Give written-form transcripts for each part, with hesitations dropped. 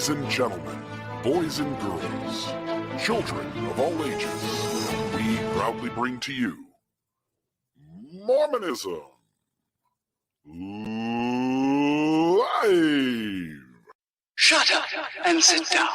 Ladies and gentlemen, boys and girls, children of all ages, we proudly bring to you Mormonism Live! Shut up and sit down.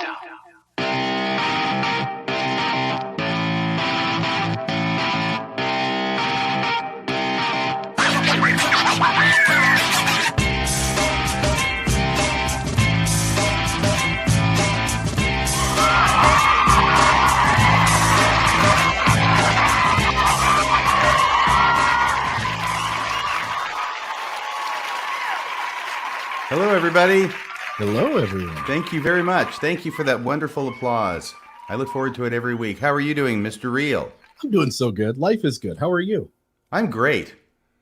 Hello, everybody. Hello, everyone. Thank you very much. Thank you for that wonderful applause. I look forward to it every week. How are you doing, Mr. Real? I'm doing so good. Life is good. How are you? I'm great.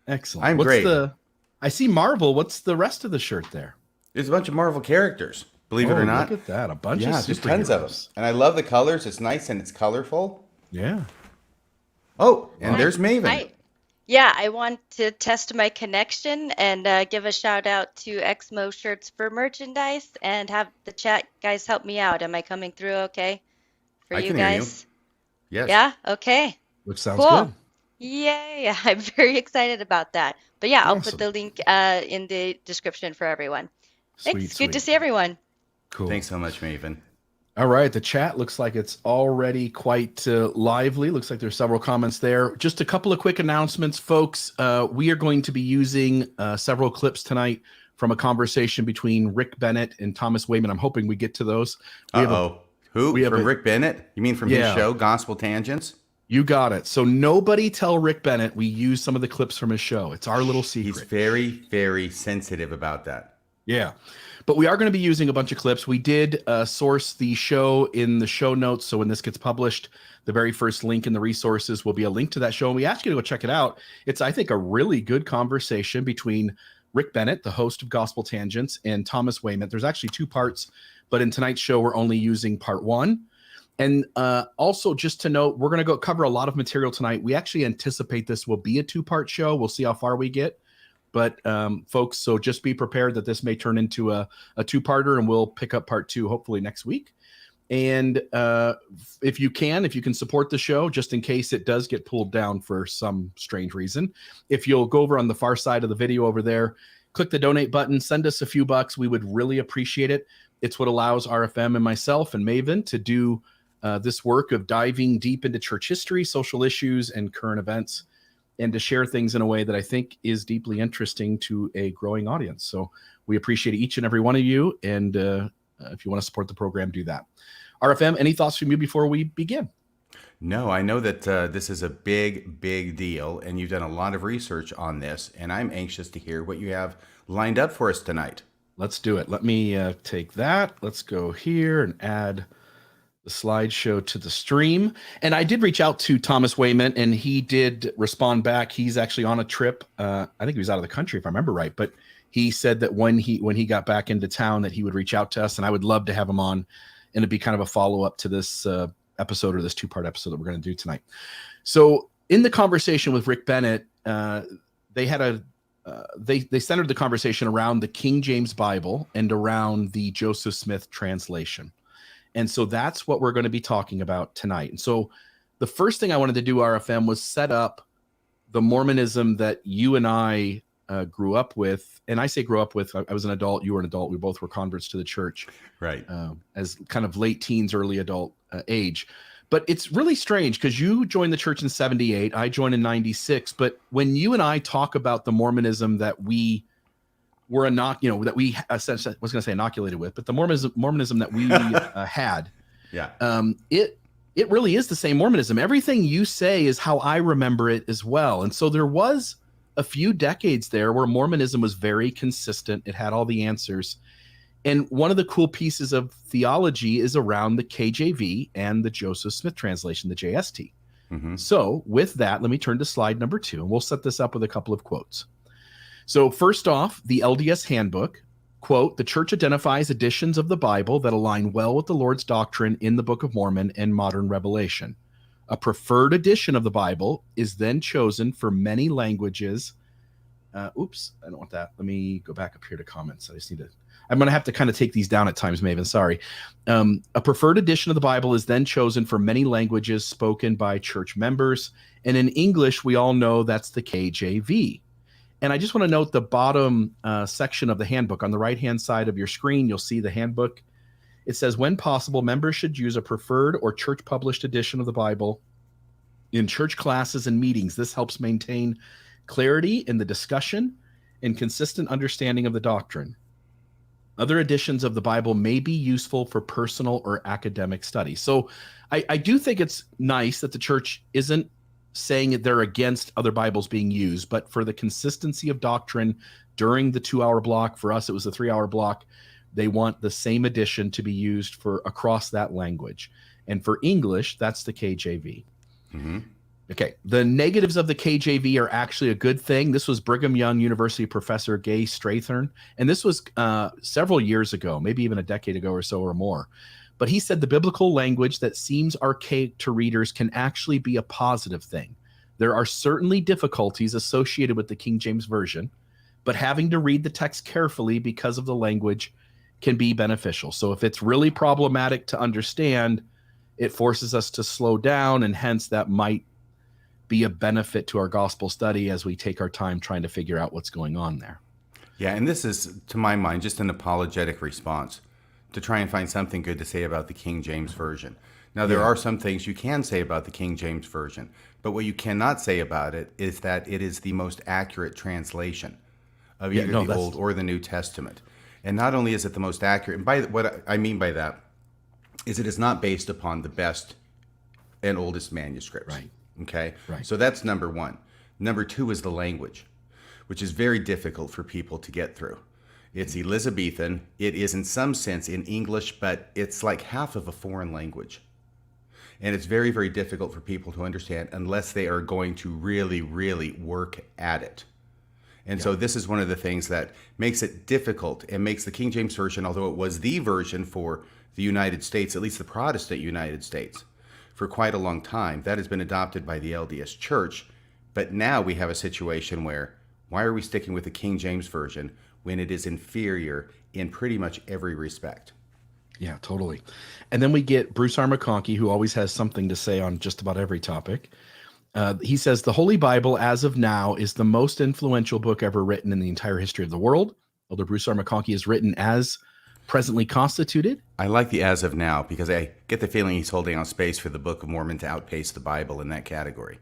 Excellent. I'm great. I see Marvel. What's the rest of the shirt there? There's a bunch of Marvel characters, believe it or not. Look at that. A bunch of just tons of them. And I love the colors. It's nice and it's colorful. Yeah. Oh, and there's Maven. Yeah, I want to test my connection and give a shout out to Exmo Shirts for merchandise and have the chat guys help me out. Am I coming through okay for I you can guys? Hear you. Yes. Yeah? Okay. Which sounds Cool. good. Yay. I'm very excited about that. But yeah, I'll Awesome. put the link in the description for everyone. Thanks. Sweet. Good to see everyone. Cool. Thanks so much, Maven. All right. The chat looks like it's already quite lively. Looks like there's several comments there. Just a couple of quick announcements, folks. We are going to be using several clips tonight from a conversation between Rick Bennett and Thomas Wayment. I'm hoping we get to those. Who? From Rick Bennett? You mean from his show, Gospel Tangents? You got it. So nobody tell Rick Bennett we use some of the clips from his show. It's our little secret. He's very, very sensitive about that. Yeah. But we are going to be using a bunch of clips. We did source the show in the show notes. So when this gets published, the very first link in the resources will be a link to that show. And we ask you to go check it out. It's, I think, a really good conversation between Rick Bennett, the host of Gospel Tangents, and Thomas Wayment. There's actually two parts, but in tonight's show, we're only using part one. And also, just to note, we're going to go cover a lot of material tonight. We actually anticipate this will be a two-part show. We'll see how far we get. But folks, so just be prepared that this may turn into a two-parter, and we'll pick up part two hopefully next week. And if you can support the show, just in case it does get pulled down for some strange reason, if you'll go over on the far side of the video over there, click the donate button, send us a few bucks. We would really appreciate it. It's what allows RFM and myself and Maven to do this work of diving deep into church history, social issues, and current events, and to share things in a way that I think is deeply interesting to a growing audience. So we appreciate each and every one of you. And if you want to support the program, do that. RFM, any thoughts from you before we begin? No, I know that this is a big, big deal, and you've done a lot of research on this, and I'm anxious to hear what you have lined up for us tonight. Let's do it. Let me take that. Let's go here and add the slideshow to the stream. And I did reach out to Thomas Wayment, and he did respond back. He's actually on a trip. I think he was out of the country, if I remember right. But he said that when he got back into town, that he would reach out to us, and I would love to have him on, and it'd be kind of a follow-up to this episode, or this two-part episode that we're going to do tonight. So in the conversation with Rick Bennett, they had they centered the conversation around the King James Bible and around the Joseph Smith translation. And so that's what we're going to be talking about tonight. And so the first thing I wanted to do, RFM, was set up the Mormonism that you and I grew up with. And I say grew up with, I was an adult, you were an adult. We both were converts to the church. Right. As kind of late teens, early adult age. But it's really strange because you joined the church in 78. I joined in 96. But when you and I talk about the Mormonism that we were that we essentially, I was going to say inoculated with, but the Mormonism that we had, it really is the same Mormonism. Everything you say is how I remember it as well. And so there was a few decades there where Mormonism was very consistent. It had all the answers. And one of the cool pieces of theology is around the KJV and the Joseph Smith translation, the JST. Mm-hmm. So with that, let me turn to slide number 2, and we'll set this up with a couple of quotes. So first off, the LDS Handbook, quote, "The church identifies editions of the Bible that align well with the Lord's doctrine in the Book of Mormon and modern revelation. A preferred edition of the Bible is then chosen for many languages." Oops, I don't want that. Let me go back up here to comments. I just need to. I'm going to have to kind of take these down at times, Maven. Sorry. A preferred edition of the Bible is then chosen for many languages spoken by church members. And in English, we all know that's the KJV. And I just want to note the bottom section of the handbook. On the right-hand side of your screen, you'll see the handbook. It says, when possible, members should use a preferred or church-published edition of the Bible in church classes and meetings. This helps maintain clarity in the discussion and consistent understanding of the doctrine. Other editions of the Bible may be useful for personal or academic study. So I do think it's nice that the church isn't saying that they're against other Bibles being used, but for the consistency of doctrine during the 2-hour block, for us it was a 3-hour block, they want the same edition to be used for across that language. And for English, that's the KJV. Mm-hmm. Okay, the negatives of the KJV are actually a good thing. This was Brigham Young University professor Gay Strathern, and this was several years ago, maybe even a decade ago or so or more. But he said the biblical language that seems archaic to readers can actually be a positive thing. There are certainly difficulties associated with the King James Version, but having to read the text carefully because of the language can be beneficial. So if it's really problematic to understand, it forces us to slow down, and hence that might be a benefit to our gospel study as we take our time trying to figure out what's going on there. Yeah, and this is, to my mind, just an apologetic response to try and find something good to say about the King James Version. Now, there are some things you can say about the King James Version, but what you cannot say about it is that it is the most accurate translation of either the Old or the New Testament. And not only is it the most accurate, and by what I mean by that is it is not based upon the best and oldest manuscripts. Right. Okay? Right. So that's number one. Number two is the language, which is very difficult for people to get through. It's Elizabethan. It is in some sense in English, but it's like half of a foreign language. And it's very, very difficult for people to understand unless they are going to really, really work at it. And so this is one of the things that makes it difficult and makes the King James Version, although it was the version for the United States, at least the Protestant United States, for quite a long time, that has been adopted by the LDS Church. But now we have a situation where, why are we sticking with the King James Version when it is inferior in pretty much every respect? Yeah, totally. And then we get Bruce R. McConkie, who always has something to say on just about every topic. He says, the Holy Bible, as of now, is the most influential book ever written in the entire history of the world. Elder Bruce R. McConkie is written as presently constituted. I like the as of now because I get the feeling he's holding out space for the Book of Mormon to outpace the Bible in that category.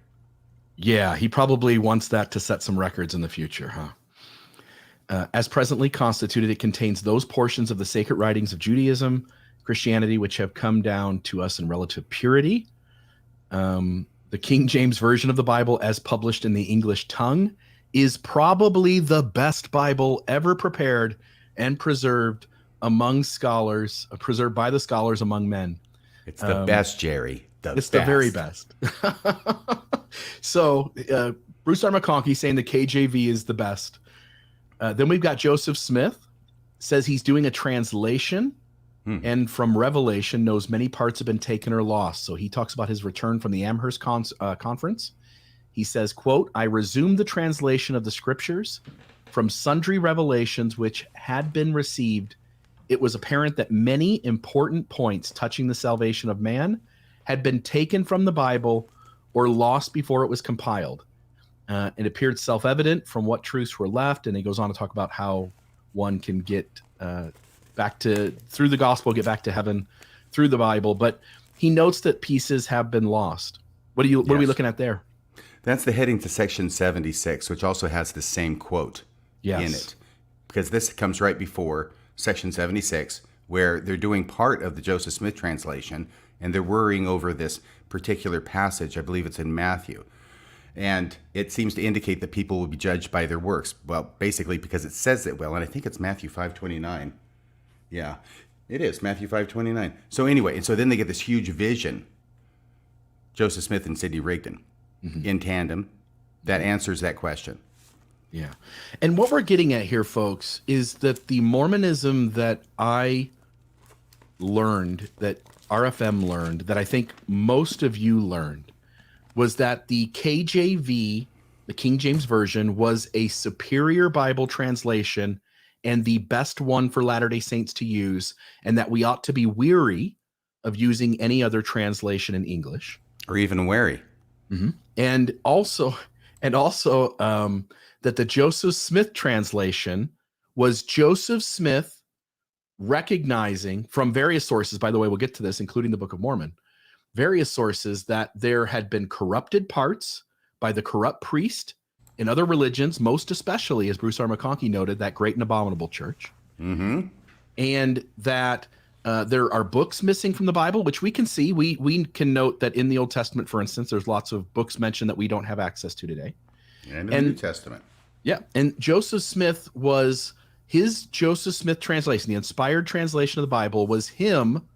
Yeah, he probably wants that to set some records in the future, huh? As presently constituted, it contains those portions of the sacred writings of Judaism, Christianity, which have come down to us in relative purity. The King James Version of the Bible, as published in the English tongue, is probably the best Bible ever prepared and preserved among scholars, preserved by the scholars among men. It's the best, Jerry. It's the very best. So Bruce R. McConkie saying the KJV is the best. Then we've got Joseph Smith, says he's doing a translation and from Revelation knows many parts have been taken or lost. So he talks about his return from the Amherst conference. He says, quote, I resumed the translation of the scriptures from sundry revelations which had been received. It was apparent that many important points touching the salvation of man had been taken from the Bible or lost before it was compiled. It appeared self-evident from what truths were left. And he goes on to talk about how one can get back to, through the gospel, get back to heaven through the Bible. But he notes that pieces have been lost. What are we looking at there? That's the heading to section 76, which also has the same quote in it. Because this comes right before section 76, where they're doing part of the Joseph Smith translation, and they're worrying over this particular passage. I believe it's in Matthew. And it seems to indicate that people will be judged by their works. Well, basically because it says it well, and I think it's Matthew 5:29. Yeah, it is Matthew 5:29. So anyway, and so then they get this huge vision, Joseph Smith and Sidney Rigdon in tandem, that answers that question. Yeah. And what we're getting at here, folks, is that the Mormonism that I learned, that RFM learned, that I think most of you learned, was that the KJV, the King James Version, was a superior Bible translation and the best one for Latter-day Saints to use, and that we ought to be weary of using any other translation in English. Or even wary. Mm-hmm. And also that the Joseph Smith translation was Joseph Smith recognizing from various sources, by the way, we'll get to this, including the Book of Mormon, various sources, that there had been corrupted parts by the corrupt priest in other religions, most especially, as Bruce R. McConkie noted, that great and abominable church. Mm-hmm. And that there are books missing from the Bible, which we can see. We can note that in the Old Testament, for instance, there's lots of books mentioned that we don't have access to today. And in the New Testament. Yeah. And Joseph Smith was, his Joseph Smith translation, the inspired translation of the Bible, was him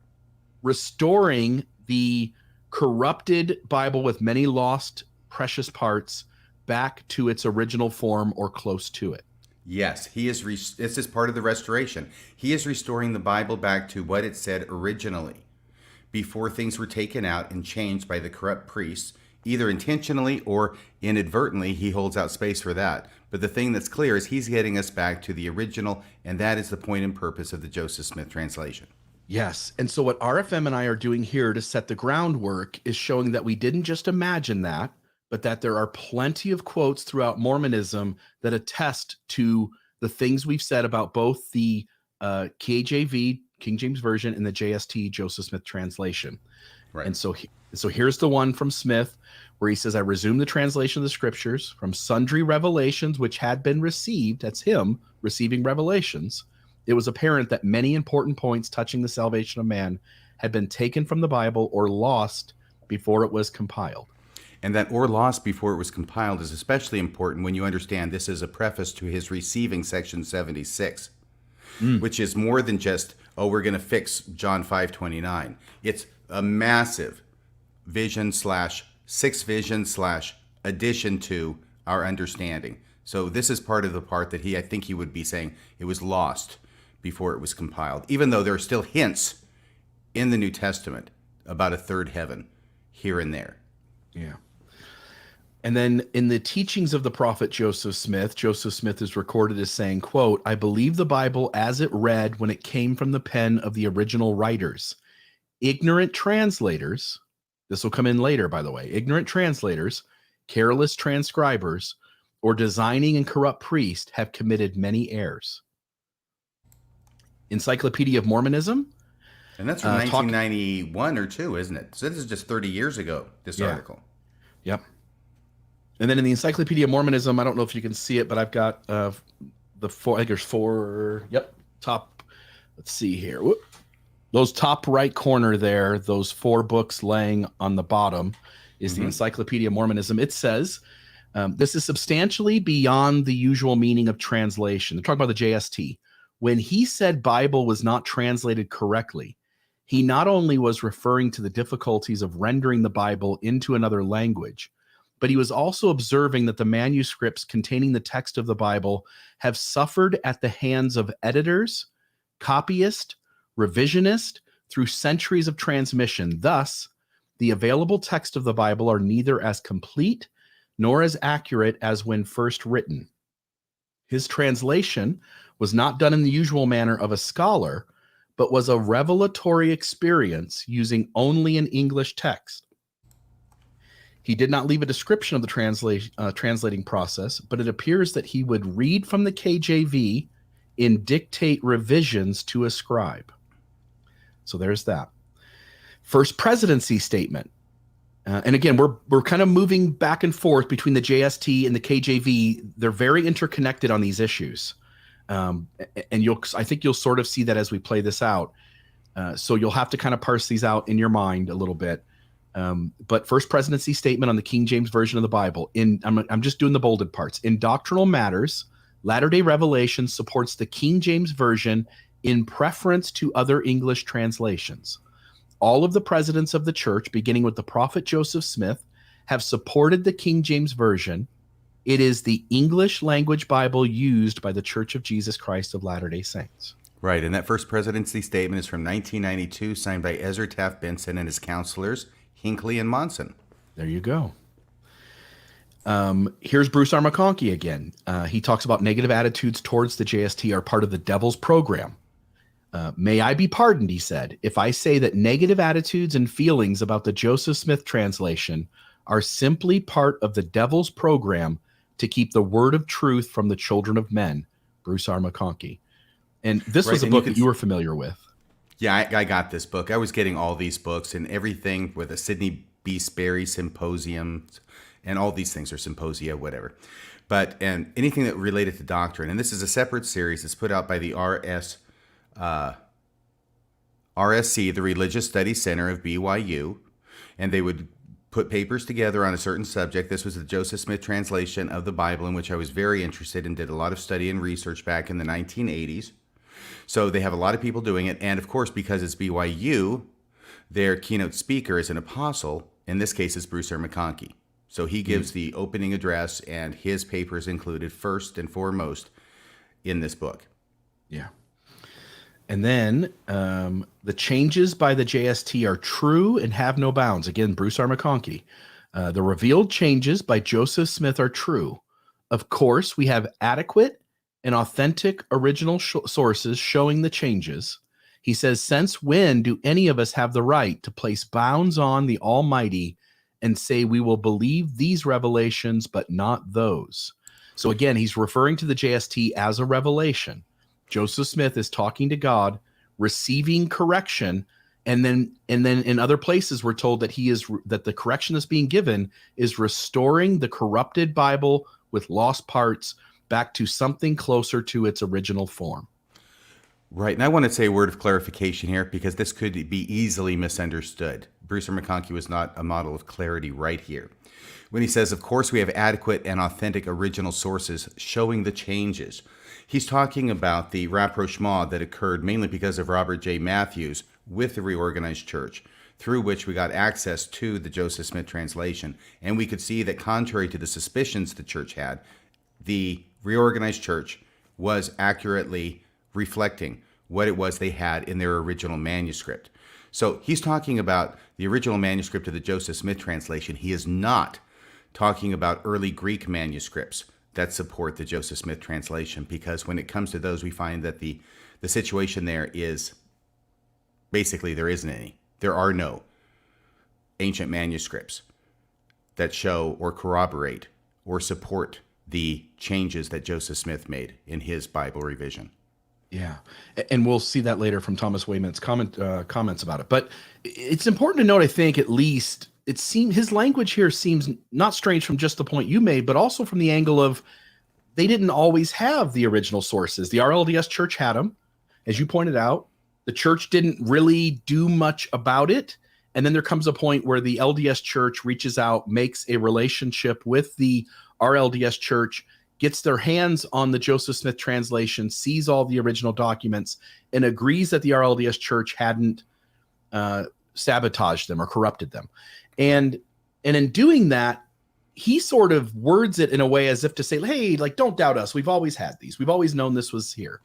restoring the corrupted Bible with many lost precious parts back to its original form or close to it. Yes, this is part of the restoration. He is restoring the Bible back to what it said originally, before things were taken out and changed by the corrupt priests, either intentionally or inadvertently. He holds out space for that. But the thing that's clear is he's getting us back to the original, and that is the point and purpose of the Joseph Smith translation. Yes. And so what RFM and I are doing here to set the groundwork is showing that we didn't just imagine that, but that there are plenty of quotes throughout Mormonism that attest to the things we've said about both the KJV, King James Version, and the JST, Joseph Smith translation. Right. And so here's the one from Smith where he says, I resume the translation of the scriptures from sundry revelations which had been received. That's him receiving revelations. It was apparent that many important points touching the salvation of man had been taken from the Bible or lost before it was compiled. And that or lost before it was compiled is especially important when you understand this is a preface to his receiving section 76, which is more than just, we're going to fix John 5:29. It's a massive vision / six vision / addition to our understanding. So this is part of the part that I think he would be saying it was lost before it was compiled, even though there are still hints in the New Testament about a third heaven here and there. Yeah. And then in the teachings of the prophet Joseph Smith is recorded as saying, quote, I believe the Bible as it read when it came from the pen of the original writers. Ignorant translators, this will come in later, by the way, ignorant translators, careless transcribers, or designing and corrupt priests have committed many errors. Encyclopedia of Mormonism. And that's from 1991 or 2, isn't it? So this is just 30 years ago, this article. Yep. And then in the Encyclopedia of Mormonism, I don't know if you can see it, but I've got the four, I think there's four, top, let's see here. Whoop. Those top right corner there, those 4 books laying on the bottom is the Encyclopedia of Mormonism. It says, this is substantially beyond the usual meaning of translation. They're talking about the JST. When he said Bible was not translated correctly, he not only was referring to the difficulties of rendering the Bible into another language, but he was also observing that the manuscripts containing the text of the Bible have suffered at the hands of editors, copyists, revisionists through centuries of transmission. Thus, the available text of the Bible are neither as complete nor as accurate as when first written. His translation was not done in the usual manner of a scholar, but was a revelatory experience using only an English text. He did not leave a description of the translating process, but it appears that he would read from the KJV and dictate revisions to a scribe. So there's that. First Presidency Statement. And again, we're kind of moving back and forth between the JST and the KJV. They're very interconnected on these issues. And I think you'll sort of see that as we play this out. So you'll have to kind of parse these out in your mind a little bit. But First Presidency Statement on the King James Version of the Bible. I'm just doing the bolded parts. In doctrinal matters, Latter-day Revelation supports the King James Version in preference to other English translations. All of the presidents of the church, beginning with the prophet Joseph Smith, have supported the King James Version. It is the English language Bible used by the Church of Jesus Christ of Latter-day Saints. Right, and that First Presidency Statement is from 1992, signed by Ezra Taft Benson and his counselors, Hinckley and Monson. There you go. Here's Bruce R. McConkie again. He talks about negative attitudes towards the JST are part of the devil's program. May I be pardoned, he said, if I say that negative attitudes and feelings about the Joseph Smith translation are simply part of the devil's program to keep the word of truth from the children of men. Bruce R. McConkie. And this was a book that you were familiar with. Yeah, I got this book. I was getting all these books and everything with the Sidney B. Sperry symposiums, and all these things are symposia, whatever. And anything that related to doctrine. And this is a separate series that's put out by the RSC, the Religious Studies Center of BYU. And they would put papers together on a certain subject. This was the Joseph Smith translation of the Bible, in which I was very interested and did a lot of study and research back in the 1980s. So they have a lot of people doing it. And of course, because it's BYU, their keynote speaker is an apostle. In this case, it's Bruce R. McConkie. So he gives the opening address, and his paper is included first and foremost in this book. Yeah. And then the changes by the JST are true and have no bounds. Again, Bruce R. McConkie. The revealed changes by Joseph Smith are true. Of course, we have adequate and authentic original sources showing the changes. He says, since when do any of us have the right to place bounds on the Almighty and say we will believe these revelations, but not those? So again, he's referring to the JST as a revelation. Joseph Smith is talking to God, receiving correction, and then in other places we're told that that the correction that's being given is restoring the corrupted Bible with lost parts back to something closer to its original form. Right, and I want to say a word of clarification here, because this could be easily misunderstood. Bruce R. McConkie was not a model of clarity right here. When he says, of course, we have adequate and authentic original sources showing the changes, he's talking about the rapprochement that occurred mainly because of Robert J. Matthews with the Reorganized Church, through which we got access to the Joseph Smith translation. And we could see that contrary to the suspicions the church had, the Reorganized Church was accurately reflecting what it was they had in their original manuscript. So he's talking about the original manuscript of the Joseph Smith translation. He is not talking about early Greek manuscripts that support the Joseph Smith translation, because when it comes to those, we find that the situation there is basically there isn't any. There are no ancient manuscripts that show or corroborate or support the changes that Joseph Smith made in his Bible revision. Yeah, and we'll see that later from Thomas Wayment's comments about it. But it's important to note, I think, at least, it seems his language here seems not strange from just the point you made, but also from the angle of they didn't always have the original sources. The RLDS Church had them, as you pointed out. The church didn't really do much about it. And then there comes a point where the LDS Church reaches out, makes a relationship with the RLDS Church, gets their hands on the Joseph Smith translation, sees all the original documents, and agrees that the RLDS Church hadn't sabotaged them or corrupted them. And in doing that, he sort of words it in a way as if to say, hey, like, don't doubt us. We've always had these. We've always known this was here.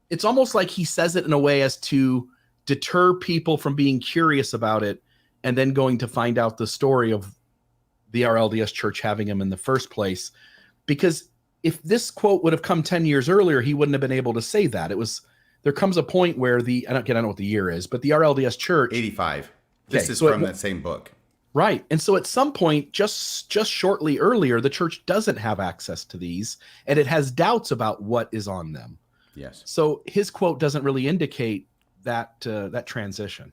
It's almost like he says it in a way as to deter people from being curious about it and then going to find out the story of the RLDS Church having him in the first place. Because if this quote would have come 10 years earlier, he wouldn't have been able to say that. There comes a point where I don't know what the year is, but the RLDS Church. 85. This is from that same book. Right. And so at some point, just shortly earlier, the church doesn't have access to these, and it has doubts about what is on them. Yes. So his quote doesn't really indicate that transition.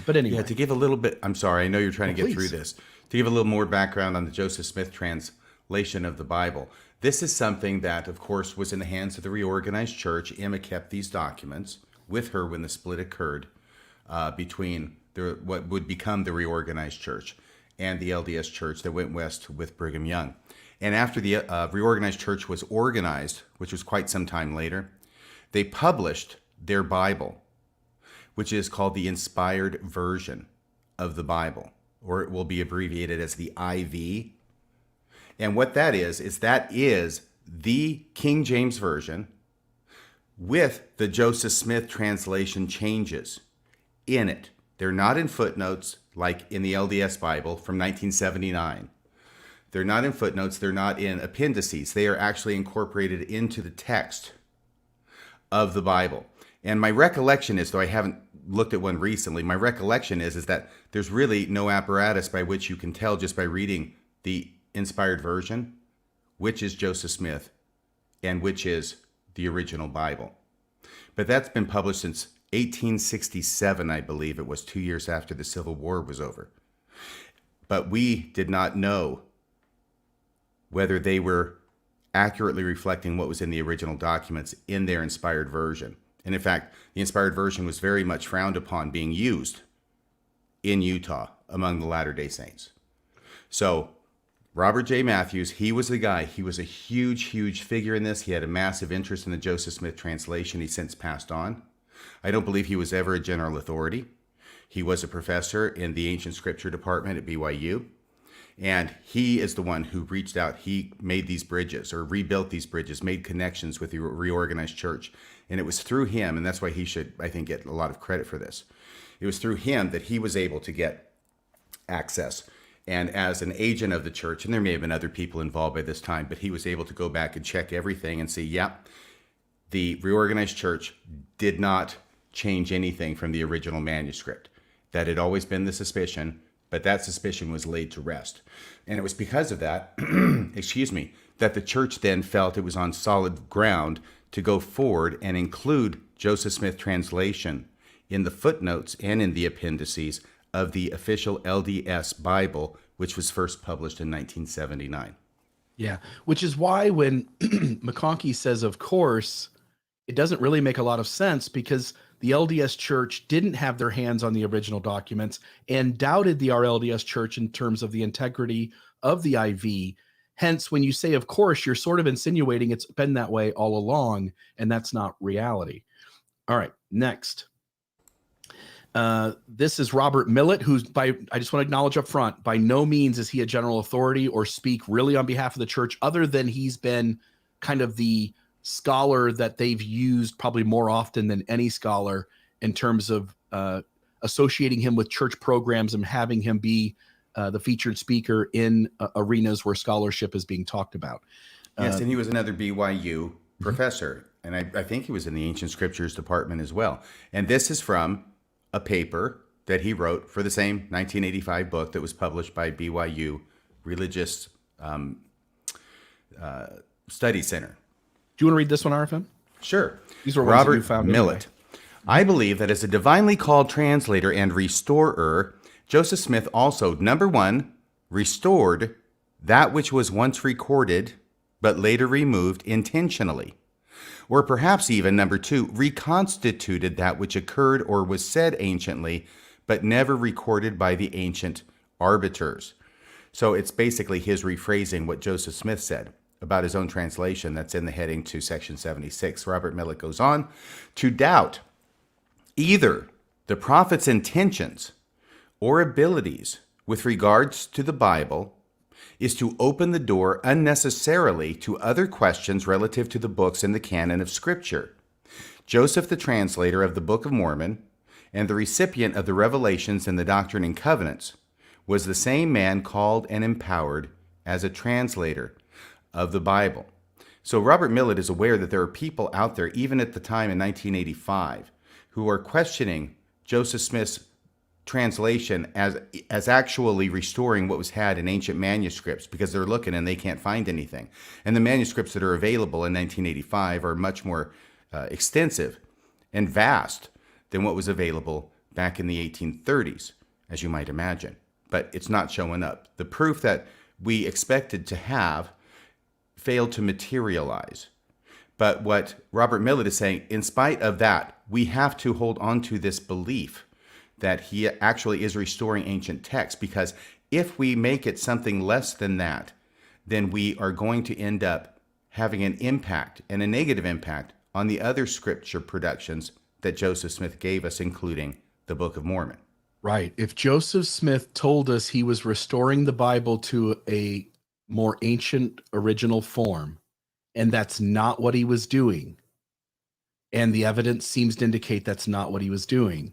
But anyway. Yeah, to give a little bit, I'm sorry, I know you're trying to get please. through this. To give a little more background on the Joseph Smith translation of the Bible. This is something that, of course, was in the hands of the Reorganized Church. Emma kept these documents with her when the split occurred between what would become the Reorganized Church and the LDS Church that went west with Brigham Young. And after the Reorganized Church was organized, which was quite some time later, they published their Bible, which is called the Inspired Version of the Bible, or it will be abbreviated as the IV. And what that is the King James Version with the Joseph Smith translation changes in it. They're not in footnotes like in the LDS Bible from 1979. They're not in footnotes. They're not in appendices. They are actually incorporated into the text of the Bible. And my recollection is, though I haven't looked at one recently, my recollection is that there's really no apparatus by which you can tell just by reading the inspired version which is Joseph Smith and which is the original Bible. But that's been published since 1867, I believe. It was 2 years after the Civil War was over. But we did not know whether they were accurately reflecting what was in the original documents in their inspired version. And in fact, the inspired version was very much frowned upon being used in Utah among the Latter-day Saints. So Robert J. Matthews, he was the guy. He was a huge, huge figure in this. He had a massive interest in the Joseph Smith translation. He's since passed on. I don't believe he was ever a general authority. He was a professor in the ancient scripture department at BYU. And he is the one who reached out. He made these bridges, or rebuilt these bridges, made connections with the reorganized church. And it was through him, and that's why he should, I think, get a lot of credit for this. It was through him that he was able to get access. And as an agent of the church, and there may have been other people involved by this time, but he was able to go back and check everything and see, yep, the reorganized church did not change anything from the original manuscript. That had always been the suspicion, but that suspicion was laid to rest. And it was because of that, that the church then felt it was on solid ground to go forward and include Joseph Smith translation in the footnotes and in the appendices of the official LDS Bible, which was first published in 1979. Yeah, which is why when McConkie says, of course, it doesn't really make a lot of sense, because the LDS Church didn't have their hands on the original documents and doubted the RLDS Church in terms of the integrity of the IV. Hence, when you say, of course, you're sort of insinuating it's been that way all along, and that's not reality. All right, next. This is Robert Millett, who's I just want to acknowledge up front, by no means is he a general authority or speak really on behalf of the church, other than he's been kind of the scholar that they've used probably more often than any scholar in terms of associating him with church programs and having him be the featured speaker in arenas where scholarship is being talked about. Yes, and he was another BYU professor, and I think he was in the Ancient Scriptures department as well. And this is from a paper that he wrote for the same 1985 book that was published by BYU Religious Study Center. Do you want to read this one, RFM? Sure. These were ones that you Robert found Millett. anyway. I believe that as a divinely called translator and restorer, Joseph Smith also, number one, restored that which was once recorded but later removed intentionally. Or perhaps even, number two, reconstituted that which occurred or was said anciently, but never recorded by the ancient arbiters. So it's basically his rephrasing what Joseph Smith said about his own translation. That's in the heading to section 76. Robert Millett goes on to doubt either the prophet's intentions or abilities with regards to the Bible is to open the door unnecessarily to other questions relative to the books in the canon of Scripture. Joseph, the translator of the Book of Mormon and the recipient of the revelations in the Doctrine and Covenants, was the same man called and empowered as a translator of the Bible. So Robert Millett is aware that there are people out there, even at the time in 1985, who are questioning Joseph Smith's translation as actually restoring what was had in ancient manuscripts, because they're looking and they can't find anything. And the manuscripts that are available in 1985 are much more extensive and vast than what was available back in the 1830s, as you might imagine. But it's not showing up. The proof that we expected to have failed to materialize. But what Robert Millett is saying, in spite of that, we have to hold on to this belief that he actually is restoring ancient texts, because if we make it something less than that, then we are going to end up having an impact, and a negative impact, on the other scripture productions that Joseph Smith gave us, including the Book of Mormon. Right. If Joseph Smith told us he was restoring the Bible to a more ancient original form, and that's not what he was doing, and the evidence seems to indicate that's not what he was doing,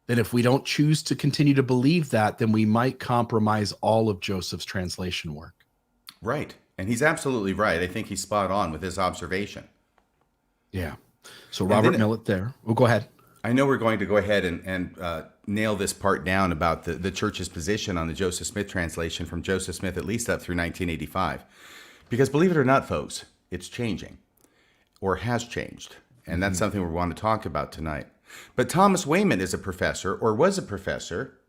then if we don't choose to continue to believe that, then we might compromise all of Joseph's translation work. Right. And he's absolutely right. I think he's spot on with his observation. Yeah. So Robert Millet there. Oh, go ahead. I know we're going to go ahead and nail this part down about the church's position on the Joseph Smith translation from Joseph Smith at least up through 1985. Because believe it or not, folks, it's changing or has changed. And that's something we want to talk about tonight. But Thomas Wayment is a professor, or was a professor,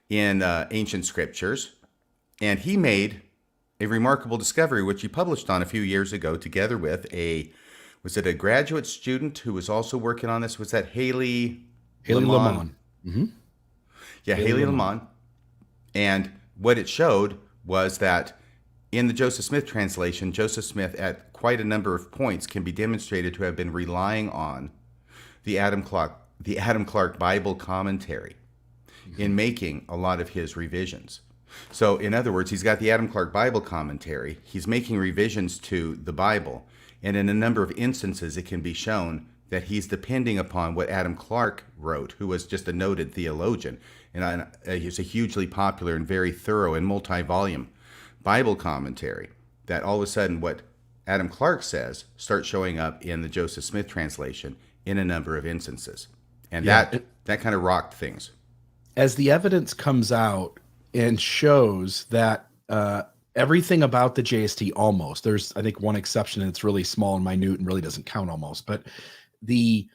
in ancient scriptures. And he made a remarkable discovery, which he published on a few years ago together with was it a graduate student who was also working on this? Was that Haley Lemmon? Mm-hmm. Yeah, Haley Lemmon. And what it showed was that in the Joseph Smith translation, Joseph Smith at quite a number of points can be demonstrated to have been relying on the Adam Clark Bible commentary in making a lot of his revisions. So in other words, he's got the Adam Clark Bible commentary. He's making revisions to the Bible. And in a number of instances, it can be shown that he's depending upon what Adam Clark wrote, who was just a noted theologian. And he's a hugely popular and very thorough and multi-volume Bible commentary, that all of a sudden what Adam Clark says starts showing up in the Joseph Smith translation in a number of instances. And that kind of rocked things. As the evidence comes out and shows that everything about the JST almost, there's, I think, one exception, and it's really small and minute and really doesn't count almost, but the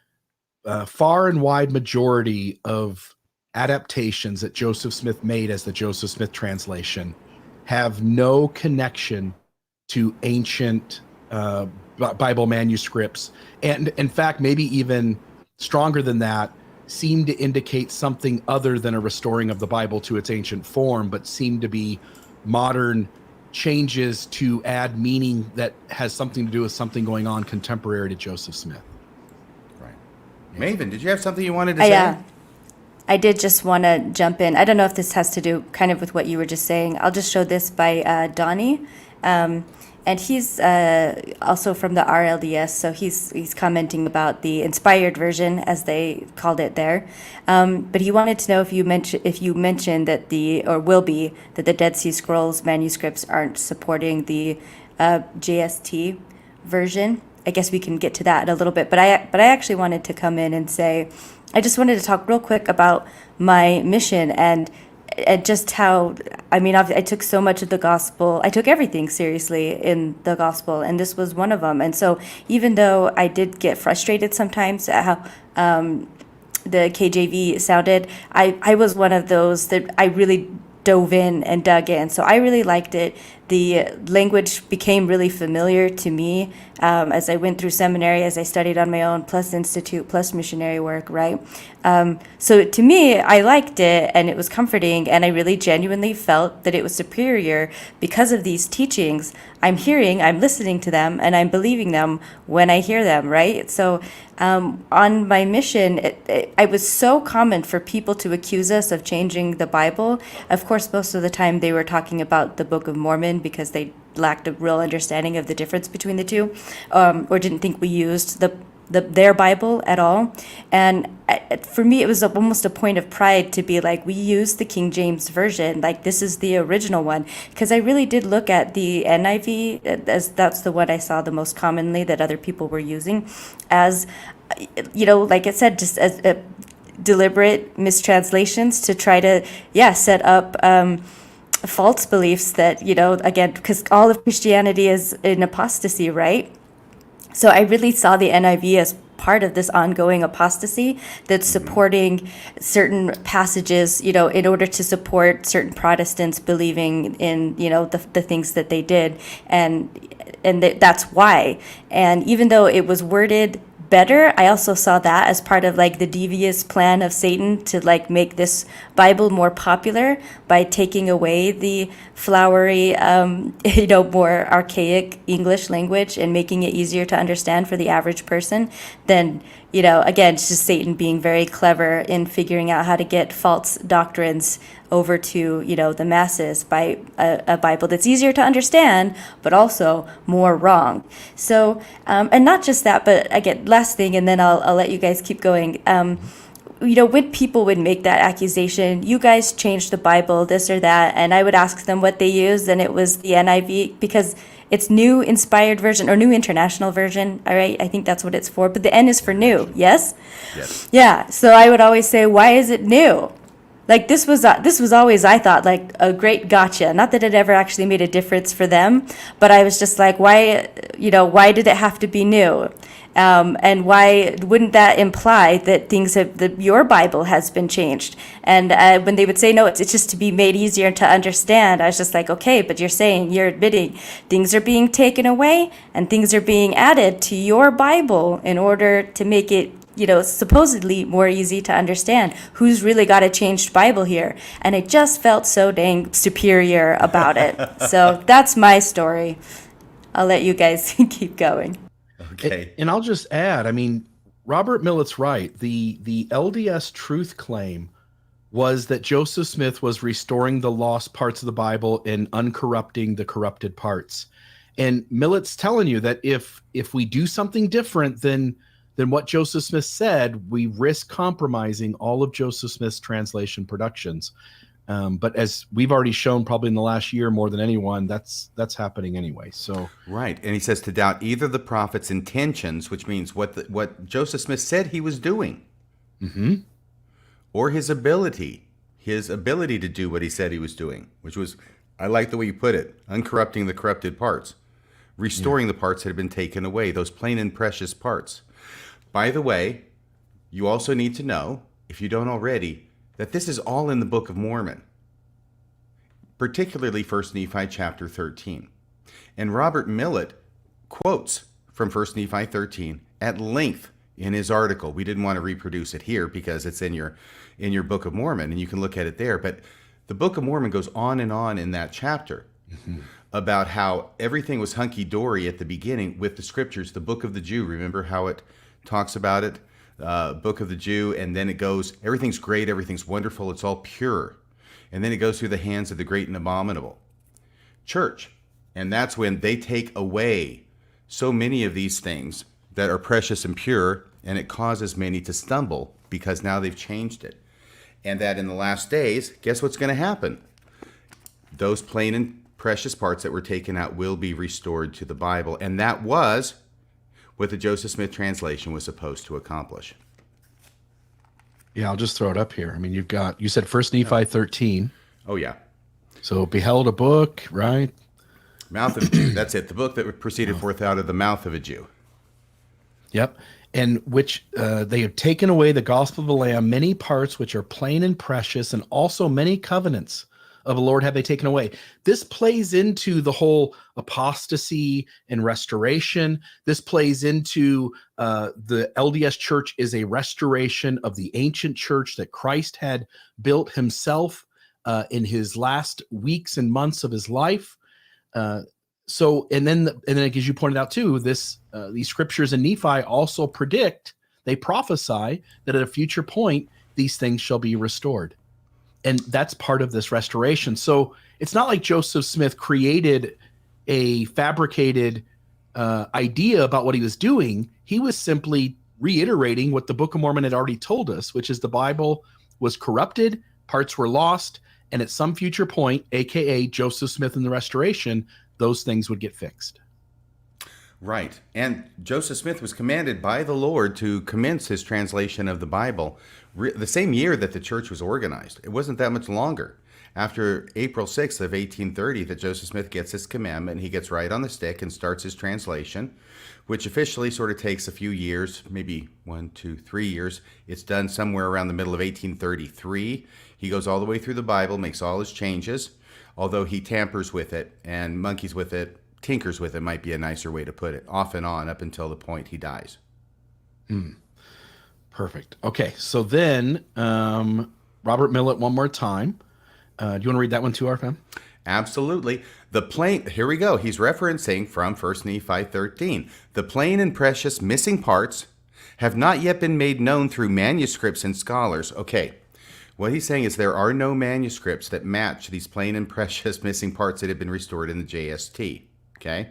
far and wide majority of adaptations that Joseph Smith made as the Joseph Smith translation have no connection to ancient Bible manuscripts. And in fact, maybe even stronger than that, seem to indicate something other than a restoring of the Bible to its ancient form, but seem to be modern changes to add meaning that has something to do with something going on contemporary to Joseph Smith. Right. Maven, did you have something you wanted to say? I did just want to jump in. I don't know if this has to do kind of with what you were just saying. I'll just show this by Donnie. And he's also from the RLDS, so he's commenting about the inspired version, as they called it there. But he wanted to know if you mentioned that the Dead Sea Scrolls manuscripts aren't supporting the JST version. I guess we can get to that in a little bit. But I actually wanted to come in and say, I just wanted to talk real quick about my mission and just how, I took so much of the gospel. I took everything seriously in the gospel, and this was one of them. And so even though I did get frustrated sometimes at how the KJV sounded, I was one of those that I really dove in and dug in. So I really liked it. The language became really familiar to me as I went through seminary, as I studied on my own, plus institute, plus missionary work, right? So to me, I liked it, and it was comforting, and I really genuinely felt that it was superior because of these teachings. I'm listening to them, and I'm believing them when I hear them, right? So on my mission, it was so common for people to accuse us of changing the Bible. Of course, most of the time they were talking about the Book of Mormon because they lacked a real understanding of the difference between the two, or didn't think we used their Bible at all. And for me, it was almost a point of pride to be like, we use the King James Version, like this is the original one. Because I really did look at the NIV, as that's the one I saw the most commonly that other people were using, as, like it said, just as deliberate mistranslations to try to, set up false beliefs that, again, because all of Christianity is in apostasy, right? So I really saw the NIV as part of this ongoing apostasy that's supporting certain passages, in order to support certain Protestants believing in, the things that they did. And that's why. And even though it was worded better, I also saw that as part of like the devious plan of Satan to like make this Bible more popular by taking away the flowery, more archaic English language and making it easier to understand for the average person. Then, again, it's just Satan being very clever in figuring out how to get false doctrines over to, the masses by a Bible that's easier to understand, but also more wrong. So, and not just that, but again, last thing, and then I'll let you guys keep going. when people would make that accusation, you guys changed the Bible, this or that, and I would ask them what they used, and it was the NIV, because it's New Inspired Version or New International Version. All right, I think that's what it's for. But the N is for new. Yes. Yes. Yeah. So I would always say, why is it new? Like this was always, I thought, like a great gotcha. Not that it ever actually made a difference for them, but I was just like, why did it have to be new? And why wouldn't that imply that your Bible has been changed? And when they would say, no, it's just to be made easier to understand, I was just like, okay, but you're admitting things are being taken away and things are being added to your Bible in order to make it, supposedly more easy to understand. Who's really got a changed Bible here? And I just felt so dang superior about it. So that's my story. I'll let you guys keep going. Okay. And I'll just add, I mean, Robert Millett's right. The LDS truth claim was that Joseph Smith was restoring the lost parts of the Bible and uncorrupting the corrupted parts. And Millett's telling you that if we do something different than what Joseph Smith said, we risk compromising all of Joseph Smith's translation productions. But as we've already shown probably in the last year more than anyone, that's happening anyway. So Right. And he says to doubt either the prophet's intentions, which means what Joseph Smith said he was doing, or his ability to do what he said he was doing, which was, I like the way you put it, uncorrupting the corrupted parts, restoring the parts that had been taken away, those plain and precious parts. By the way, you also need to know, if you don't already, that this is all in the Book of Mormon, particularly 1 Nephi chapter 13. And Robert Millet quotes from 1 Nephi 13 at length in his article. We didn't want to reproduce it here because it's in your Book of Mormon, and you can look at it there. But the Book of Mormon goes on and on in that chapter about how everything was hunky-dory at the beginning with the scriptures. The Book of the Jew, remember how it talks about it? Book of the Jew, and then it goes, everything's great, everything's wonderful, it's all pure. And then it goes through the hands of the great and abominable church. And that's when they take away so many of these things that are precious and pure, and it causes many to stumble because now they've changed it. And that in the last days, guess what's going to happen? Those plain and precious parts that were taken out will be restored to the Bible. And that was what the Joseph Smith translation was supposed to accomplish. yeah, I'll just throw it up here. I mean, you said 1 Nephi 13. Oh, yeah. So beheld a book, right? Mouth of a Jew. That's it. The book that proceeded forth out of the mouth of a Jew. Yep. And which they have taken away the gospel of the Lamb, many parts which are plain and precious, and also many covenants of the Lord have they taken away. This plays into the whole apostasy and restoration. This plays into the LDS church is a restoration of the ancient church that Christ had built himself in his last weeks and months of his life. So, and then as you pointed out too, these scriptures in Nephi also predict, they prophesy that at a future point, these things shall be restored. And that's part of this restoration. So it's not like Joseph Smith created a fabricated idea about what he was doing. He was simply reiterating what the Book of Mormon had already told us, which is the Bible was corrupted, parts were lost, and at some future point, aka Joseph Smith and the restoration, those things would get fixed. Right. And Joseph Smith was commanded by the Lord to commence his translation of the Bible the same year that the church was organized. It wasn't that much longer. After April 6th of 1830 that Joseph Smith gets his commandment, he gets right on the stick and starts his translation, which officially sort of takes a few years, maybe 1, 2, 3 years. It's done somewhere around the middle of 1833. He goes all the way through the Bible, makes all his changes, although he tampers with it and monkeys with it, tinkers with it might be a nicer way to put it, off and on up until the point he dies. Perfect. Okay, so then Robert Millet one more time. Do you want to read that one too, RFM? Absolutely. Here we go. He's referencing from 1 Nephi 13. The plain and precious missing parts have not yet been made known through manuscripts and scholars. Okay, what he's saying is there are no manuscripts that match these plain and precious missing parts that have been restored in the JST. Okay?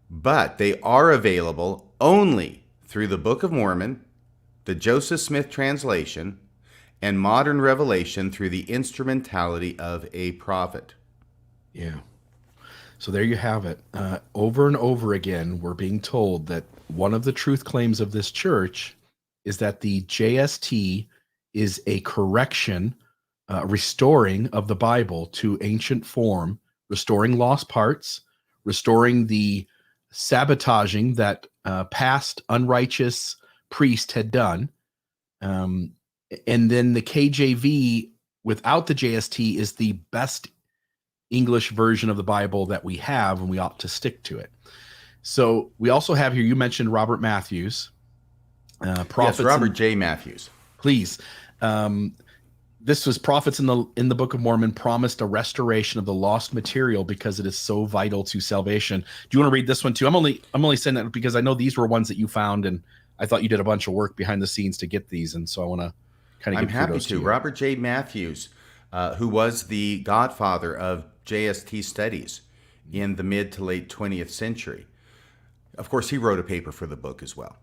But they are available only through the Book of Mormon, the Joseph Smith translation, and modern revelation through the instrumentality of a prophet. Yeah. So there you have it. Over and over again, we're being told that one of the truth claims of this church is that the JST is a correction, restoring of the Bible to ancient form, restoring lost parts, restoring the sabotaging that past unrighteous priest had done. And then the KJV without the JST is the best English version of the Bible that we have, and we ought to stick to it. So we also have here, you mentioned Robert Matthews. Yes, Robert J. Matthews. Please. This was prophets in the Book of Mormon promised a restoration of the lost material because it is so vital to salvation. Do you want to read this one too? I'm only saying that because I know these were ones that you found, and I thought you did a bunch of work behind the scenes to get these, and so I want to kind of. I'm happy to. Robert J. Matthews, who was the godfather of JST studies in the mid to late 20th century. Of course, he wrote a paper for the book as well.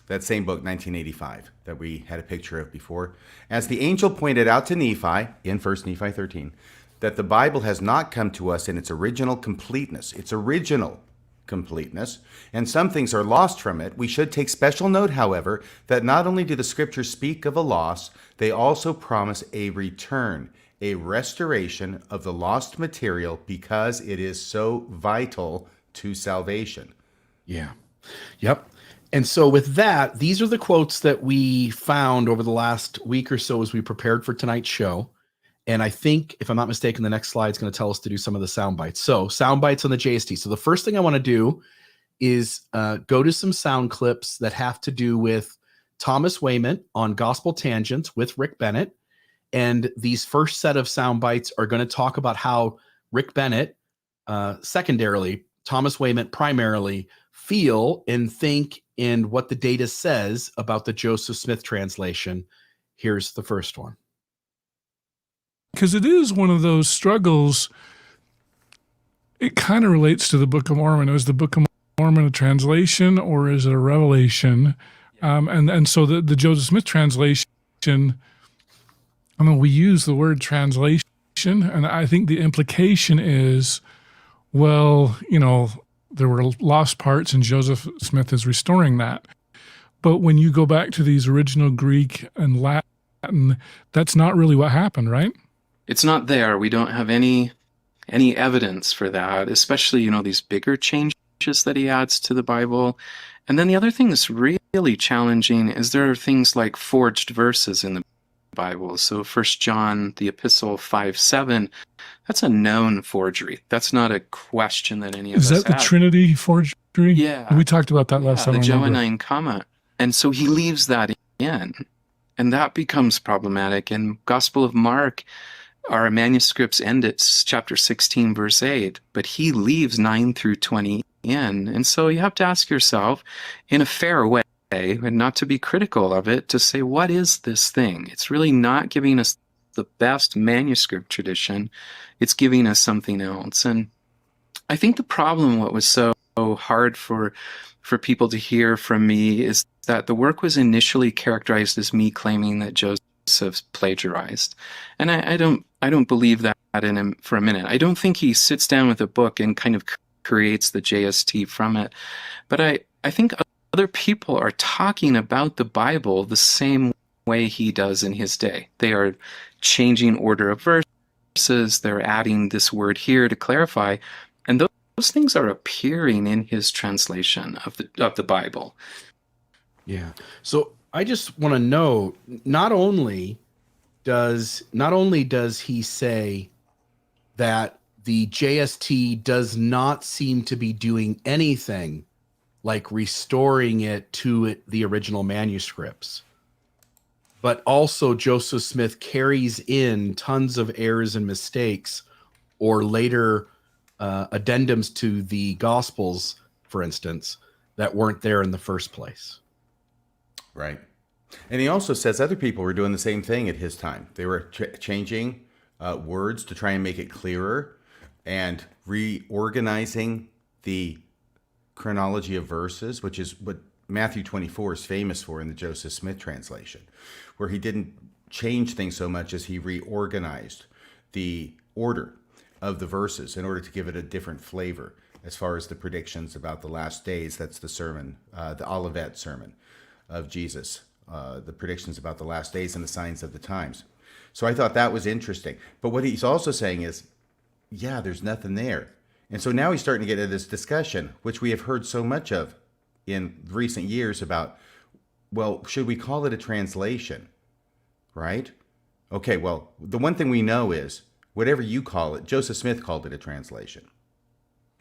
That same book, 1985, that we had a picture of before. As the angel pointed out to Nephi, in 1 Nephi 13, that the Bible has not come to us in its original completeness. And some things are lost from it. We should take special note, however, that not only do the scriptures speak of a loss, they also promise a return, a restoration of the lost material because it is so vital to salvation. Yeah. Yep. And so with that, these are the quotes that we found over the last week or so as we prepared for tonight's show. And I think, if I'm not mistaken, the next slide is going to tell us to do some of the sound bites. So sound bites on the JST. So the first thing I want to do is go to some sound clips that have to do with Thomas Wayment on Gospel Tangents with Rick Bennett. And these first set of sound bites are going to talk about how Rick Bennett, secondarily, Thomas Wayment primarily, feel and think in what the data says about the Joseph Smith translation. Here's the first one. Because it is one of those struggles. It kind of relates to the Book of Mormon. Is the Book of Mormon a translation or is it a revelation? And so the Joseph Smith translation, I mean, we use the word translation, and I think the implication is, well, there were lost parts and Joseph Smith is restoring that. But when you go back to these original Greek and Latin, that's not really what happened, right? It's not there. We don't have any evidence for that, especially, these bigger changes that he adds to the Bible. And then the other thing that's really challenging is there are things like forged verses in the Bible. So 1 John, the epistle 5:7, that's a known forgery. That's not a question that any of us have. Is that the Trinity forgery? Yeah. We talked about that last time. The Johannine comma. And so he leaves that in. And that becomes problematic. And Gospel of Mark, our manuscripts end at chapter 16, verse 8, but he leaves 9 through 20 in. And so you have to ask yourself, in a fair way, and not to be critical of it, to say, what is this thing? It's really not giving us the best manuscript tradition. It's giving us something else. And I think the problem, what was so hard for people to hear from me, is that the work was initially characterized as me claiming that Joseph plagiarized. And I don't believe that in him for a minute. I don't think he sits down with a book and kind of creates the JST from it. But I think other people are talking about the Bible the same way he does in his day. They are changing order of verses. They're adding this word here to clarify. And those things are appearing in his translation of the Bible. Yeah. So I just want to know, not only does he say that the JST does not seem to be doing anything like restoring it to the original manuscripts, but also Joseph Smith carries in tons of errors and mistakes or later addendums to the Gospels, for instance, that weren't there in the first place. Right. And he also says other people were doing the same thing at his time. They were changing words to try and make it clearer and reorganizing the chronology of verses, which is what Matthew 24 is famous for in the Joseph Smith translation, where he didn't change things so much as he reorganized the order of the verses in order to give it a different flavor as far as the predictions about the last days. That's the sermon, the Olivet sermon of Jesus, the predictions about the last days and the signs of the times. So I thought that was interesting. But what he's also saying is, yeah, there's nothing there. And so now he's starting to get into this discussion, which we have heard so much of in recent years about, well, should we call it a translation? Right? Okay, well, the one thing we know is, whatever you call it, Joseph Smith called it a translation.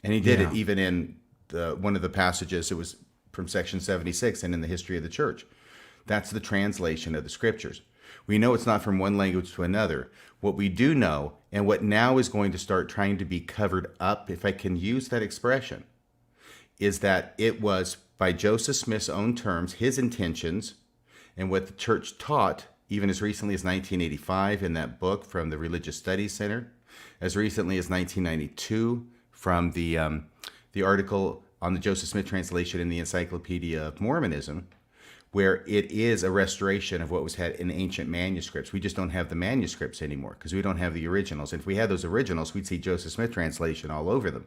And he did it even in one of the passages, it was from section 76 and in the history of the church. That's the translation of the scriptures. We know it's not from one language to another. What we do know, and what now is going to start trying to be covered up, if I can use that expression, is that it was by Joseph Smith's own terms, his intentions, and what the church taught even as recently as 1985 in that book from the Religious Studies Center, as recently as 1992 from the article on the Joseph Smith translation in the Encyclopedia of Mormonism, where it is a restoration of what was had in ancient manuscripts. We just don't have the manuscripts anymore because we don't have the originals. And if we had those originals, we'd see Joseph Smith translation all over them.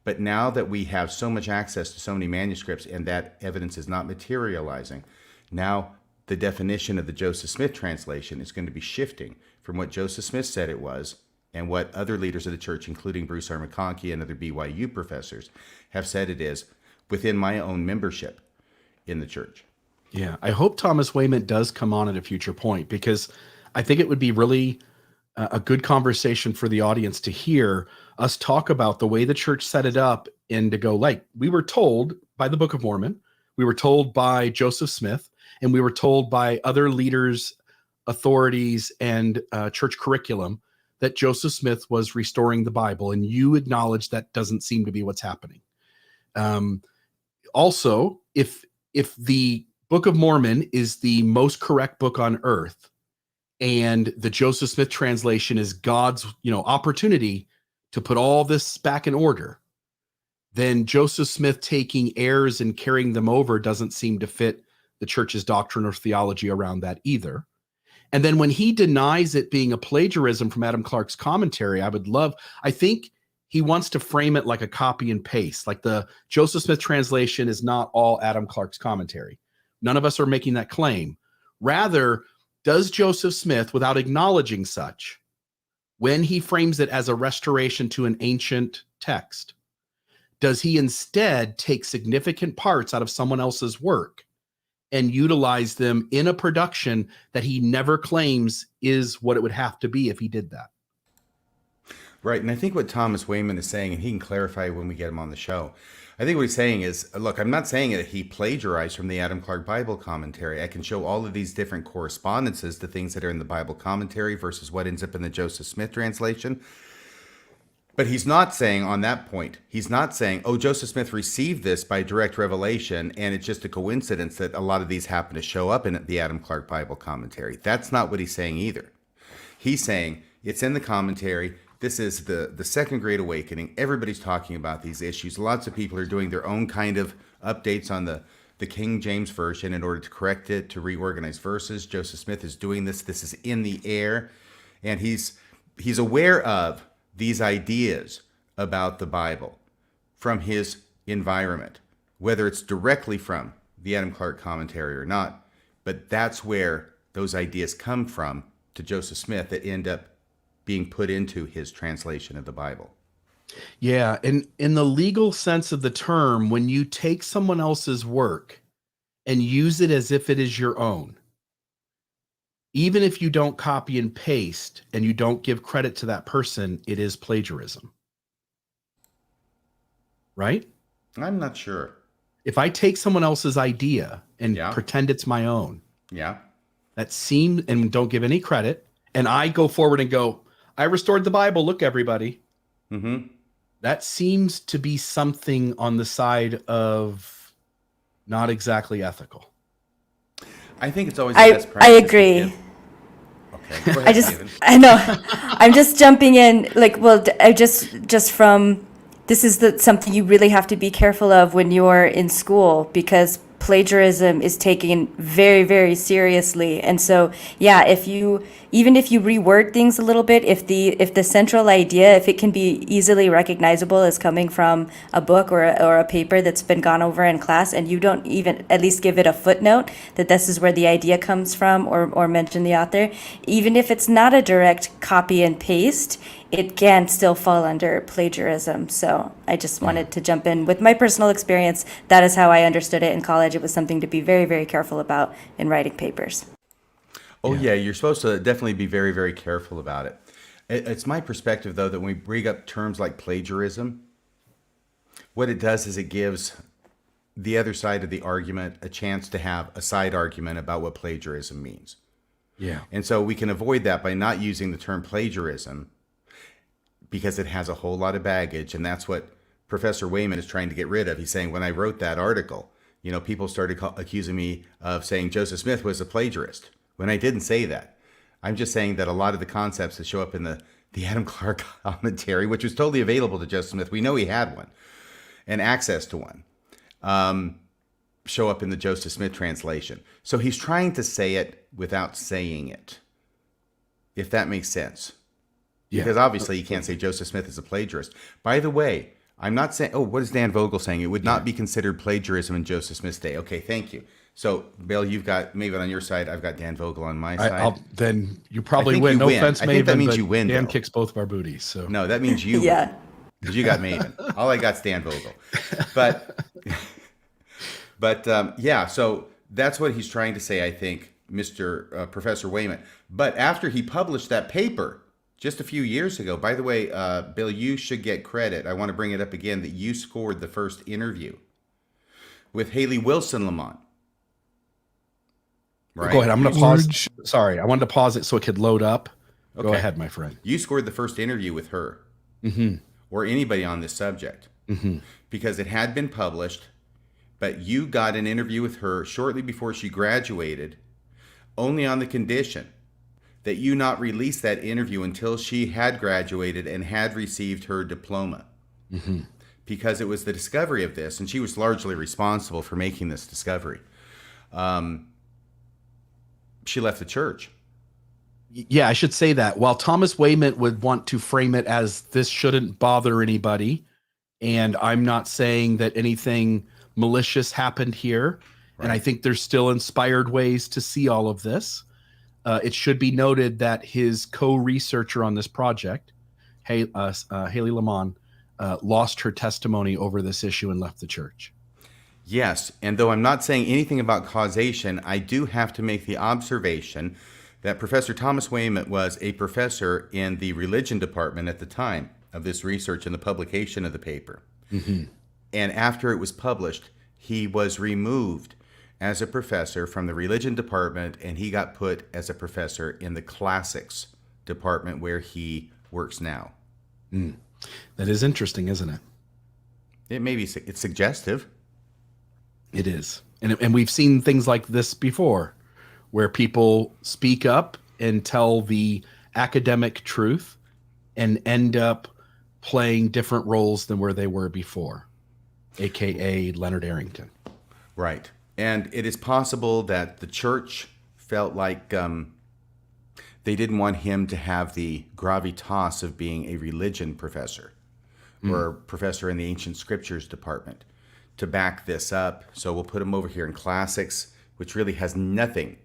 But now that we have so much access to so many manuscripts and that evidence is not materializing, now the definition of the Joseph Smith translation is going to be shifting from what Joseph Smith said it was and what other leaders of the church, including Bruce R. McConkie and other BYU professors, have said it is within my own membership in the church. Yeah, I hope Thomas Wayment does come on at a future point, because I think it would be really a good conversation for the audience to hear us talk about the way the church set it up and to go, like, we were told by the Book of Mormon, we were told by Joseph Smith, and we were told by other leaders, authorities, and church curriculum that Joseph Smith was restoring the Bible, and you acknowledge that doesn't seem to be what's happening. Also, if the Book of Mormon is the most correct book on earth, and the Joseph Smith translation is God's, opportunity to put all this back in order, then Joseph Smith taking errors and carrying them over doesn't seem to fit the church's doctrine or theology around that either. And then when he denies it being a plagiarism from Adam Clarke's commentary, I think he wants to frame it like a copy and paste, like the Joseph Smith translation is not all Adam Clarke's commentary. None of us are making that claim. Rather, does Joseph Smith, without acknowledging such, when he frames it as a restoration to an ancient text, does he instead take significant parts out of someone else's work and utilize them in a production that he never claims is what it would have to be if he did that? Right, and I think what Thomas Wayment is saying, and he can clarify when we get him on the show, I think what he's saying is, look, I'm not saying that he plagiarized from the Adam Clarke Bible commentary. I can show all of these different correspondences to things that are in the Bible commentary versus what ends up in the Joseph Smith translation. But he's not saying on that point, he's not saying, oh, Joseph Smith received this by direct revelation, and it's just a coincidence that a lot of these happen to show up in the Adam Clarke Bible commentary. That's not what he's saying either. He's saying it's in the commentary. This is the Second Great Awakening. Everybody's talking about these issues. Lots of people are doing their own kind of updates on the King James Version in order to correct it, to reorganize verses. Joseph Smith is doing this. This is in the air. And he's aware of these ideas about the Bible from his environment, whether it's directly from the Adam Clarke commentary or not. But that's where those ideas come from to Joseph Smith that end up being put into his translation of the Bible. Yeah, and in the legal sense of the term, when you take someone else's work and use it as if it is your own, even if you don't copy and paste and you don't give credit to that person, it is plagiarism. Right? I'm not sure. If I take someone else's idea and pretend it's my own, that seems, and don't give any credit, and I go forward and go, I restored the Bible. Look, everybody. Mm-hmm. That seems to be something on the side of not exactly ethical. I think it's always the best practice. I agree. Okay. Go ahead, I know. I'm just jumping in. I just from this is something you really have to be careful of when you're in school, because plagiarism is taken very, very seriously. And so, yeah, even if you reword things a little bit, if the central idea, if it can be easily recognizable as coming from a book or a paper that's been gone over in class, and you don't even at least give it a footnote that this is where the idea comes from, or mention the author, even if it's not a direct copy and paste, it can still fall under plagiarism. So I just wanted to jump in with my personal experience. That is how I understood it in college. It was something to be very, very careful about in writing papers. Oh, yeah, you're supposed to definitely be very, very careful about it. It's my perspective, though, that when we bring up terms like plagiarism, what it does is it gives the other side of the argument a chance to have a side argument about what plagiarism means. Yeah. And so we can avoid that by not using the term plagiarism, because it has a whole lot of baggage, and that's what Professor Wayment is trying to get rid of. He's saying, when I wrote that article, people started accusing me of saying Joseph Smith was a plagiarist, when I didn't say that. I'm just saying that a lot of the concepts that show up in the Adam Clark commentary, which was totally available to Joseph Smith, we know he had one, and access to one, show up in the Joseph Smith translation. So he's trying to say it without saying it, if that makes sense. Yeah. Because obviously you can't say Joseph Smith is a plagiarist. By the way, I'm not saying, what is Dan Vogel saying? It would not be considered plagiarism in Joseph Smith's day. Okay, thank you. So, Bill, you've got Maven on your side. I've got Dan Vogel on my side. Then you probably win. No offense, Maven. I think that means you win. Dan though. kicks both of our booties. So no, that means you win. Because you got Maven. All I got's Dan Vogel. But yeah, so that's what he's trying to say, I think, Mr. Professor Wayment. But after he published that paper, just a few years ago, by the way, Bill, you should get credit. I want to bring it up again that you scored the first interview with Haley Wilson Lemmon. Right? Go ahead. I'm going to pause. Sorry, I wanted to pause it so it could load up. Okay. Go ahead, my friend. You scored the first interview with her, or anybody on this subject, because it had been published, but you got an interview with her shortly before she graduated, only on the condition that you not release that interview until she had graduated and had received her diploma. Because it was the discovery of this, and she was largely responsible for making this discovery. She left the church. Yeah, I should say that. While Thomas Wayment would want to frame it as this shouldn't bother anybody, and I'm not saying that anything malicious happened here, and I think there's still inspired ways to see all of this. It should be noted that his co-researcher on this project, Haley Lemmon, lost her testimony over this issue and left the church. Yes, and though I'm not saying anything about causation, I do have to make the observation that Professor Thomas Wayment was a professor in the religion department at the time of this research and the publication of the paper. And after it was published, he was removed as a professor from the religion department, and he got put as a professor in the classics department where he works now. That is interesting, isn't it? It's suggestive. It is. And we've seen things like this before, where people speak up and tell the academic truth and end up playing different roles than where they were before, aka Leonard Arrington. Right. And it is possible that the church felt like they didn't want him to have the gravitas of being a religion professor or a professor in the ancient scriptures department to back this up. So we'll put him over here in classics, which really has nothing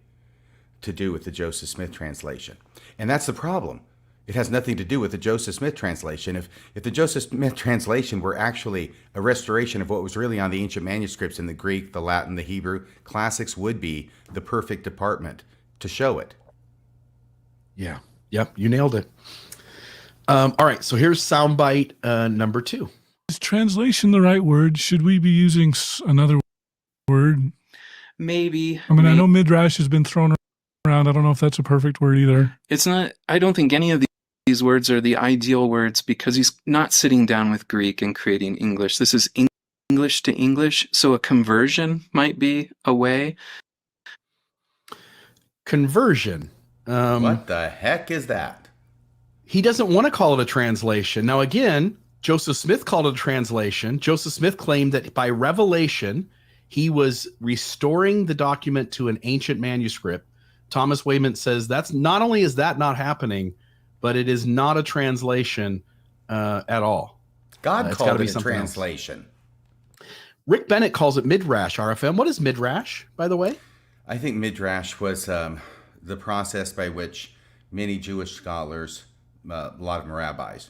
to do with the Joseph Smith translation. And that's the problem. It has nothing to do with the Joseph Smith translation. If the Joseph Smith translation were actually a restoration of what was really on the ancient manuscripts in the Greek, the Latin, the Hebrew, classics would be the perfect department to show it. Yeah. Yep. You nailed it. All right. So here's soundbite number 2. Is translation the right word? Should we be using another word? Maybe. I mean, I know midrash has been thrown around. I don't know if that's a perfect word either. It's not. I don't think any of these words are the ideal words because he's not sitting down with Greek and creating English. This is English to English, so a conversion might be a way. Conversion. What the heck is that? He doesn't want to call it a translation. Now, again, Joseph Smith called it a translation. Joseph Smith claimed that by revelation, He was restoring the document to an ancient manuscript. Thomas Wayment says that's not only is that not happening, but it is not a translation at all. God It's called gotta be it a something else. translation. Rick Bennett calls it midrash, RFM. What is midrash, by the way? I think midrash was the process by which many Jewish scholars, a lot of them rabbis,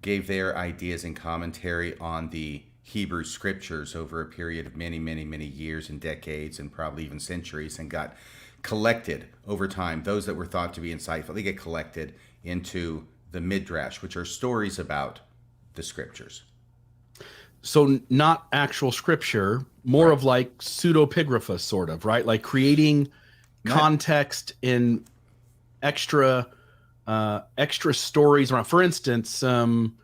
gave their ideas and commentary on the Hebrew scriptures over a period of many, many, many years and decades and probably even centuries, and got collected over time. Those that were thought to be insightful, they get collected into the midrash, which are stories about the scriptures. So not actual scripture, more Right. of like pseudepigrapha, sort of, right? Like creating context in extra stories around. For instance, I'm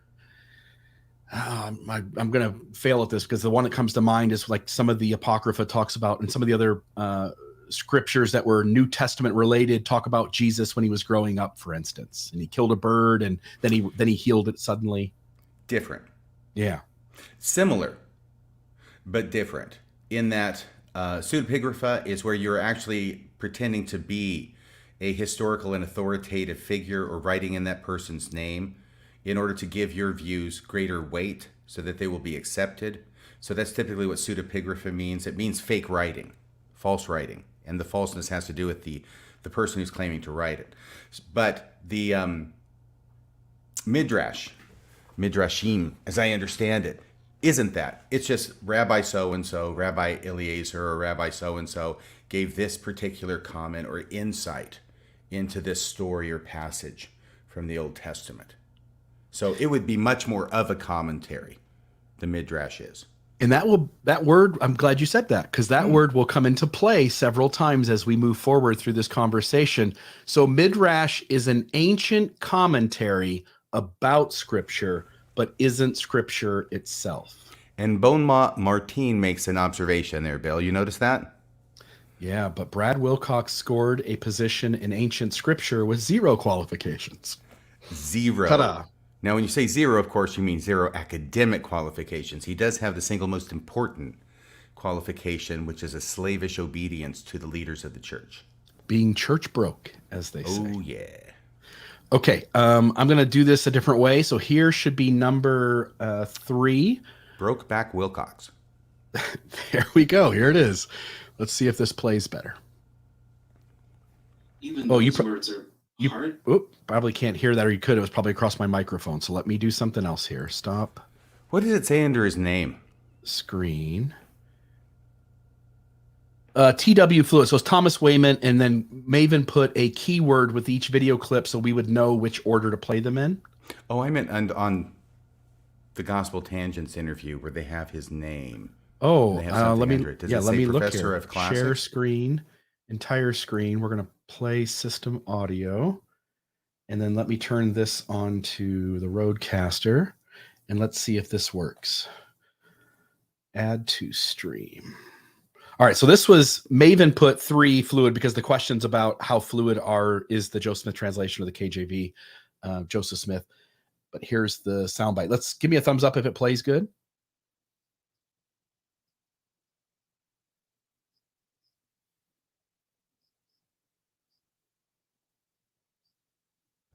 going to fail at this because the one that comes to mind is like some of the Apocrypha talks about, and some of the other scriptures that were New Testament related talk about Jesus when he was growing up, for instance, and he killed a bird and then he healed it suddenly. Different. Yeah. Similar, but different in that pseudepigrapha is where you're actually pretending to be a historical and authoritative figure or writing in that person's name in order to give your views greater weight so that they will be accepted. So that's typically what pseudepigrapha means. It means fake writing, false writing, and the falseness has to do with the person who's claiming to write it. But the midrashim, as I understand it, isn't that. It's just Rabbi so-and-so, Rabbi Eliezer, or Rabbi so-and-so gave this particular comment or insight into this story or passage from the Old Testament. So it would be much more of a commentary, the midrash is. And that word, I'm glad you said that, because that word will come into play several times as we move forward through this conversation. So midrash is an ancient commentary about scripture, but isn't scripture itself. And Beaumont Martin makes an observation there, Bill. You notice that? Yeah, but Brad Wilcox scored a position in ancient scripture with 0 qualifications. 0. Ta-da. Now, when you say 0, of course, you mean 0 academic qualifications. He does have the single most important qualification, which is a slavish obedience to the leaders of the church. Being church broke, as they say. Oh, yeah. Okay, I'm going to do this a different way. So here should be number 3. Brokeback Wilcox. There we go. Here it is. Let's see if this plays better. Even Oh, you those pro- words are You hard. probably can't hear that, or you could. It was probably across my microphone. So let me do something else here. Stop What does it say under his name? screen. TW Fluid. So it's Thomas Wayment, and then Maven put a keyword with each video clip so we would know which order to play them in. Oh, I meant on the Gospel Tangents interview where they have his name. Oh, They have something let me under it. Does yeah, it let say me look Professor here. of Classics? Share screen, entire screen. We're gonna play system audio, and then let me turn this on to the Rodecaster, and let's see if this works. Add to stream. All right, so this was Maven put 3 fluid because the questions about how fluid is the Joseph Smith translation of the KJV Joseph Smith. But here's the soundbite. Let's give me a thumbs up if it plays good.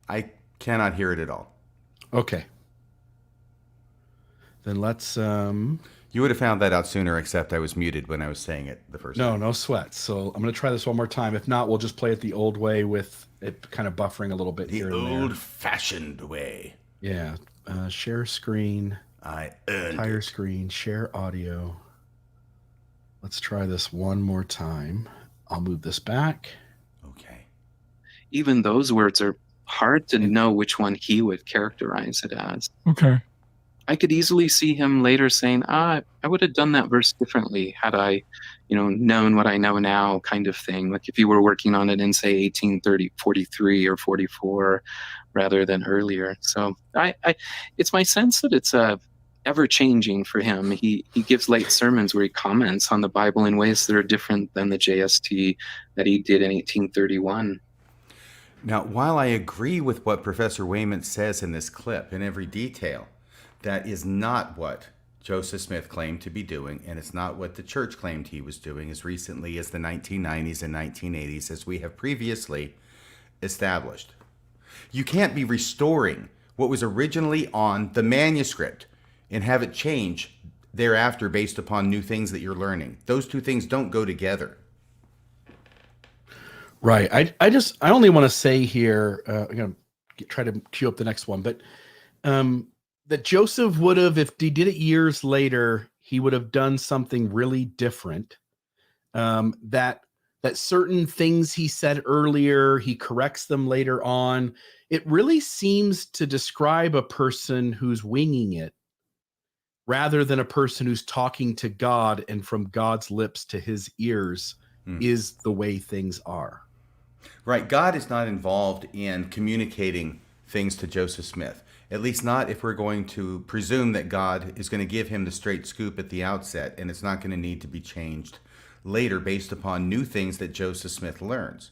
I cannot hear it at all. Okay. Then let's You would have found that out sooner, except I was muted when I was saying it the first time. no sweat. So I'm going to try this one more time. If not, we'll just play it the old way with it kind of buffering a little bit The here and there. old-fashioned way. Yeah. Share screen, I earned entire it. screen, share audio. Let's try this one more time. I'll move this back. Okay. Even those words are hard to know which one he would characterize it as. Okay. I could easily see him later saying, I would have done that verse differently had I, known what I know now, kind of thing. Like if you were working on it in, say, 43 or 44 rather than earlier. So it's my sense that it's ever changing for him. He gives late sermons where he comments on the Bible in ways that are different than the JST that he did in 1831. Now, while I agree with what Professor Wayment says in this clip in every detail, that is not what Joseph Smith claimed to be doing, and it's not what the church claimed he was doing as recently as the 1990s and 1980s, as we have previously established. You can't be restoring what was originally on the manuscript and have it change thereafter based upon new things that you're learning. Those two things don't go together. Right. I only want to say here, I'm going to try to cue up the next one, but that Joseph would have, if he did it years later, he would have done something really different. That certain things he said earlier, he corrects them later on. It really seems to describe a person who's winging it rather than a person who's talking to God, and from God's lips to his ears is the way things are. Right. God is not involved in communicating things to Joseph Smith, at least not if we're going to presume that God is going to give him the straight scoop at the outset, and it's not going to need to be changed later based upon new things that Joseph Smith learns.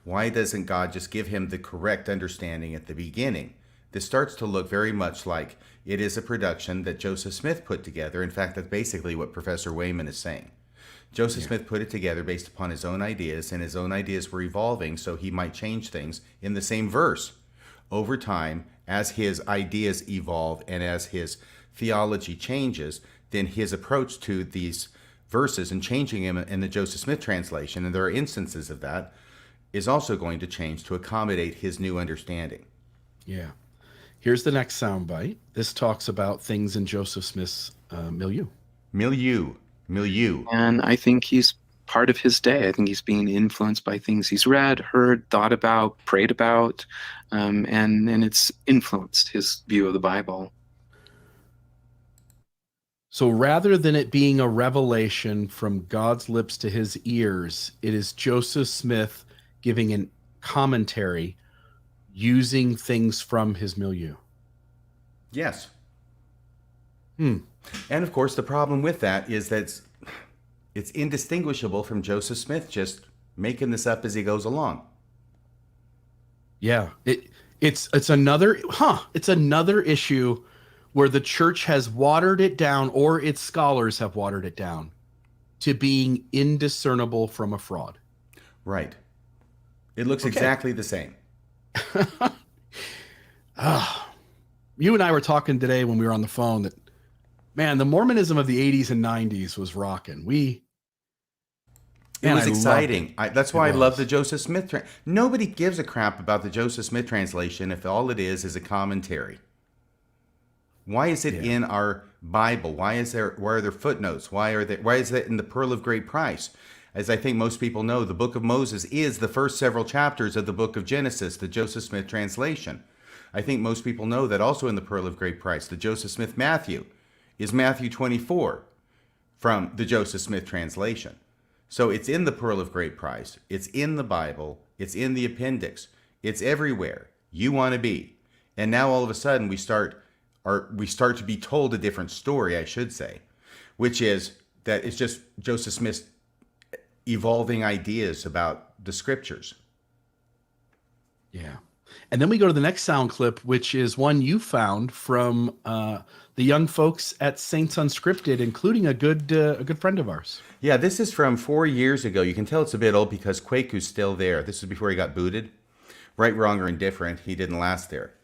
Why doesn't God just give him the correct understanding at the beginning? This starts to look very much like it is a production that Joseph Smith put together. In fact, that's basically what Professor Wayment is saying. Joseph Smith put it together based upon his own ideas, and his own ideas were evolving, so he might change things in the same verse over time as his ideas evolve and as his theology changes. Then his approach to these verses and changing them in the Joseph Smith translation, and there are instances of that, is also going to change to accommodate his new understanding. Yeah. Here's the next soundbite. This talks about things in Joseph Smith's milieu. Milieu. And I think he's part of his day. I think he's being influenced by things he's read, heard, thought about, prayed about, and it's influenced his view of the Bible. So rather than it being a revelation from God's lips to his ears, it is Joseph Smith giving a commentary using things from his milieu. Yes. And of course, the problem with that is that it's indistinguishable from Joseph Smith just making this up as he goes along. Yeah, it's another issue where the church has watered it down, or its scholars have watered it down to being indiscernible from a fraud. Right. It looks exactly the same. You and I were talking today when we were on the phone that, man, the Mormonism of the 80s and 90s was rocking. It was exciting. That's why I love the Joseph Smith. Nobody gives a crap about the Joseph Smith translation if all it is a commentary. Why is it in our Bible? Why are there footnotes? Why is that in the Pearl of Great Price? As I think most people know, the Book of Moses is the first several chapters of the Book of Genesis, the Joseph Smith translation. I think most people know that also in the Pearl of Great Price, the Joseph Smith Matthew is Matthew 24 from the Joseph Smith translation. So it's in the Pearl of Great Price. It's in the Bible. It's in the appendix. It's everywhere you want to be. And now all of a sudden we start to be told a different story, I should say, which is that it's just Joseph Smith's evolving ideas about the scriptures. Yeah. And then we go to the next sound clip, which is one you found from the young folks at Saints Unscripted, including a good friend of ours. Yeah, this is from 4 years ago. You can tell it's a bit old because Kwaku's still there. This is before he got booted. Right, wrong, or indifferent. He didn't last there.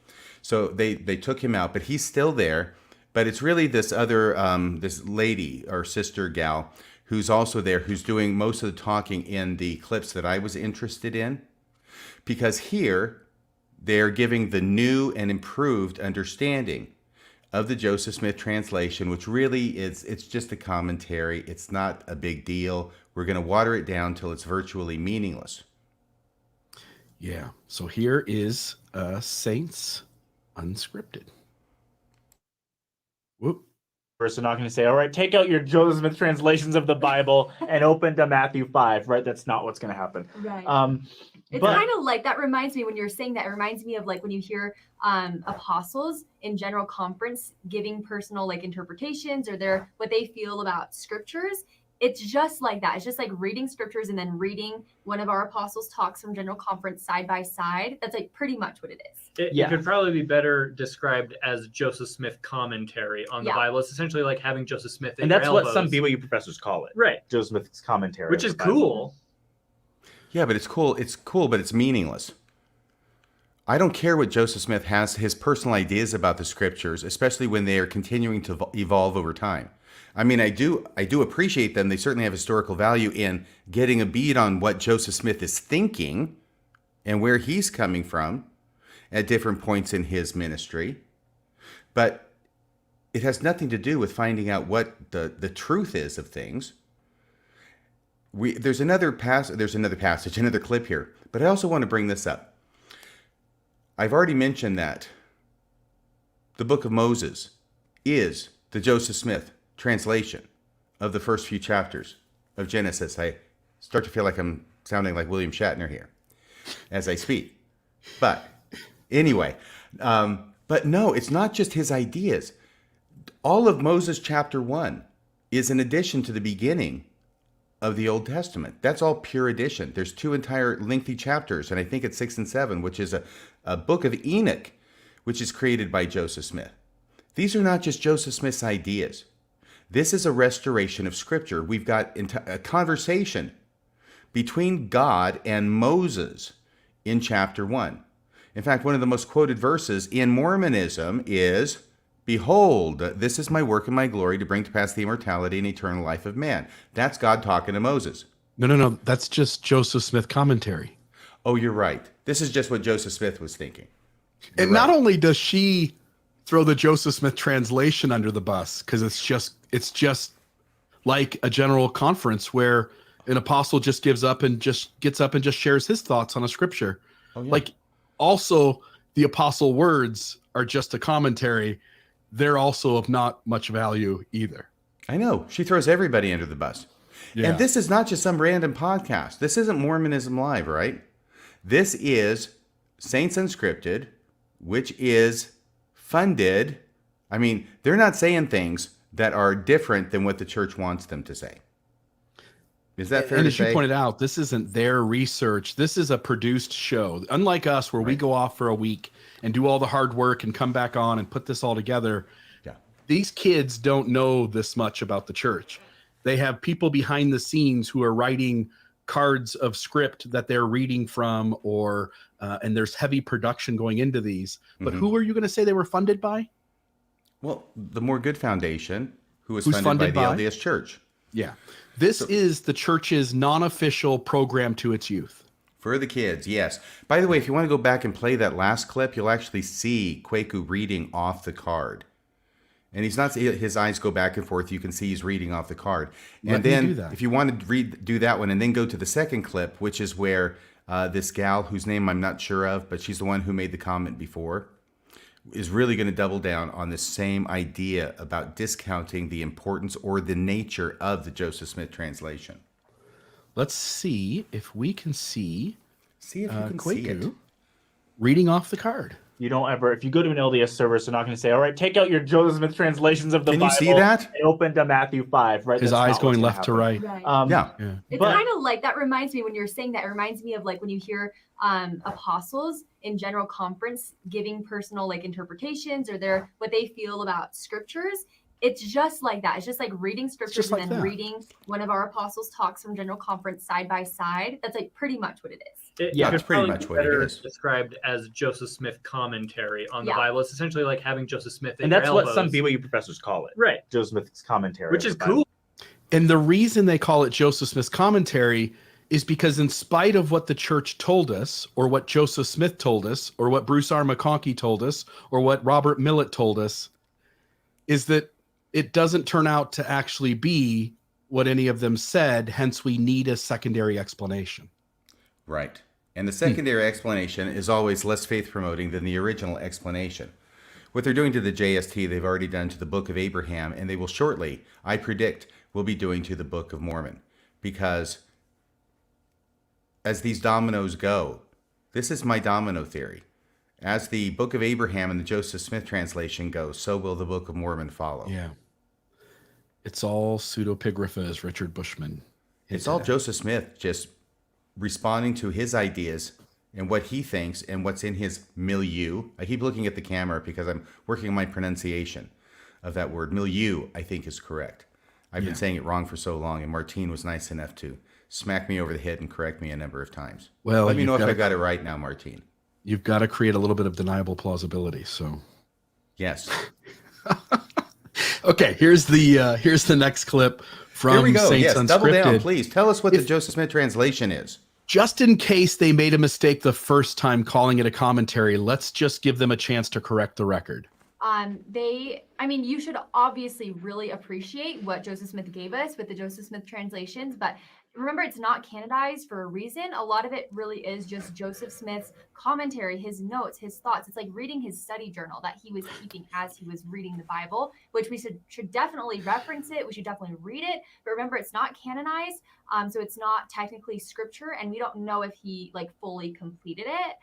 So they took him out, but he's still there. But it's really this other, this lady or sister gal who's also there, who's doing most of the talking in the clips that I was interested in. Because here, they're giving the new and improved understanding of the Joseph Smith translation, which really it's just a commentary. It's not a big deal. We're going to water it down till it's virtually meaningless. Yeah. So here is Saints Unscripted. Whoop. First, they're not going to say, all right, take out your Joseph Smith translations of the Bible and open to Matthew 5, right? That's not what's going to happen. Right. It's kind of like, that reminds me, when you're saying that, it reminds me of like when you hear apostles in general conference giving personal like interpretations or what they feel about scriptures. It's just like that. It's just like reading scriptures and then reading one of our apostles' talks from General Conference side by side. That's like pretty much what it is. It could probably be better described as Joseph Smith commentary on the Bible. It's essentially like having Joseph Smith and that's what some BYU professors call it. Right. Joseph Smith's commentary. Which is cool. Yeah, but it's cool. It's cool, but it's meaningless. I don't care what Joseph Smith has, his personal ideas about the scriptures, especially when they are continuing to evolve over time. I mean, I do appreciate them. They certainly have historical value in getting a beat on what Joseph Smith is thinking and where he's coming from at different points in his ministry. But it has nothing to do with finding out what the truth is of things. There's another passage, another clip here, but I also want to bring this up. I've already mentioned that the Book of Moses is the Joseph Smith translation of the first few chapters of Genesis. I start to feel like I'm sounding like William Shatner here as I speak. But anyway, but no, it's not just his ideas. All of Moses chapter 1 is an addition to the beginning of the Old Testament. That's all pure addition. There's 2 entire lengthy chapters, and I think it's 6 and 7, which is a book of Enoch, which is created by Joseph Smith. These are not just Joseph Smith's ideas. This is a restoration of Scripture. We've got a conversation between God and Moses in chapter 1. In fact, one of the most quoted verses in Mormonism is, "Behold, this is my work and my glory to bring to pass the immortality and eternal life of man." That's God talking to Moses. No. That's just Joseph Smith commentary. Oh, you're right. This is just what Joseph Smith was thinking. And not only does she throw the Joseph Smith translation under the bus, because it's just like a general conference where an apostle just gets up and just shares his thoughts on a scripture. Oh, yeah. Like, also the apostle words are just a commentary. They're also of not much value either. I know. She throws everybody under the bus. Yeah. And this is not just some random podcast. This isn't Mormonism Live, right? This is Saints Unscripted, which is funded. I mean, they're not saying things that are different than what the church wants them to say. Is that fair to say? And as you pointed out, this isn't their research. This is a produced show. Unlike us, where we go off for a week and do all the hard work and come back on and put this all together. Yeah. These kids don't know this much about the church. They have people behind the scenes who are writing cards of script that they're reading from, or and there's heavy production going into these. But who are you going to say they were funded by? Well, the More Good Foundation, who's funded by the LDS Church. Yeah. This is the church's non-official program to its youth. For the kids, yes. By the way, if you want to go back and play that last clip, you'll actually see Kwaku reading off the card. And he's not, his eyes go back and forth. You can see he's reading off the card. And then if you want to do that one and then go to the second clip, which is where this gal, whose name I'm not sure of, but she's the one who made the comment before, is really going to double down on the same idea about discounting the importance or the nature of the Joseph Smith translation. Let's see if we can see if you can see it. Reading off the card. You don't ever, if you go to an LDS service, they're not going to say, all right, take out your Joseph Smith translations of the Bible. Can you see that? And open to Matthew 5, right? His eyes going left to right. Yeah. It's kind of like, that reminds me, when you're saying that, it reminds me of like when you hear apostles in general conference giving personal like interpretations or what they feel about scriptures. It's just like that. It's just like reading scriptures and then reading one of our apostles' talks from general conference side by side. That's like pretty much what it is. That's pretty much what it is. Described as Joseph Smith commentary on the Bible. It's essentially like having Joseph Smith and that's what some BYU professors call it. Right. Joseph Smith's commentary. Which is cool. And the reason they call it Joseph Smith's commentary is because in spite of what the church told us, or what Joseph Smith told us, or what Bruce R. McConkie told us, or what Robert Millett told us, is that it doesn't turn out to actually be what any of them said. Hence, we need a secondary explanation. Right. And the secondary explanation is always less faith promoting than the original explanation. What they're doing to the JST, they've already done to the Book of Abraham, and they will shortly, I predict, will be doing to the Book of Mormon. Because as these dominoes go, this is my domino theory. As the Book of Abraham and the Joseph Smith translation goes, so will the Book of Mormon follow. Yeah. It's all pseudepigrapha, as Richard Bushman. It's all Joseph Smith just responding to his ideas and what he thinks and what's in his milieu. I keep looking at the camera because I'm working on my pronunciation of that word. Milieu, I think, is correct. I've been saying it wrong for so long, and Martine was nice enough to smack me over the head and correct me a number of times. Well, let me know if I got it right now, Martine. You've got to create a little bit of deniable plausibility. So, yes. Okay, here's the next clip from Here we go. Saints Yes, Unscripted. double down, please. Tell us what the Joseph Smith translation is. Just in case they made a mistake the first time calling it a commentary, let's just give them a chance to correct the record. You should obviously really appreciate what Joseph Smith gave us with the Joseph Smith translations, but remember, it's not canonized for a reason. A lot of it really is just Joseph Smith's commentary, his notes, his thoughts. It's like reading his study journal that he was keeping as he was reading the Bible, which we should definitely reference it. We should definitely read it. But remember, it's not canonized, so it's not technically scripture, and we don't know if he fully completed it.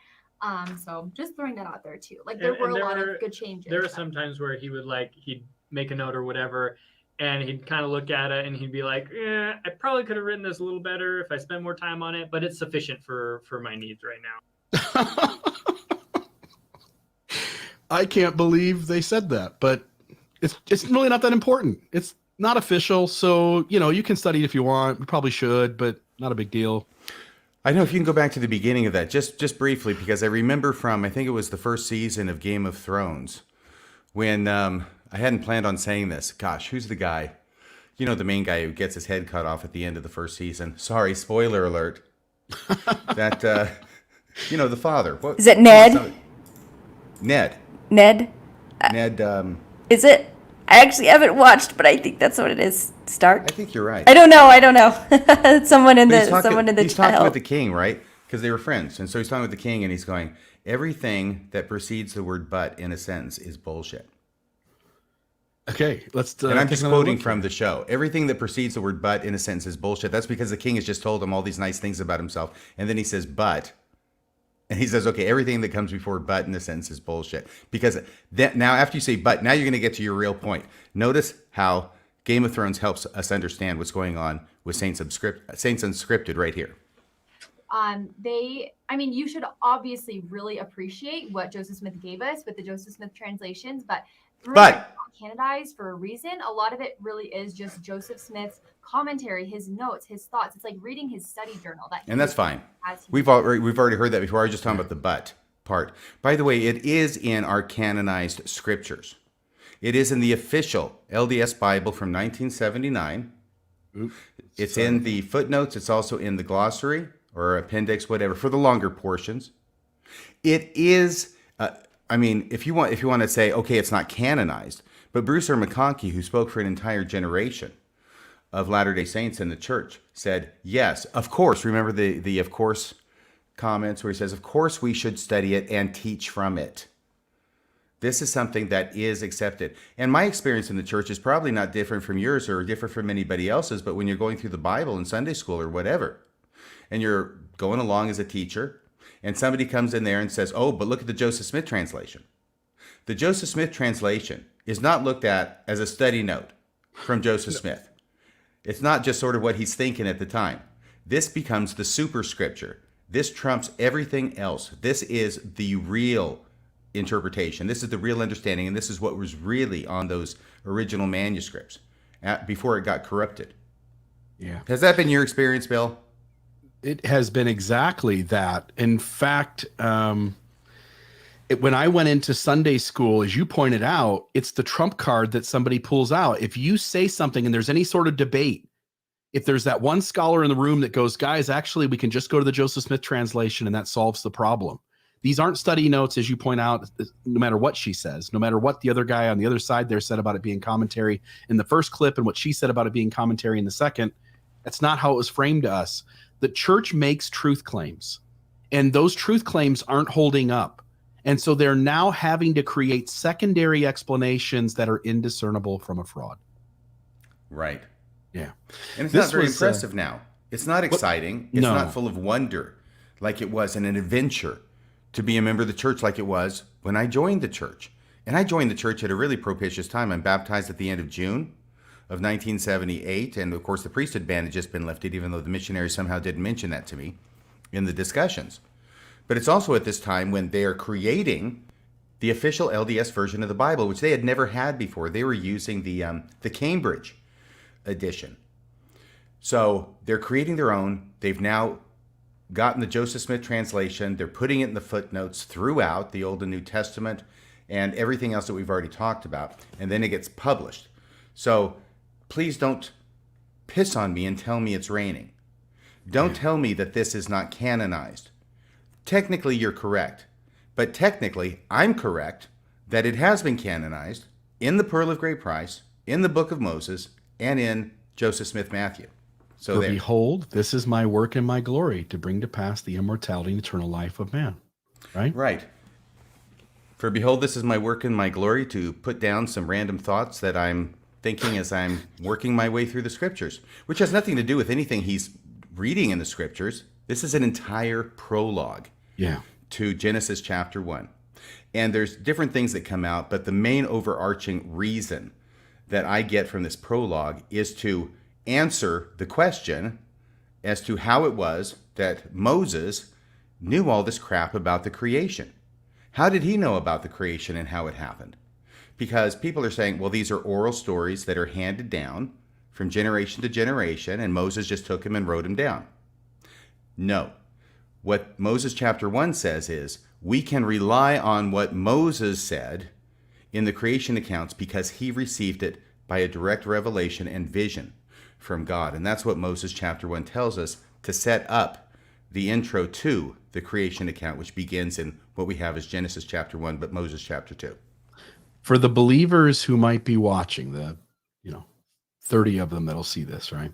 So just throwing that out there too. There were a lot of good changes. There were some times where he would he'd make a note or whatever, and he'd kind of look at it and he'd be like, I probably could have written this a little better if I spent more time on it, but it's sufficient for my needs right now. I can't believe they said that, but it's really not that important. It's not official, so you can study it if you want. You probably should, but not a big deal. I know if you can go back to the beginning of that, just briefly, because I remember from, I think it was the first season of Game of Thrones, when I hadn't planned on saying this. Gosh, who's the guy? The main guy who gets his head cut off at the end of the first season. Sorry, spoiler alert. That, the father. What, is it Ned? Ned. Ned? Ned, Is it? I actually haven't watched, but I think that's what it is. Stark? I think you're right. I don't know. someone in the He's talking with the king, right? Because they were friends. And so he's talking with the king and he's going, everything that precedes the word but in a sentence is bullshit. Okay, let's. And I'm just quoting from the show. Everything that precedes the word but in a sentence is bullshit. That's because the king has just told him all these nice things about himself. And then he says, but. And he says, okay, everything that comes before but in a sentence is bullshit. Because now after you say but, now you're going to get to your real point. Notice how Game of Thrones helps us understand what's going on with Saints Unscripted right here. You should obviously really appreciate what Joseph Smith gave us with the Joseph Smith translations, but remember, it's not canonized for a reason. A lot of it really is just Joseph Smith's commentary, his notes, his thoughts. It's like reading his study journal. And that's fine. We've already heard that before. I was just talking about the but part. By the way, it is in our canonized scriptures. It is in the official LDS Bible from 1979. It's in the footnotes. It's also in the glossary or appendix, whatever, for the longer portions. It is, if you want to say, okay, it's not canonized, but Bruce R. McConkie, who spoke for an entire generation of Latter-day Saints in the church, said, yes, of course. Remember the of course comments where he says, of course we should study it and teach from it. This is something that is accepted. And my experience in the church is probably not different from yours or different from anybody else's, but when you're going through the Bible in Sunday school or whatever, and you're going along as a teacher, and somebody comes in there and says, oh, but look at the Joseph Smith translation. The Joseph Smith translation is not looked at as a study note from Joseph Smith. It's not just sort of what he's thinking at the time. This becomes the superscripture. This trumps everything else. This is the real interpretation. This is the real understanding, and this is what was really on those original manuscripts before it got corrupted. Yeah. Has that been your experience, Bill? It has been exactly that. In fact, when I went into Sunday school, as you pointed out, it's the trump card that somebody pulls out. If you say something and there's any sort of debate, if there's that one scholar in the room that goes, guys, actually, we can just go to the Joseph Smith translation and that solves the problem. These aren't study notes, as you point out, no matter what she says, no matter what the other guy on the other side there said about it being commentary in the first clip and what she said about it being commentary in the second. That's not how it was framed to us. The church makes truth claims, and those truth claims aren't holding up. And so they're now having to create secondary explanations that are indiscernible from a fraud. Right. Yeah. And it's not very impressive now. It's not exciting. It's not full of wonder like it was, and an adventure to be a member of the church like it was when I joined the church. And I joined the church at a really propitious time. I'm baptized at the end of June of 1978. And of course, the priesthood ban had just been lifted, even though the missionaries somehow didn't mention that to me in the discussions. But it's also at this time when they are creating the official LDS version of the Bible, which they had never had before. They were using the Cambridge edition. So they're creating their own. They've now gotten the Joseph Smith translation. They're putting it in the footnotes throughout the Old and New Testament and everything else that we've already talked about. And then it gets published. So please don't piss on me and tell me it's raining. Don't tell me that this is not canonized. Technically, you're correct. But technically, I'm correct that it has been canonized in the Pearl of Great Price, in the Book of Moses, and in Joseph Smith Matthew. So For there. behold, this is my work and my glory, to bring to pass the immortality and eternal life of man. Right? Right. For behold, this is my work and my glory, to put down some random thoughts that I'm thinking as I'm working my way through the scriptures, which has nothing to do with anything he's reading in the scriptures. This is an entire prologue. Yeah. To Genesis chapter 1. And there's different things that come out, but the main overarching reason that I get from this prologue is to answer the question as to how it was that Moses knew all this crap about the creation. How did he know about the creation and how it happened? Because people are saying, well, these are oral stories that are handed down from generation to generation, and Moses just took them and wrote them down. No. What Moses chapter 1 says is, we can rely on what Moses said in the creation accounts because he received it by a direct revelation and vision from God. And that's what Moses chapter 1 tells us to set up the intro to the creation account, which begins in what we have as Genesis chapter 1, but Moses chapter 2. For the believers who might be watching, the 30 of them that'll see this, right?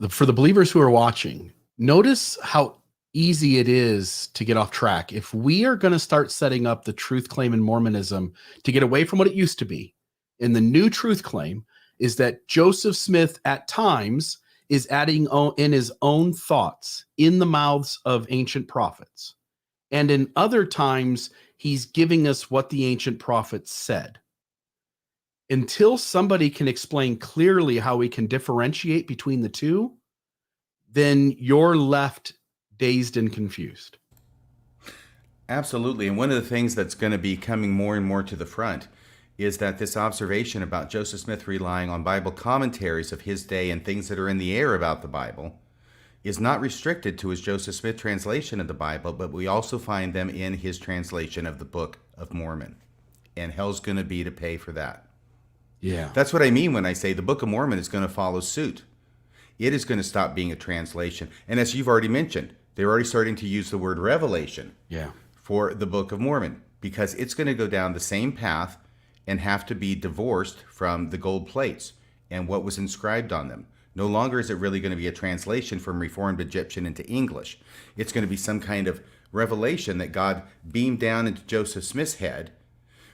For the believers who are watching, notice how easy it is to get off track. If we are going to start setting up the truth claim in Mormonism to get away from what it used to be, and the new truth claim is that Joseph Smith at times is adding in his own thoughts in the mouths of ancient prophets. And in other times, he's giving us what the ancient prophets said. Until somebody can explain clearly how we can differentiate between the two, then you're left dazed and confused. Absolutely. And one of the things that's going to be coming more and more to the front is that this observation about Joseph Smith relying on Bible commentaries of his day and things that are in the air about the Bible is not restricted to his Joseph Smith translation of the Bible, but we also find them in his translation of the Book of Mormon. And hell's going to be to pay for that. Yeah. That's what I mean when I say the Book of Mormon is going to follow suit. It is going to stop being a translation. And as you've already mentioned, they're already starting to use the word revelation for the Book of Mormon because it's going to go down the same path and have to be divorced from the gold plates and what was inscribed on them. No longer is it really going to be a translation from Reformed Egyptian into English. It's going to be some kind of revelation that God beamed down into Joseph Smith's head,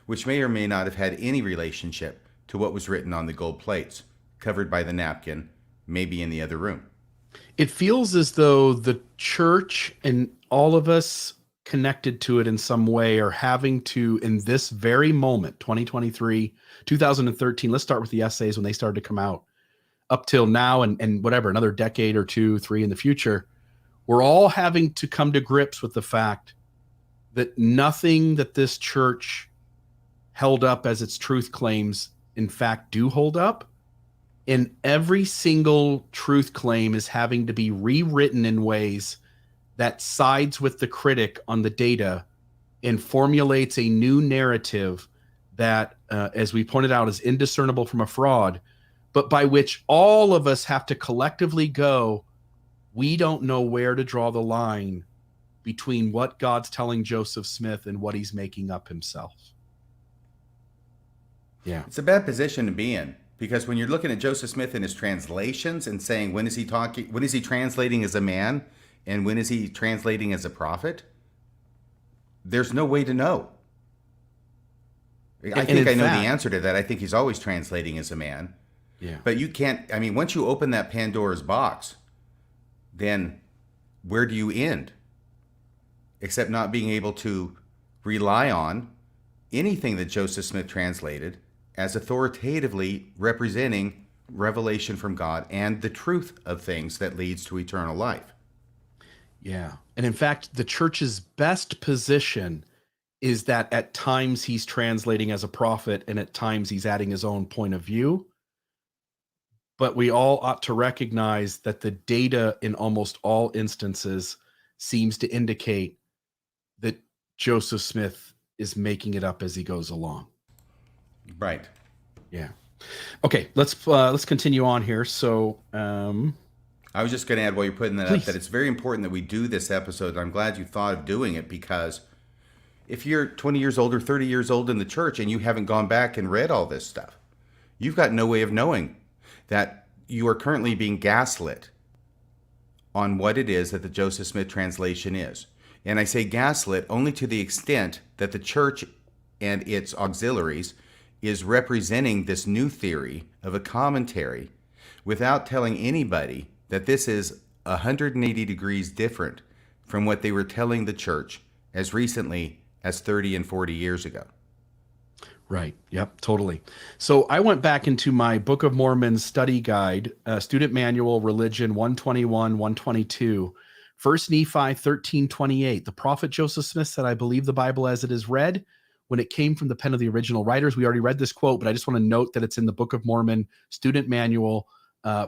which may or may not have had any relationship to what was written on the gold plates, covered by the napkin, maybe in the other room. It feels as though the church and all of us connected to it in some way are having to, in this very moment, 2023, 2013, let's start with the essays when they started to come out, up till now and whatever, another decade or 2, 3 in the future, we're all having to come to grips with the fact that nothing that this church held up as its truth claims, in fact, do hold up. And every single truth claim is having to be rewritten in ways that sides with the critic on the data and formulates a new narrative that, as we pointed out, is indiscernible from a fraud, but by which all of us have to collectively go, we don't know where to draw the line between what God's telling Joseph Smith and what he's making up himself. Yeah. It's a bad position to be in. Because when you're looking at Joseph Smith and his translations and saying, when is he translating as a man and when is he translating as a prophet? There's no way to know. I think I know the answer to that. I think he's always translating as a man. Yeah. But you can't, once you open that Pandora's box, then where do you end? Except not being able to rely on anything that Joseph Smith translated as authoritatively representing revelation from God and the truth of things that leads to eternal life. Yeah. And in fact, the church's best position is that at times he's translating as a prophet and at times he's adding his own point of view. But we all ought to recognize that the data in almost all instances seems to indicate that Joseph Smith is making it up as he goes along. Right. Yeah. Okay, let's continue on here. So I was just going to add while you're putting that Please. up that it's very important that we do this episode. I'm glad you thought of doing it, because if you're 20 years old or 30 years old in the church and you haven't gone back and read all this stuff, you've got no way of knowing that you are currently being gaslit on what it is that the Joseph Smith translation is. And I say gaslit only to the extent that the church and its auxiliaries is representing this new theory of a commentary without telling anybody that this is 180 degrees different from what they were telling the church as recently as 30 and 40 years ago. Right. Yep. Totally. So I went back into my Book of Mormon study guide, student manual, religion 121, 122, 1 Nephi 13:28. The prophet Joseph Smith said, "I believe the Bible as it is read when it came from the pen of the original writers." We already read this quote, but I just want to note that it's in the Book of Mormon student manual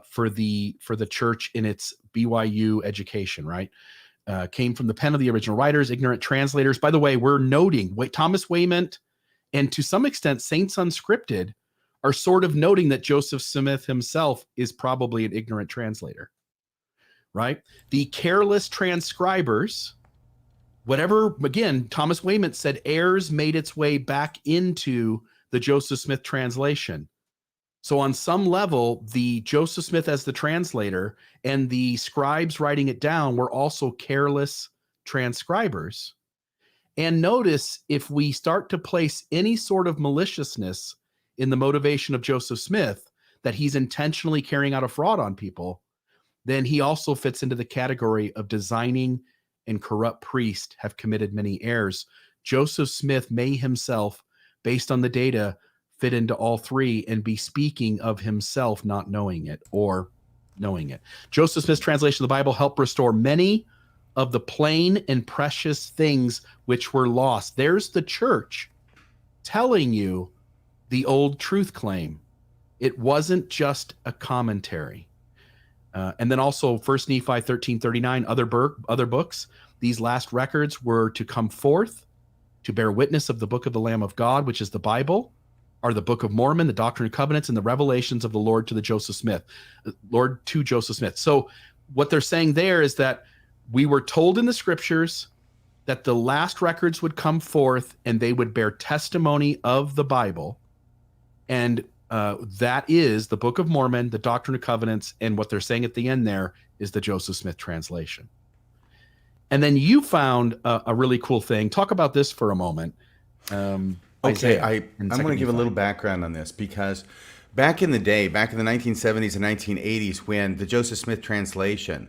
for the church in its BYU education, right? Came from the pen of the original writers, ignorant translators. By the way, we're noting Thomas Wayment and to some extent Saints Unscripted are sort of noting that Joseph Smith himself is probably an ignorant translator, right? The careless transcribers, whatever, again, Thomas Wayment said errors made its way back into the Joseph Smith translation. So on some level, the Joseph Smith as the translator and the scribes writing it down were also careless transcribers. And notice, if we start to place any sort of maliciousness in the motivation of Joseph Smith, that he's intentionally carrying out a fraud on people, then he also fits into the category of designing and corrupt priest have committed many errors. Joseph Smith may himself, based on the data, fit into all three and be speaking of himself not knowing it or knowing it. Joseph Smith's translation of the Bible helped restore many of the plain and precious things which were lost. There's the church telling you the old truth claim. It wasn't just a commentary. And then also 1 Nephi 13:39, other books. These last records were to come forth to bear witness of the book of the Lamb of God, which is the Bible, are the Book of Mormon, the Doctrine and Covenants, and the revelations of the Lord to Joseph Smith. So what they're saying there is that we were told in the scriptures that the last records would come forth and they would bear testimony of the Bible. And that is the Book of Mormon, the Doctrine and Covenants, and what they're saying at the end there is the Joseph Smith translation. And then you found a really cool thing. Talk about this for a moment. Okay, I'm going to give a little background on this, because back in the day, back in the 1970s and 1980s, when the Joseph Smith translation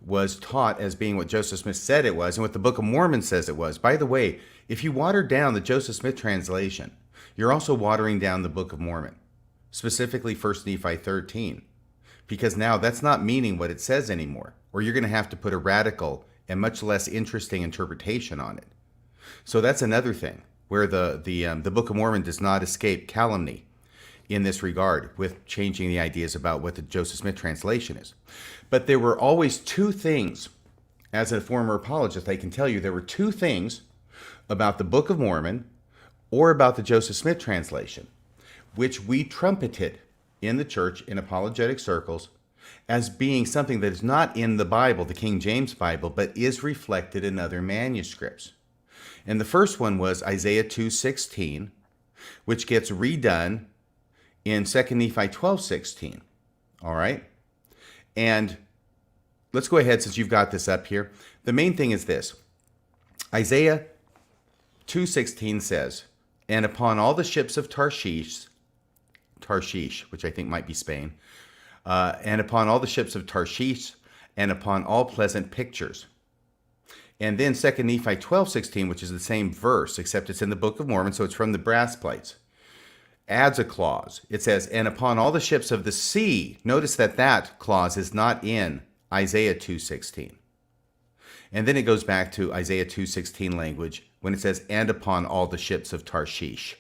was taught as being what Joseph Smith said it was and what the Book of Mormon says it was. By the way, if you water down the Joseph Smith translation, you're also watering down the Book of Mormon, specifically 1 Nephi 13, because now that's not meaning what it says anymore, or you're going to have to put a radical and much less interesting interpretation on it. So that's another thing where the Book of Mormon does not escape calumny in this regard with changing the ideas about what the Joseph Smith translation is. But there were always two things, as a former apologist, I can tell you there were two things about the Book of Mormon or about the Joseph Smith translation, which we trumpeted in the church in apologetic circles as being something that is not in the Bible, the King James Bible, but is reflected in other manuscripts. And the first one was Isaiah 2:16, which gets redone in 2 Nephi 12:16. All right? And let's go ahead, since you've got this up here. The main thing is this. Isaiah 2:16 says, "And upon all the ships of Tarshish, which I think might be Spain, and upon all the ships of Tarshish, and upon all pleasant pictures." And then 2 Nephi 12:16, which is the same verse, except it's in the Book of Mormon, so it's from the brass plates. adds a clause. It says, and upon all the ships of the sea. Notice that that clause is not in Isaiah 2:16. And then it goes back to Isaiah 2:16 language when it says, and upon all the ships of Tarshish,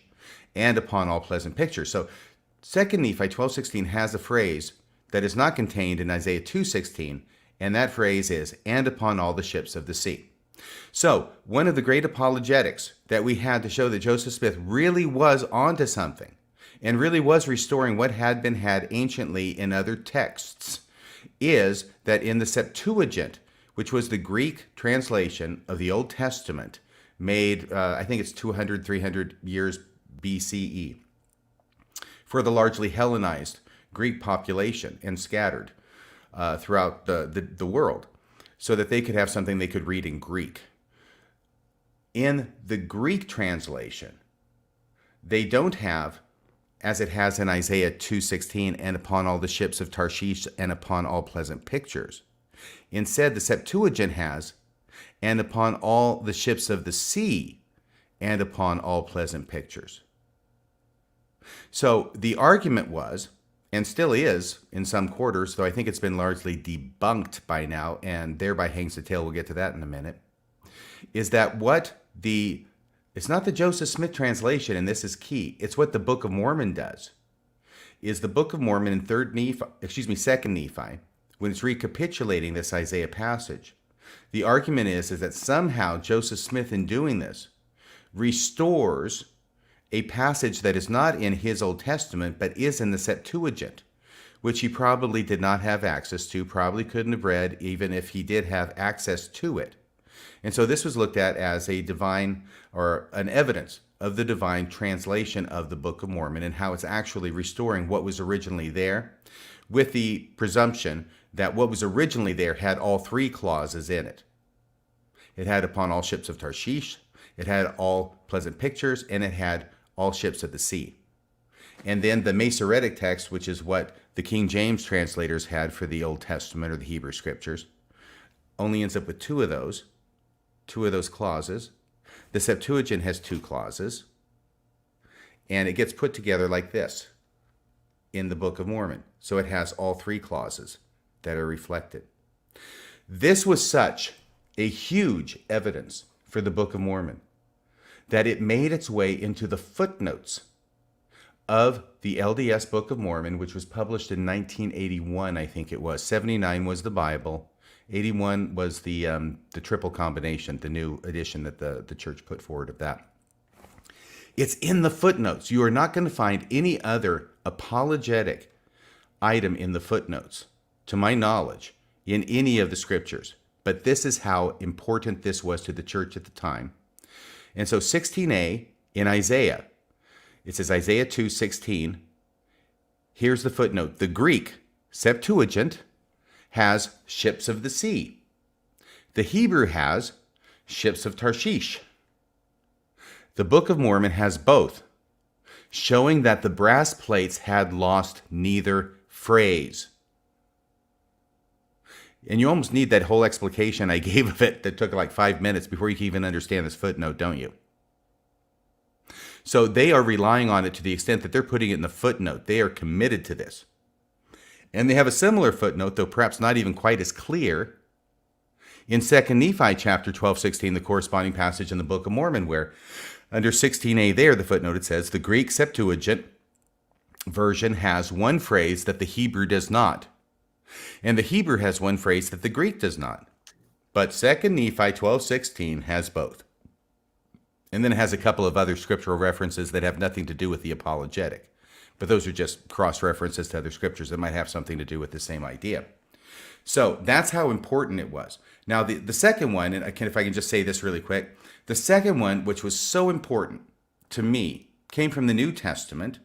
and upon all pleasant pictures. So 2 Nephi 12:16 has a phrase that is not contained in Isaiah 2:16, and that phrase is, and upon all the ships of the sea. So one of the great apologetics that we had to show that Joseph Smith really was onto something and really was restoring what had been had anciently in other texts is that in the Septuagint, which was the Greek translation of the Old Testament, made, I think it's 200, 300 years BCE, for the largely Hellenized Greek population and scattered throughout the world, so that they could have something they could read in Greek. In the Greek translation, they don't have, as it has in Isaiah 2:16, and upon all the ships of Tarshish and upon all pleasant pictures. Instead, the Septuagint has, and upon all the ships of the sea and upon all pleasant pictures. So the argument was, and still is in some quarters, though I think it's been largely debunked by now, and thereby hangs the tail, we'll get to that in a minute, is that it's not the Joseph Smith translation, and this is key, it's what the Book of Mormon does, is the Book of Mormon in 2 Nephi, when it's recapitulating this Isaiah passage, the argument is that somehow Joseph Smith, in doing this, restores a passage that is not in his Old Testament, but is in the Septuagint, which he probably did not have access to, probably couldn't have read, even if he did have access to it. And so this was looked at as a divine, or an evidence of the divine translation of the Book of Mormon and how it's actually restoring what was originally there, with the presumption that what was originally there had all three clauses in it. It had upon all ships of Tarshish, it had all pleasant pictures, and it had all ships of the sea. And then the Masoretic text, which is what the King James translators had for the Old Testament or the Hebrew Scriptures, only ends up with two of those clauses. The Septuagint has two clauses, and it gets put together like this in the Book of Mormon. So it has all three clauses that are reflected. This was such a huge evidence for the Book of Mormon that it made its way into the footnotes of the LDS Book of Mormon, which was published in 1981, I think it was. 79 was the Bible. 81 was the triple combination, the new edition that the church put forward of that. It's in the footnotes. You are not going to find any other apologetic item in the footnotes, to my knowledge, in any of the scriptures. But this is how important this was to the church at the time. And so 16a in Isaiah, it says Isaiah 2:16. Here's the footnote. The Greek Septuagint has ships of the sea. The Hebrew has ships of Tarshish. The Book of Mormon has both, showing that the brass plates had lost neither phrase. And you almost need that whole explication I gave of it that took like 5 minutes before you can even understand this footnote, don't you? So they are relying on it to the extent that they're putting it in the footnote. They are committed to this. And they have a similar footnote, though perhaps not even quite as clear, in 2 Nephi chapter 12:16, the corresponding passage in the Book of Mormon, where under 16a there, the footnote, it says, the Greek Septuagint version has one phrase that the Hebrew does not. And the Hebrew has one phrase that the Greek does not. But 2 Nephi 12:16 has both. And then it has a couple of other scriptural references that have nothing to do with the apologetic. But those are just cross-references to other scriptures that might have something to do with the same idea. So that's how important it was. Now, the second one, and if I can just say this really quick, the second one, which was so important to me, came from the New Testament,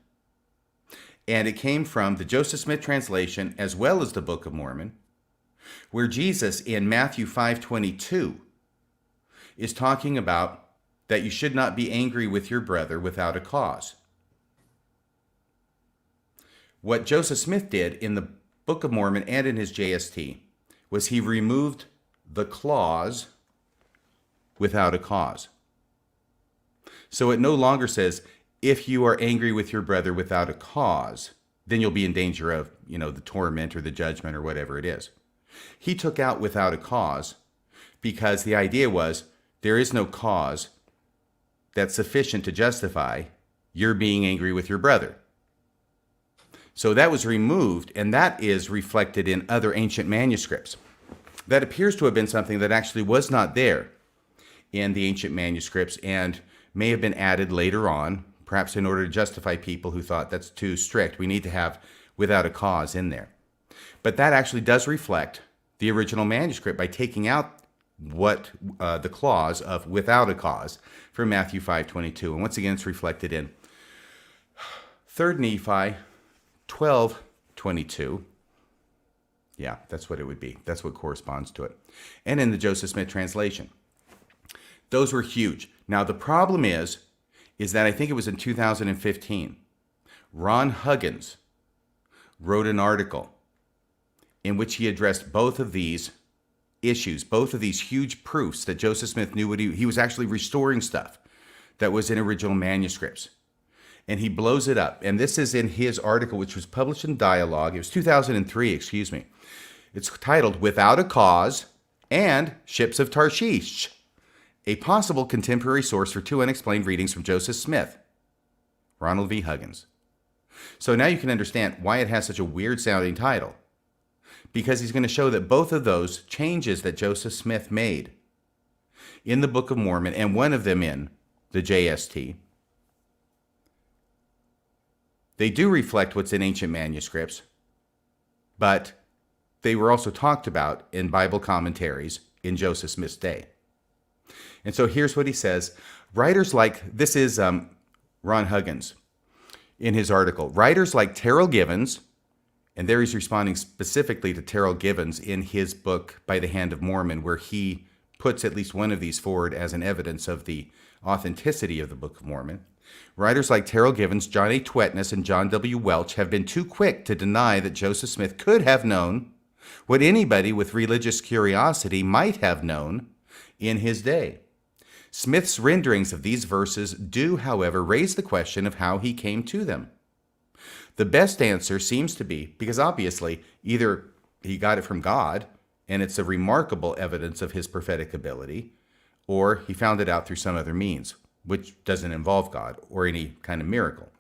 and it came from the Joseph Smith translation as well as the Book of Mormon, where Jesus in Matthew 5:22 is talking about that you should not be angry with your brother without a cause. What Joseph Smith did in the Book of Mormon and in his JST was he removed the clause without a cause. So it no longer says, if you are angry with your brother without a cause, then you'll be in danger of, the torment or the judgment or whatever it is. He took out without a cause because the idea was there is no cause that's sufficient to justify your being angry with your brother. So that was removed, and that is reflected in other ancient manuscripts. That appears to have been something that actually was not there in the ancient manuscripts and may have been added later on, perhaps in order to justify people who thought that's too strict. We need to have without a cause in there. But that actually does reflect the original manuscript by taking out what the clause of without a cause from Matthew 5:22. And once again, it's reflected in 3 Nephi 12:22. Yeah, that's what it would be. That's what corresponds to it. And in the Joseph Smith translation. Those were huge. Now, the problem is that I think it was in 2015, Ron Huggins wrote an article in which he addressed both of these issues, both of these huge proofs that Joseph Smith knew what he was actually restoring stuff that was in original manuscripts. And he blows it up. And this is in his article, which was published in Dialogue. It was 2003, excuse me. It's titled Without a Cause and Ships of Tarshish, a possible contemporary source for two unexplained readings from Joseph Smith, Ronald V. Huggins. So now you can understand why it has such a weird sounding title. Because he's going to show that both of those changes that Joseph Smith made in the Book of Mormon, and one of them in the JST, they do reflect what's in ancient manuscripts, but they were also talked about in Bible commentaries in Joseph Smith's day. And so here's what he says. Writers like, this is Ron Huggins in his article, writers like Terrell Givens, and there he's responding specifically to Terrell Givens in his book, By the Hand of Mormon, where he puts at least one of these forward as an evidence of the authenticity of the Book of Mormon. Writers like Terrell Givens, John A. Twetness, and John W. Welch have been too quick to deny that Joseph Smith could have known what anybody with religious curiosity might have known in his day. Smith's renderings of these verses do, however, raise the question of how he came to them. The best answer seems to be, because obviously either he got it from God, and it's a remarkable evidence of his prophetic ability, or he found it out through some other means, which doesn't involve God or any kind of miracle.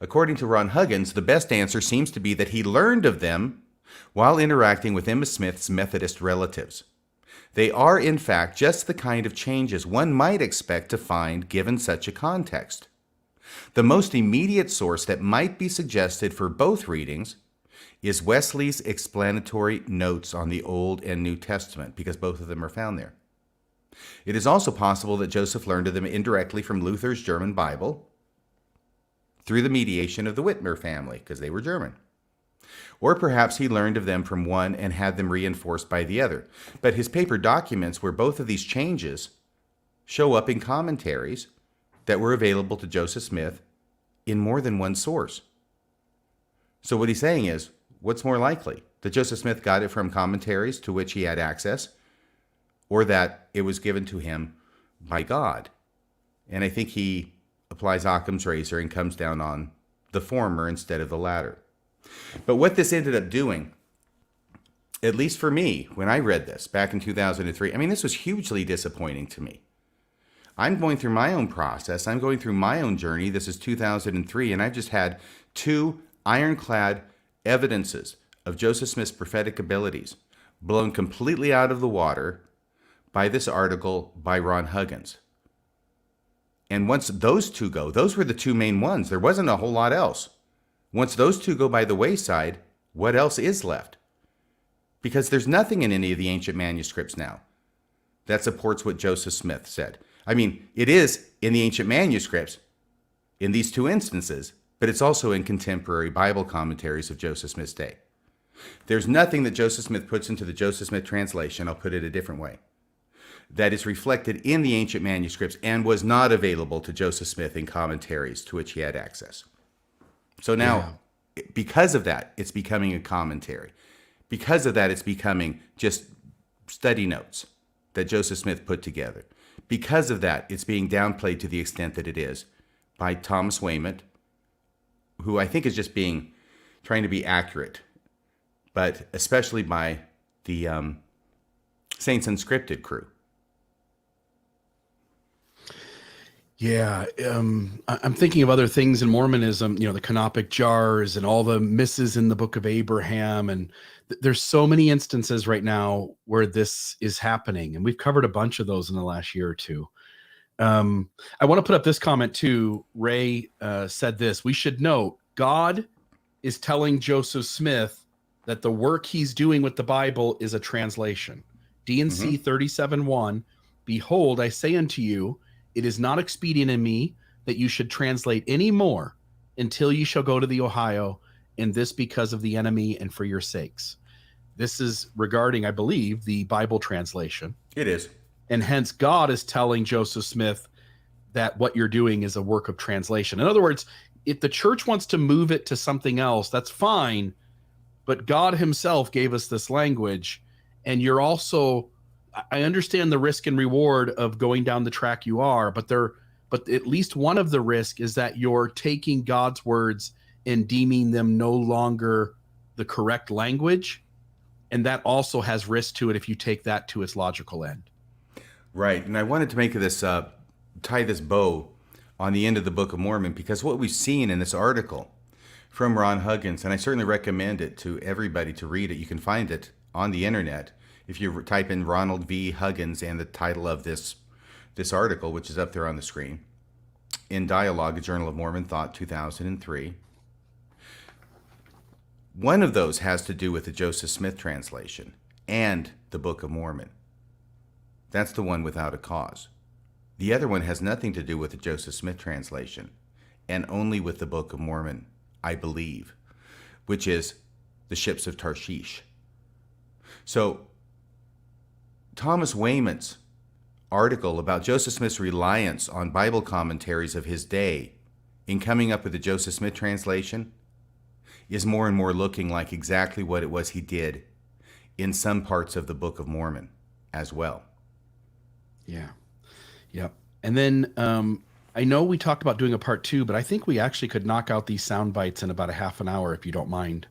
According to Ron Huggins, the best answer seems to be that he learned of them while interacting with Emma Smith's Methodist relatives. They are, in fact, just the kind of changes one might expect to find given such a context. The most immediate source that might be suggested for both readings is Wesley's explanatory notes on the Old and New Testament, because both of them are found there. It is also possible that Joseph learned of them indirectly from Luther's German Bible through the mediation of the Whitmer family, because they were German. Or perhaps he learned of them from one and had them reinforced by the other. But his paper documents where both of these changes show up in commentaries that were available to Joseph Smith in more than one source. So what he's saying is, what's more likely? That Joseph Smith got it from commentaries to which he had access, or that it was given to him by God? And I think he applies Occam's razor and comes down on the former instead of the latter. But what this ended up doing, at least for me, when I read this back in 2003, I mean, this was hugely disappointing to me. I'm going through my own process. I'm going through my own journey. This is 2003, and I've just had two ironclad evidences of Joseph Smith's prophetic abilities blown completely out of the water by this article by Ron Huggins. And once those two go, those were the two main ones. There wasn't a whole lot else. Once those two go by the wayside, what else is left? Because there's nothing in any of the ancient manuscripts now that supports what Joseph Smith said. I mean, it is in the ancient manuscripts in these two instances, but it's also in contemporary Bible commentaries of Joseph Smith's day. There's nothing that Joseph Smith puts into the Joseph Smith translation, I'll put it a different way, that is reflected in the ancient manuscripts and was not available to Joseph Smith in commentaries to which he had access. So now, because of that, it's becoming a commentary. Because of that, it's becoming just study notes that Joseph Smith put together. Because of that, it's being downplayed to the extent that it is by Thomas Wayment, who I think is just trying to be accurate, but especially by the Saints Unscripted crew. Yeah, I'm thinking of other things in Mormonism, the canopic jars and all the misses in the Book of Abraham. And there's so many instances right now where this is happening. And we've covered a bunch of those in the last year or two. I want to put up this comment too. Ray said this: we should note, God is telling Joseph Smith that the work he's doing with the Bible is a translation. D&C 37:1, behold, I say unto you, it is not expedient in me that you should translate any more until you shall go to the Ohio, and this because of the enemy and for your sakes. This is regarding, I believe, the Bible translation. It is. And hence God is telling Joseph Smith that what you're doing is a work of translation. In other words, if the church wants to move it to something else, that's fine. But God himself gave us this language. And you're also, I understand the risk and reward of going down the track you are, but at least one of the risk is that you're taking God's words and deeming them no longer the correct language. And that also has risk to it if you take that to its logical end. Right. And I wanted to make this, tie this bow on the end of the Book of Mormon, because what we've seen in this article from Ron Huggins, and I certainly recommend it to everybody to read it. You can find it on the internet if you type in Ronald V. Huggins and the title of this article, which is up there on the screen, in Dialogue, a Journal of Mormon Thought, 2003. One of those has to do with the Joseph Smith translation and the Book of Mormon. That's the one without a cause. The other one has nothing to do with the Joseph Smith translation and only with the Book of Mormon, I believe, which is the ships of Tarshish. So Thomas Wayment's article about Joseph Smith's reliance on Bible commentaries of his day in coming up with the Joseph Smith translation is more and more looking like exactly what it was he did in some parts of the Book of Mormon as well. Yeah. Yep. And then I know we talked about doing a part 2, but I think we actually could knock out these sound bites in about a half an hour if you don't mind.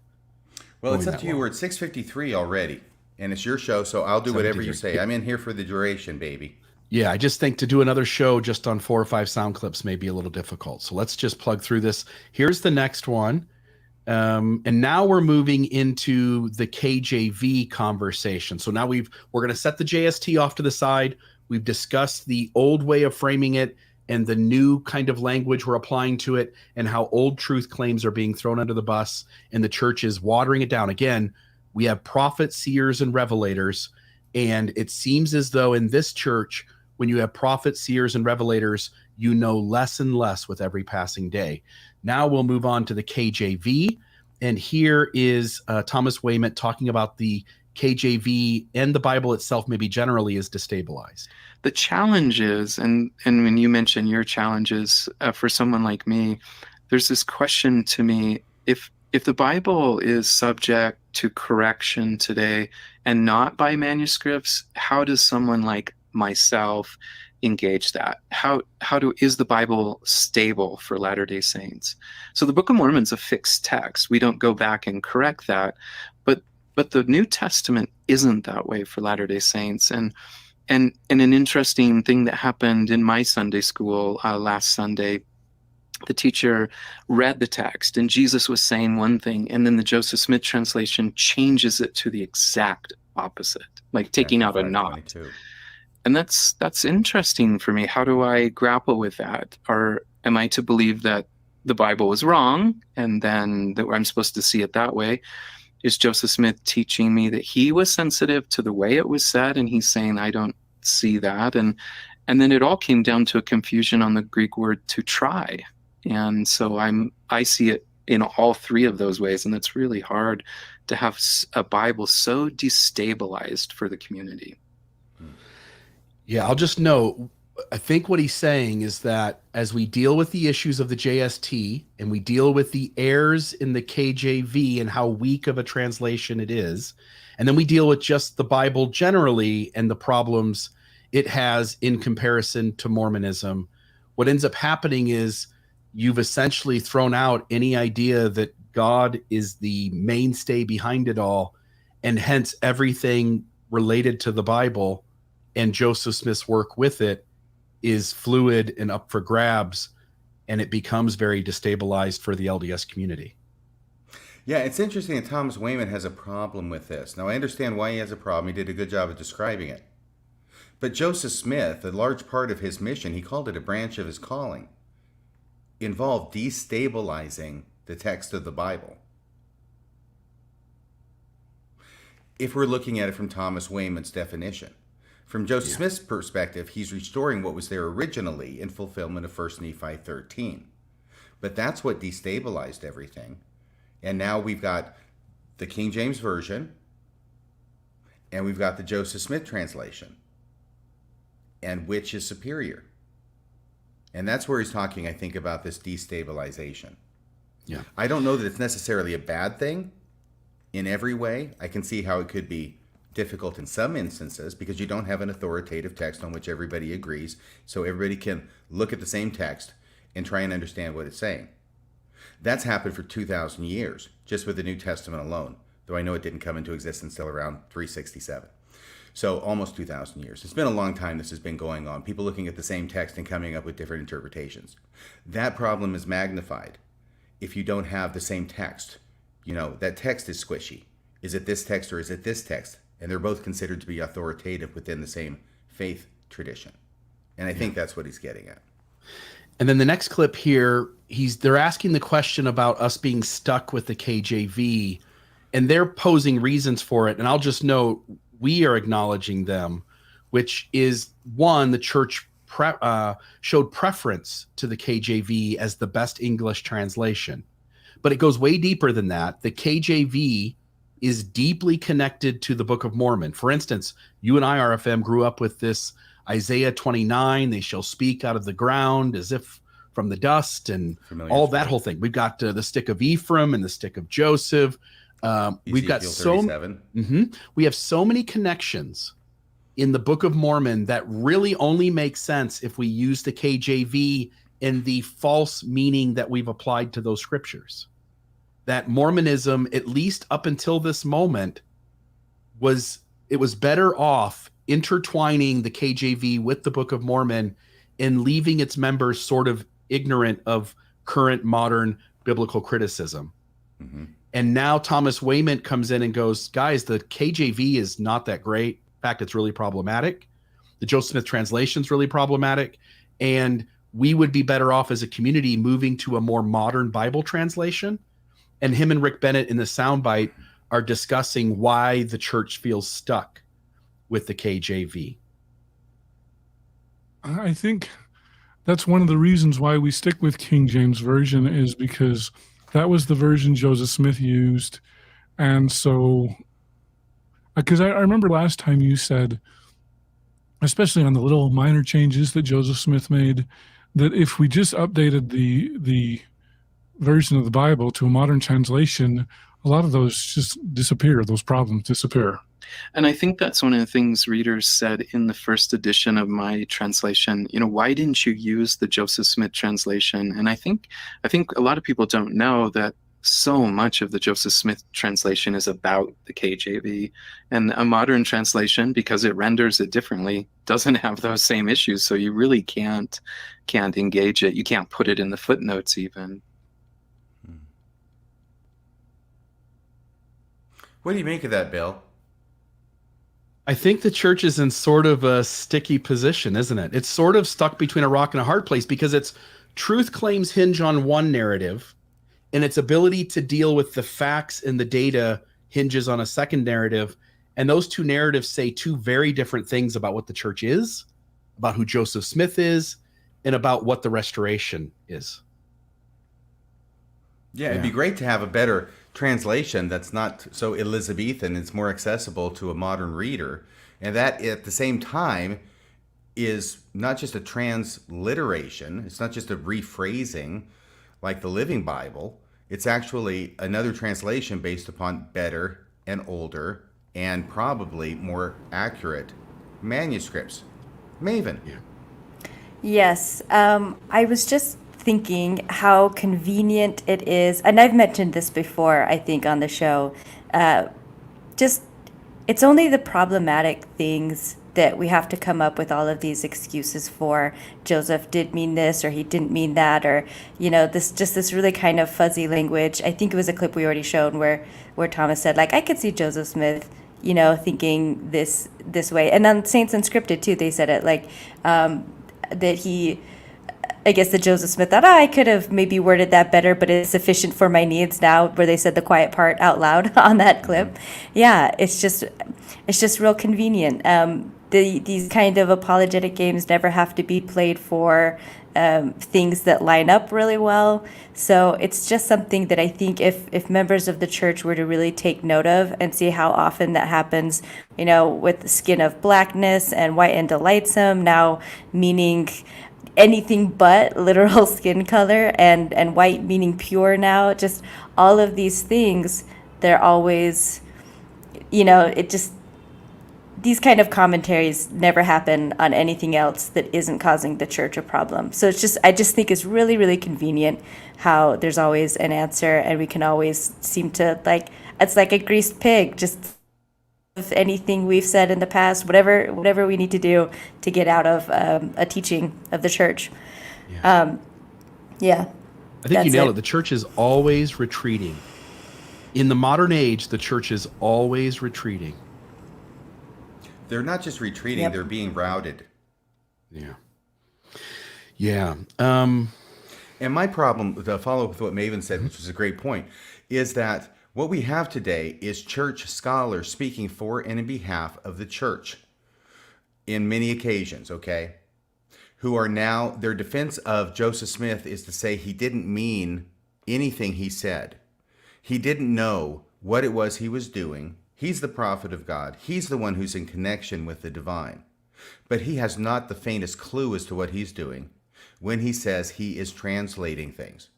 Well, it's up to you. We're at 6:53 already, and it's your show, so I'll do whatever you say. I'm in here for the duration, baby. Yeah, I just think to do another show just on 4 or 5 sound clips may be a little difficult. So let's just plug through this. Here's the next one. And now we're moving into the KJV conversation. So now we're going to set the JST off to the side. We've discussed the old way of framing it and the new kind of language we're applying to it, and how old truth claims are being thrown under the bus and the church is watering it down. Again, we have prophets, seers, and revelators. And it seems as though in this church, when you have prophets, seers, and revelators, you know less and less with every passing day. Now we'll move on to the KJV. And here is Thomas Wayment talking about the KJV and the Bible itself, maybe generally, is destabilized. The challenge is, and when you mention your challenges for someone like me, there's this question to me: if the Bible is subject to correction today and not by manuscripts, how does someone like myself engage that? Is the Bible stable for Latter-day Saints? So the Book of Mormon's a fixed text. We don't go back and correct that, but the New Testament isn't that way for Latter-day Saints. And an interesting thing that happened in my Sunday school last Sunday, the teacher read the text and Jesus was saying one thing, and then the Joseph Smith translation changes it to the exact opposite, like taking out a not. And that's interesting for me. How do I grapple with that? Or am I to believe that the Bible was wrong and then that I'm supposed to see it that way? Is Joseph Smith teaching me that he was sensitive to the way it was said, and he's saying I don't see that? And then it all came down to a confusion on the Greek word to try. And so I see it in all three of those ways, and it's really hard to have a Bible so destabilized for the community. Yeah, I'll just note, I think what he's saying is that as we deal with the issues of the JST and we deal with the errors in the KJV and how weak of a translation it is, and then we deal with just the Bible generally and the problems it has in comparison to Mormonism, what ends up happening is you've essentially thrown out any idea that God is the mainstay behind it all, and hence everything related to the Bible and Joseph Smith's work with it is fluid and up for grabs, and it becomes very destabilized for the LDS community. Yeah, it's interesting that Thomas Wayment has a problem with this. Now, I understand why he has a problem. He did a good job of describing it. But Joseph Smith, a large part of his mission, he called it a branch of his calling, involved destabilizing the text of the Bible. If we're looking at it from Thomas Wayment's definition. From Joseph Smith's perspective, he's restoring what was there originally in fulfillment of 1 Nephi 13. But that's what destabilized everything. And now we've got the King James Version, and we've got the Joseph Smith translation. And which is superior? And that's where he's talking, I think, about this destabilization. Yeah. I don't know that it's necessarily a bad thing in every way. I can see how it could be difficult in some instances because you don't have an authoritative text on which everybody agrees, so everybody can look at the same text and try and understand what it's saying. That's happened for 2,000 years, just with the New Testament alone, though I know it didn't come into existence till around 367. So almost 2,000 years. It's been a long time this has been going on, people looking at the same text and coming up with different interpretations. That problem is magnified if you don't have the same text. You know, that text is squishy. Is it this text or is it this text? And they're both considered to be authoritative within the same faith tradition. And I think that's what he's getting at. And then the next clip here, they're asking the question about us being stuck with the KJV, and they're posing reasons for it. And I'll just note, we are acknowledging them, which is one, the church showed preference to the KJV as the best English translation. But it goes way deeper than that. The KJV is deeply connected to the Book of Mormon. For instance, you and I, RFM, grew up with this Isaiah 29, they shall speak out of the ground as if from the dust, and all that whole thing. We've got the stick of Ephraim and the stick of Joseph. We've got we have so many connections in the Book of Mormon that really only make sense if we use the KJV in the false meaning that we've applied to those scriptures. That Mormonism, at least up until this moment, was better off intertwining the KJV with the Book of Mormon and leaving its members sort of ignorant of current modern biblical criticism. Mm-hmm. And now Thomas Wayment comes in and goes, guys, the KJV is not that great. In fact, it's really problematic. The Joseph Smith translation is really problematic. And we would be better off as a community moving to a more modern Bible translation. And him and Rick Bennett in the soundbite are discussing why the church feels stuck with the KJV. I think that's one of the reasons why we stick with King James Version, is because that was the version Joseph Smith used. And so, because I remember last time you said, especially on the little minor changes that Joseph Smith made, that if we just updated the version of the Bible to a modern translation, a lot of those just disappear, those problems disappear. And I think that's one of the things readers said in the first edition of my translation. You know, why didn't you use the Joseph Smith translation? And I think a lot of people don't know that so much of the Joseph Smith translation is about the KJV, and a modern translation, because it renders it differently, doesn't have those same issues. So you really can't engage it. You can't put it in the footnotes even. What do you make of that, Bill? I think the church is in sort of a sticky position, isn't it? It's sort of stuck between a rock and a hard place, because its truth claims hinge on one narrative, and its ability to deal with the facts and the data hinges on a second narrative. And those two narratives say two very different things about what the church is, about who Joseph Smith is, and about what the restoration is. Yeah, it'd be great to have a better translation that's not so Elizabethan. It's more accessible to a modern reader. And that, at the same time, is not just a transliteration. It's not just a rephrasing like the Living Bible. It's actually another translation based upon better and older and probably more accurate manuscripts. Maven. Yes. I was just thinking how convenient it is, and I've mentioned this before, I think, on the show. Just it's only the problematic things that we have to come up with all of these excuses for. Joseph did mean this, or he didn't mean that, or this really kind of fuzzy language. I think it was a clip we already showed where Thomas said, like, I could see Joseph Smith, thinking this way. And on Saints Unscripted too, they said it, like, that he, I guess that Joseph Smith thought, I could have maybe worded that better, but it's sufficient for my needs now, where they said the quiet part out loud on that clip. Yeah, it's just real convenient. These kind of apologetic games never have to be played for things that line up really well. So it's just something that I think if members of the church were to really take note of and see how often that happens, with the skin of blackness and white and delightsome now meaning anything but literal skin color, and white meaning pure now, just all of these things, they're always, these kind of commentaries never happen on anything else that isn't causing the church a problem. So I just think it's really, really convenient how there's always an answer, and we can always seem to, like, it's like a greased pig, just of anything we've said in the past, whatever we need to do to get out of a teaching of the church. Yeah. I think you nailed it. The church is always retreating. In the modern age, the church is always retreating. They're not just retreating, they're being routed. Yeah. And my problem, to follow up with what Maven said, which was a great point, is that what we have today is church scholars speaking for and in behalf of the church in many occasions, okay? Who are now, their defense of Joseph Smith is to say he didn't mean anything he said. He didn't know what it was he was doing. He's the prophet of God. He's the one who's in connection with the divine. But he has not the faintest clue as to what he's doing when he says he is translating things.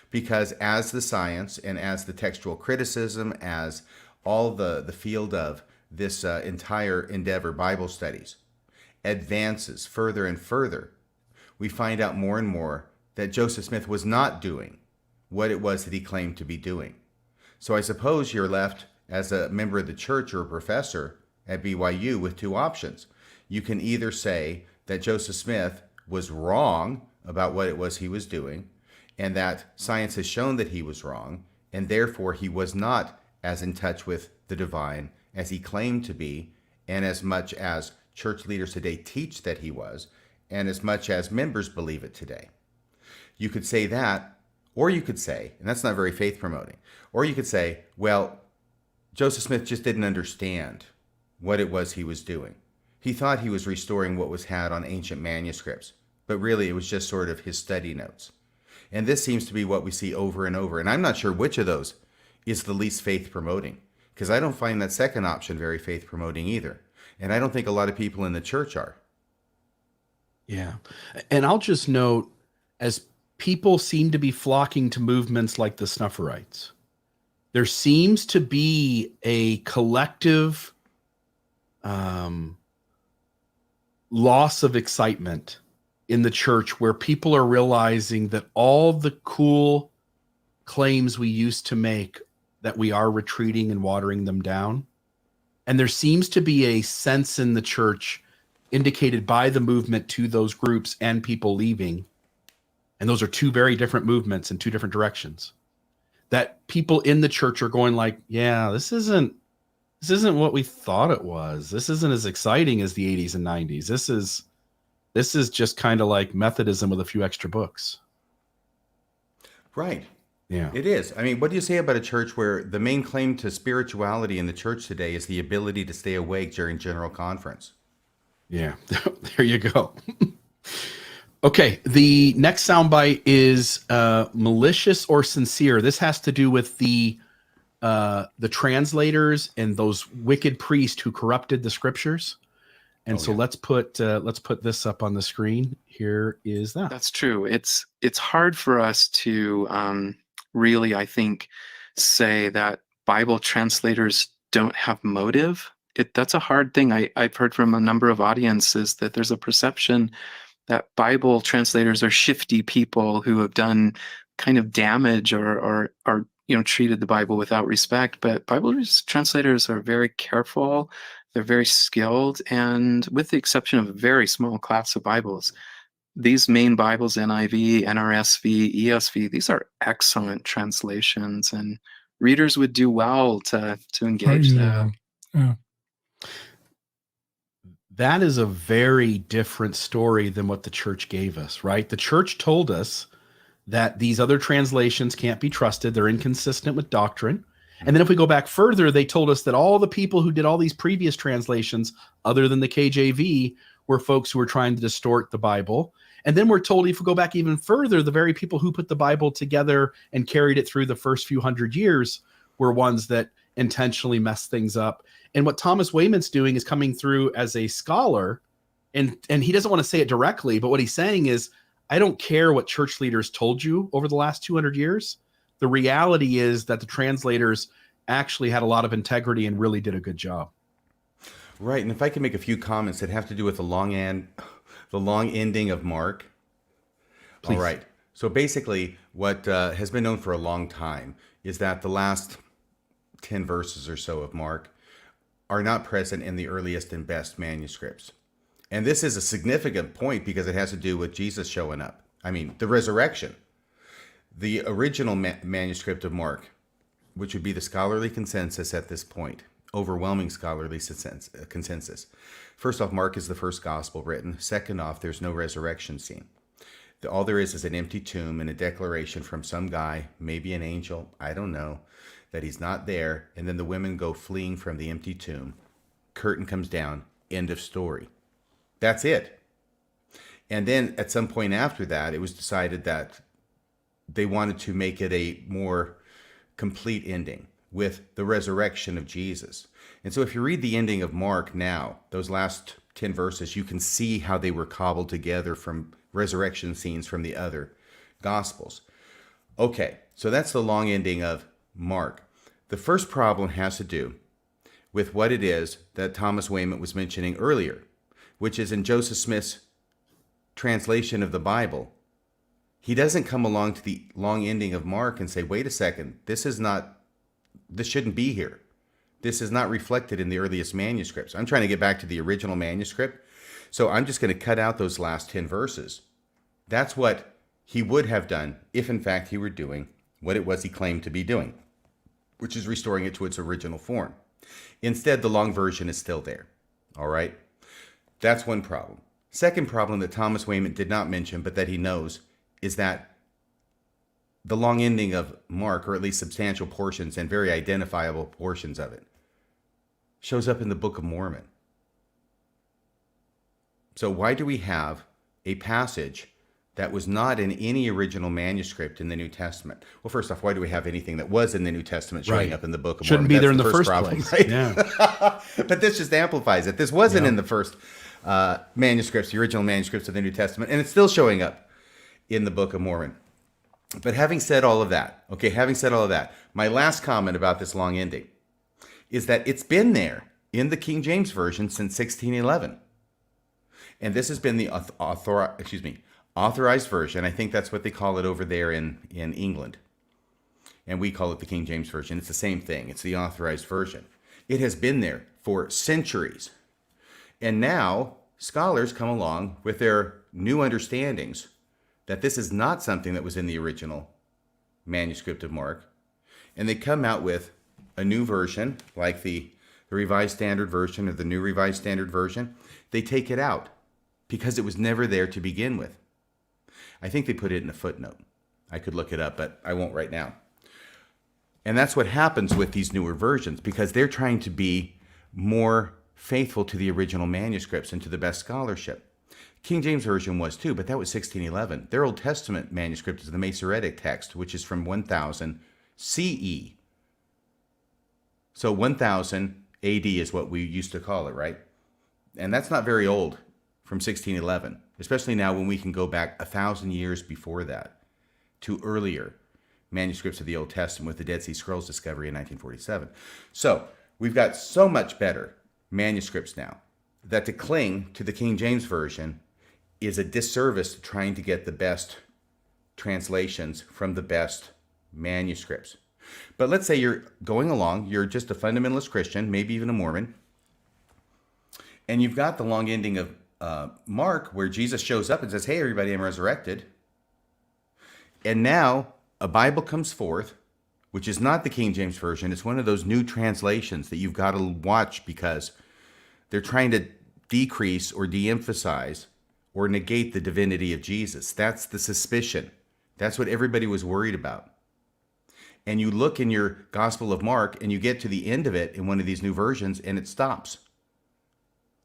Because as the science and as the textual criticism, as all the field of this entire endeavor, Bible studies, advances further and further, we find out more and more that Joseph Smith was not doing what it was that he claimed to be doing. So I suppose you're left as a member of the church or a professor at BYU with two options. You can either say that Joseph Smith was wrong about what it was he was doing, and that science has shown that he was wrong, and therefore he was not as in touch with the divine as he claimed to be, and as much as church leaders today teach that he was, and as much as members believe it today. You could say that, or you could say, and that's not very faith promoting, or you could say, well, Joseph Smith just didn't understand what it was he was doing. He thought he was restoring what was had on ancient manuscripts, but really it was just sort of his study notes. And this seems to be what we see over and over. And I'm not sure which of those is the least faith promoting, because I don't find that second option very faith promoting either. And I don't think a lot of people in the church are. Yeah. And I'll just note, as people seem to be flocking to movements like the Snufferites, there seems to be a collective loss of excitement in the church, where people are realizing that all the cool claims we used to make, that we are retreating and watering them down. And there seems to be a sense in the church indicated by the movement to those groups and people leaving. And those are two very different movements in two different directions. That people in the church are going like, yeah, this isn't what we thought it was. This isn't as exciting as the 80s and 90s. This is just kind of like Methodism with a few extra books. Right. Yeah. It is. I mean, what do you say about a church where the main claim to spirituality in the church today is the ability to stay awake during general conference? Yeah, there you go. Okay, the next soundbite is malicious or sincere. This has to do with the translators and those wicked priests who corrupted the scriptures. And let's put this up on the screen. Here is that. That's true. It's hard for us to really, I think, say that Bible translators don't have motive. That's a hard thing. I've heard from a number of audiences that there's a perception that Bible translators are shifty people who have done kind of damage or treated the Bible without respect. But Bible translators are very careful. They're very skilled, and with the exception of a very small class of Bibles, these main Bibles, NIV, NRSV, ESV, these are excellent translations, and readers would do well to engage them. Yeah. That is a very different story than what the church gave us, right? The church told us that these other translations can't be trusted. They're inconsistent with doctrine. And then if we go back further, they told us that all the people who did all these previous translations, other than the KJV, were folks who were trying to distort the Bible. And then we're told, if we go back even further, the very people who put the Bible together and carried it through the first few hundred years were ones that intentionally messed things up. And what Thomas Wayment's doing is coming through as a scholar, and he doesn't want to say it directly, but what he's saying is, I don't care what church leaders told you over the last 200 years. The reality is that the translators actually had a lot of integrity and really did a good job. Right, and if I can make a few comments that have to do with the long ending of Mark. Please. All right. So basically, what has been known for a long time is that the last 10 verses or so of Mark are not present in the earliest and best manuscripts. And this is a significant point because it has to do with Jesus showing up. I mean, the resurrection. The original manuscript of Mark, which would be the scholarly consensus at this point, overwhelming scholarly consensus. First off, Mark is the first gospel written. Second off, there's no resurrection scene. All there is an empty tomb and a declaration from some guy, maybe an angel, I don't know, that he's not there. And then the women go fleeing from the empty tomb. Curtain comes down. End of story. That's it. And then at some point after that, it was decided that they wanted to make it a more complete ending with the resurrection of Jesus. And so if you read the ending of Mark now, those last 10 verses, you can see how they were cobbled together from resurrection scenes from the other Gospels. Okay, so that's the long ending of Mark. The first problem has to do with what it is that Thomas Wayment was mentioning earlier, which is in Joseph Smith's translation of the Bible. He doesn't come along to the long ending of Mark and say, wait a second, this shouldn't be here. This is not reflected in the earliest manuscripts. I'm trying to get back to the original manuscript, so I'm just going to cut out those last 10 verses. That's what he would have done if, in fact, he were doing what it was he claimed to be doing, which is restoring it to its original form. Instead, the long version is still there. All right? That's one problem. Second problem that Thomas Wayment did not mention, but that he knows, is that the long ending of Mark, or at least substantial portions and very identifiable portions of it, shows up in the Book of Mormon. So why do we have a passage that was not in any original manuscript in the New Testament? Well, first off, why do we have anything that was in the New Testament showing up in the Book of Mormon? Shouldn't be there in the first place. Right? Yeah. But this just amplifies it. This wasn't in the first manuscripts, the original manuscripts of the New Testament, and it's still showing up in the Book of Mormon. But having said all of that, my last comment about this long ending is that it's been there in the King James Version since 1611. And this has been the authorized version. I think that's what they call it over there in England. And we call it the King James Version. It's the same thing. It's the authorized version. It has been there for centuries. And now scholars come along with their new understandings that this is not something that was in the original manuscript of Mark. And they come out with a new version, like the Revised Standard Version or the New Revised Standard Version. They take it out because it was never there to begin with. I think they put it in a footnote. I could look it up, but I won't right now. And that's what happens with these newer versions, because they're trying to be more faithful to the original manuscripts and to the best scholarship. King James Version was too, but that was 1611. Their Old Testament manuscript is the Masoretic text, which is from 1000 CE. So 1000 AD is what we used to call it, right? And that's not very old from 1611, especially now when we can go back 1,000 years before that to earlier manuscripts of the Old Testament with the Dead Sea Scrolls discovery in 1947. So we've got so much better manuscripts now that to cling to the King James Version is a disservice to trying to get the best translations from the best manuscripts. But let's say you're going along, you're just a fundamentalist Christian, maybe even a Mormon, and you've got the long ending of Mark where Jesus shows up and says, hey, everybody, I'm resurrected. And now a Bible comes forth, which is not the King James Version. It's one of those new translations that you've got to watch because they're trying to decrease or de-emphasize or negate the divinity of Jesus. That's the suspicion. That's what everybody was worried about. And you look in your Gospel of Mark and you get to the end of it in one of these new versions and it stops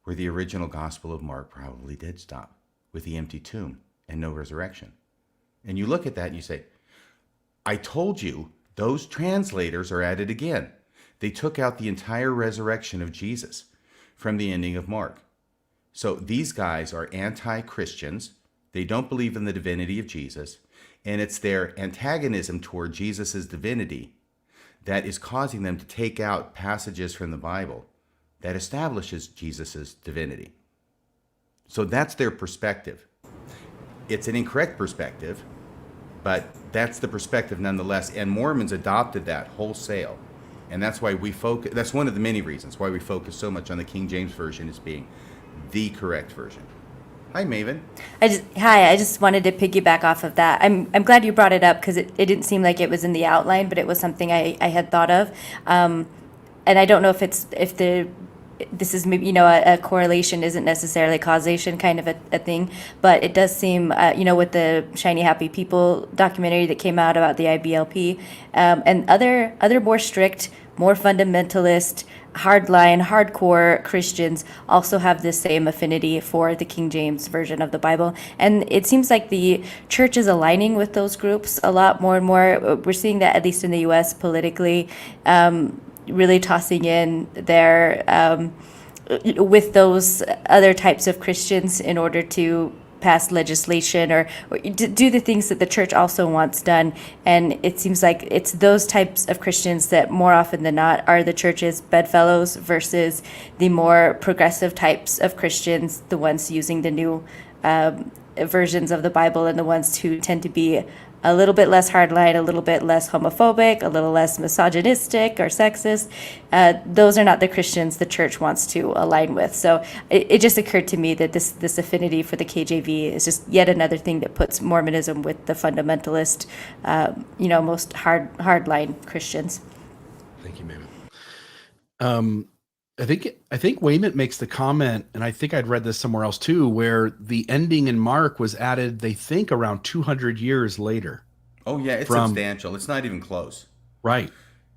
where the original Gospel of Mark probably did stop, with the empty tomb and no resurrection. And you look at that and you say, I told you those translators are at it again. They took out the entire resurrection of Jesus from the ending of Mark. So these guys are anti-Christians. They don't believe in the divinity of Jesus. And it's their antagonism toward Jesus' divinity that is causing them to take out passages from the Bible that establishes Jesus' divinity. So that's their perspective. It's an incorrect perspective, but that's the perspective nonetheless. And Mormons adopted that wholesale. And that's why we focus, that's one of the many reasons why we focus so much on the King James Version as being the correct version. Hi, Maven. I just wanted to piggyback off of that. I'm glad you brought it up because it didn't seem like it was in the outline, but it was something I had thought of. And I don't know if this is maybe, a correlation isn't necessarily causation kind of a thing, but it does seem, with the Shiny Happy People documentary that came out about the IBLP, and other more strict, more fundamentalist, hardline, hardcore Christians also have the same affinity for the King James Version of the Bible. And it seems like the church is aligning with those groups a lot more and more. We're seeing that, at least in the U.S. politically, really tossing in their with those other types of Christians in order to pass legislation or do the things that the church also wants done. And it seems like it's those types of Christians that more often than not are the church's bedfellows versus the more progressive types of Christians, the ones using the new versions of the Bible and the ones who tend to be a little bit less hardline, a little bit less homophobic, a little less misogynistic or sexist. Those are not the Christians the church wants to align with. So it just occurred to me that this affinity for the KJV is just yet another thing that puts Mormonism with the fundamentalist, most hardline Christians. Thank you, ma'am. I think Wayment makes the comment, and I think I'd read this somewhere else too, where the ending in Mark was added, they think, around 200 years later. Oh yeah, it's substantial. It's not even close. Right.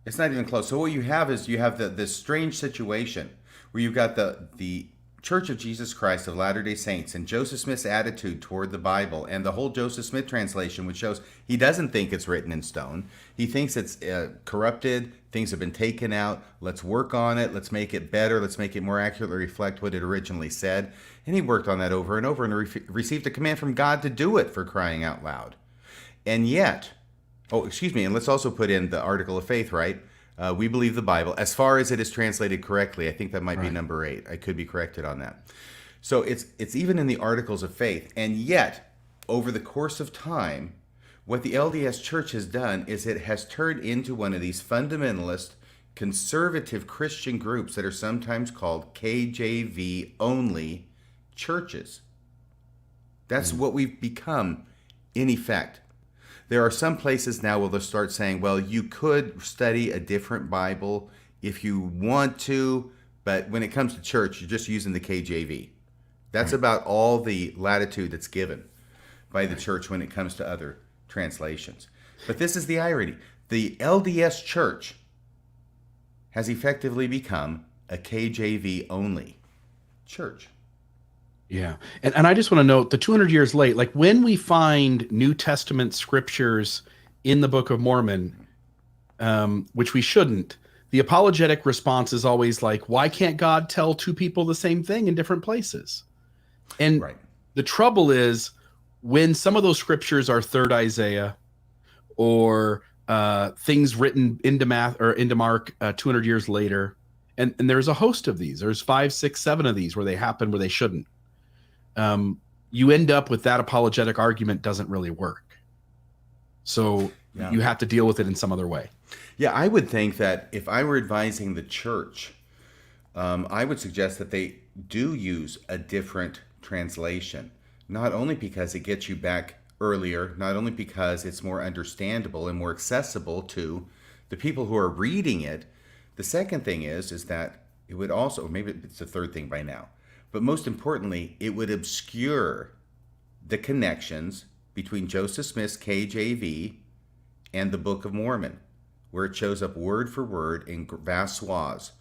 It's not even close. So what you have is this strange situation where you've got the Church of Jesus Christ of Latter-day Saints and Joseph Smith's attitude toward the Bible and the whole Joseph Smith translation, which shows he doesn't think it's written in stone. He thinks it's corrupted. Things have been taken out. Let's work on it. Let's make it better. Let's make it more accurately reflect what it originally said. And he worked on that over and over and received a command from God to do it, for crying out loud. And yet, and let's also put in the article of faith, right? We believe the Bible as far as it is translated correctly. I think that might be number 8. I could be corrected on that. So it's even in the articles of faith. And yet, over the course of time, what the LDS Church has done is it has turned into one of these fundamentalist, conservative Christian groups that are sometimes called KJV only churches. That's what we've become in effect. There are some places now where they'll start saying, well, you could study a different Bible if you want to, but when it comes to church, you're just using the KJV. That's about all the latitude that's given by the church when it comes to other translations. But this is the irony. The LDS Church has effectively become a KJV only church. Yeah. And I just want to note, the 200 years late, like when we find New Testament scriptures in the Book of Mormon, which we shouldn't, the apologetic response is always like, why can't God tell two people the same thing in different places? And the trouble is, when some of those scriptures are third Isaiah or things written into Mark 200 years later, and there's a host of these. There's 5, 6, 7 of these where they happen where they shouldn't. you end up with that apologetic argument doesn't really work. So you have to deal with it in some other way. Yeah, I would think that if I were advising the church, I would suggest that they do use a different translation, not only because it gets you back earlier, not only because it's more understandable and more accessible to the people who are reading it. The second thing is that it would also, maybe it's the third thing by now, but most importantly, it would obscure the connections between Joseph Smith's KJV and the Book of Mormon, where it shows up word for word in vast swaths.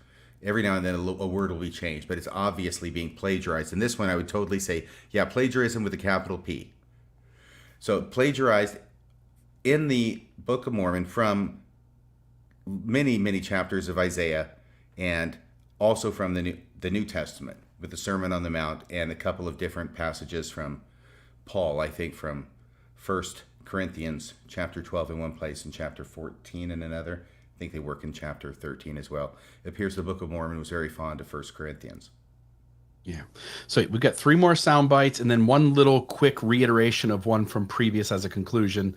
Every now and then a word will be changed, but it's obviously being plagiarized. And this one I would totally say, yeah, plagiarism with a capital P. So plagiarized in the Book of Mormon from many, many chapters of Isaiah, and also from the New Testament with the Sermon on the Mount and a couple of different passages from Paul, I think from 1 Corinthians chapter 12 in one place and chapter 14 in another. I think they work in chapter 13 as well. It appears the Book of Mormon was very fond of 1 Corinthians. Yeah. So we've got 3 more sound bites and then one little quick reiteration of one from previous as a conclusion.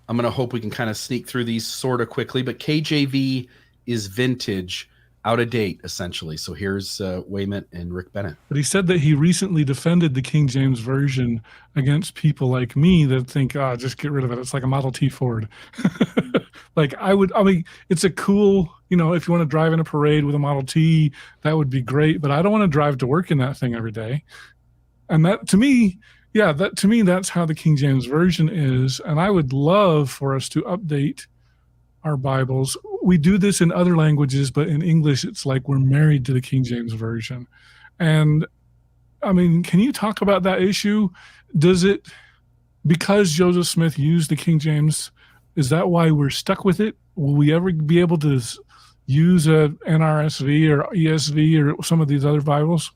I'm going to hope we can kind of sneak through these sort of quickly, but KJV is vintage, out of date, essentially. So here's Wayment and Rick Bennett. But he said that he recently defended the King James Version against people like me that think, just get rid of it. It's like a Model T Ford. Like I mean, it's a cool, if you want to drive in a parade with a Model T, that would be great. But I don't want to drive to work in that thing every day. And that to me, that's how the King James Version is. And I would love for us to update our Bibles. We do this in other languages, but in English, it's like we're married to the King James Version. And I mean, can you talk about that issue? Because Joseph Smith used the King James, is that why we're stuck with it? Will we ever be able to use a NRSV or ESV or some of these other Bibles?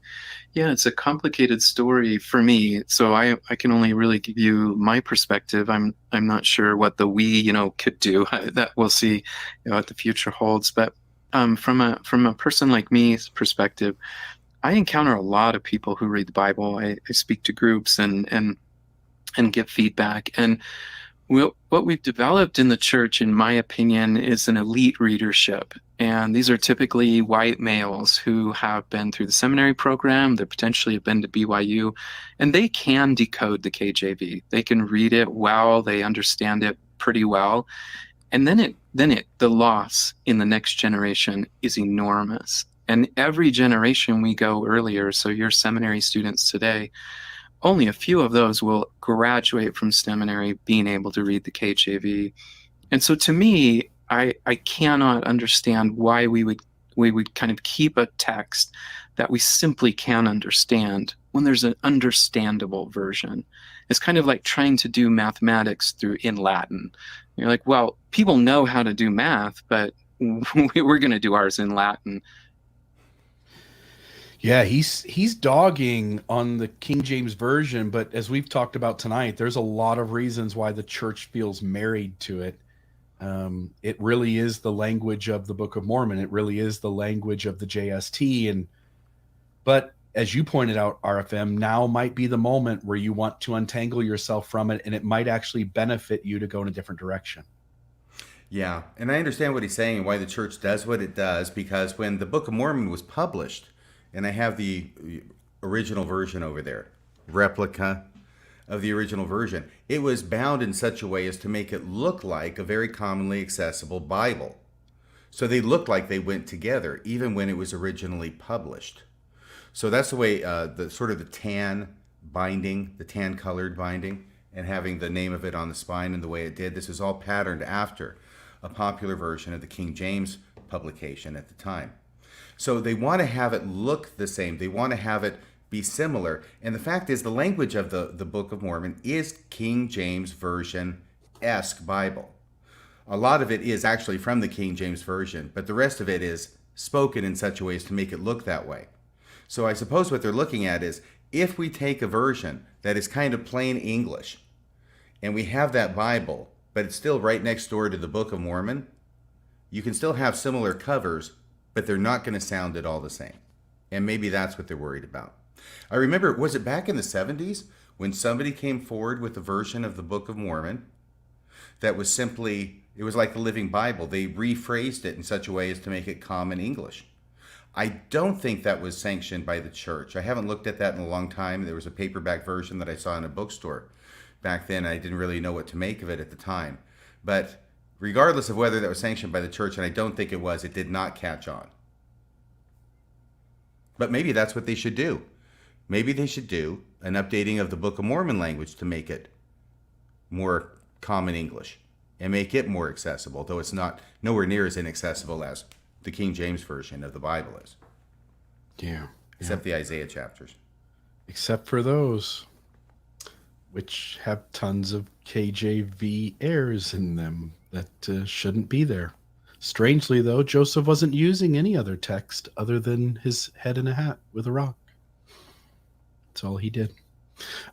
Yeah, it's a complicated story for me. So I can only really give you my perspective. I'm not sure what the we could do. That we'll see what the future holds. But from a person like me's perspective, I encounter a lot of people who read the Bible. I speak to groups and give feedback. And what we've developed in the church, in my opinion, is an elite readership. And these are typically white males who have been through the seminary program. They potentially have been to BYU, and they can decode the KJV. They can read it well. They understand it pretty well. And then the loss in the next generation is enormous. And every generation we go earlier, so your seminary students today, only a few of those will graduate from seminary being able to read the KJV. And so to me, I cannot understand why we would kind of keep a text that we simply can't understand when there's an understandable version. It's kind of like trying to do mathematics in Latin. You're like, well, people know how to do math, but we're going to do ours in Latin. Yeah, he's dogging on the King James Version, but as we've talked about tonight, there's a lot of reasons why the church feels married to it. It really is the language of the Book of Mormon. It really is the language of the JST. But as you pointed out, RFM, now might be the moment where you want to untangle yourself from it, and it might actually benefit you to go in a different direction. Yeah, and I understand what he's saying and why the church does what it does, because when the Book of Mormon was published, and I have the original version over there, replica of the original version, it was bound in such a way as to make it look like a very commonly accessible Bible. So they looked like they went together, even when it was originally published. So that's the way the tan binding, the tan colored binding, and having the name of it on the spine and the way it did. This is all patterned after a popular version of the King James publication at the time. So they want to have it look the same. They want to have it be similar. And the fact is, the language of the Book of Mormon is King James Version-esque Bible. A lot of it is actually from the King James Version, but the rest of it is spoken in such a way as to make it look that way. So I suppose what they're looking at is, if we take a version that is kind of plain English, and we have that Bible, but it's still right next door to the Book of Mormon, you can still have similar covers, but they're not going to sound at all the same. And maybe that's what they're worried about. I remember, was it back in the 70s when somebody came forward with a version of the Book of Mormon that was simply, it was like the Living Bible. They rephrased it in such a way as to make it common English. I don't think that was sanctioned by the church. I haven't looked at that in a long time. There was a paperback version that I saw in a bookstore back then. I didn't really know what to make of it at the time. But regardless of whether that was sanctioned by the church, and I don't think it was, it did not catch on. But maybe that's what they should do. Maybe they should do an updating of the Book of Mormon language to make it more common English and make it more accessible, though it's not nowhere near as inaccessible as the King James Version of the Bible is. Yeah. Except the Isaiah chapters. Except for those, which have tons of KJV errors in them that shouldn't be there. Strangely, though, Joseph wasn't using any other text other than his head in a hat with a rock. That's all he did.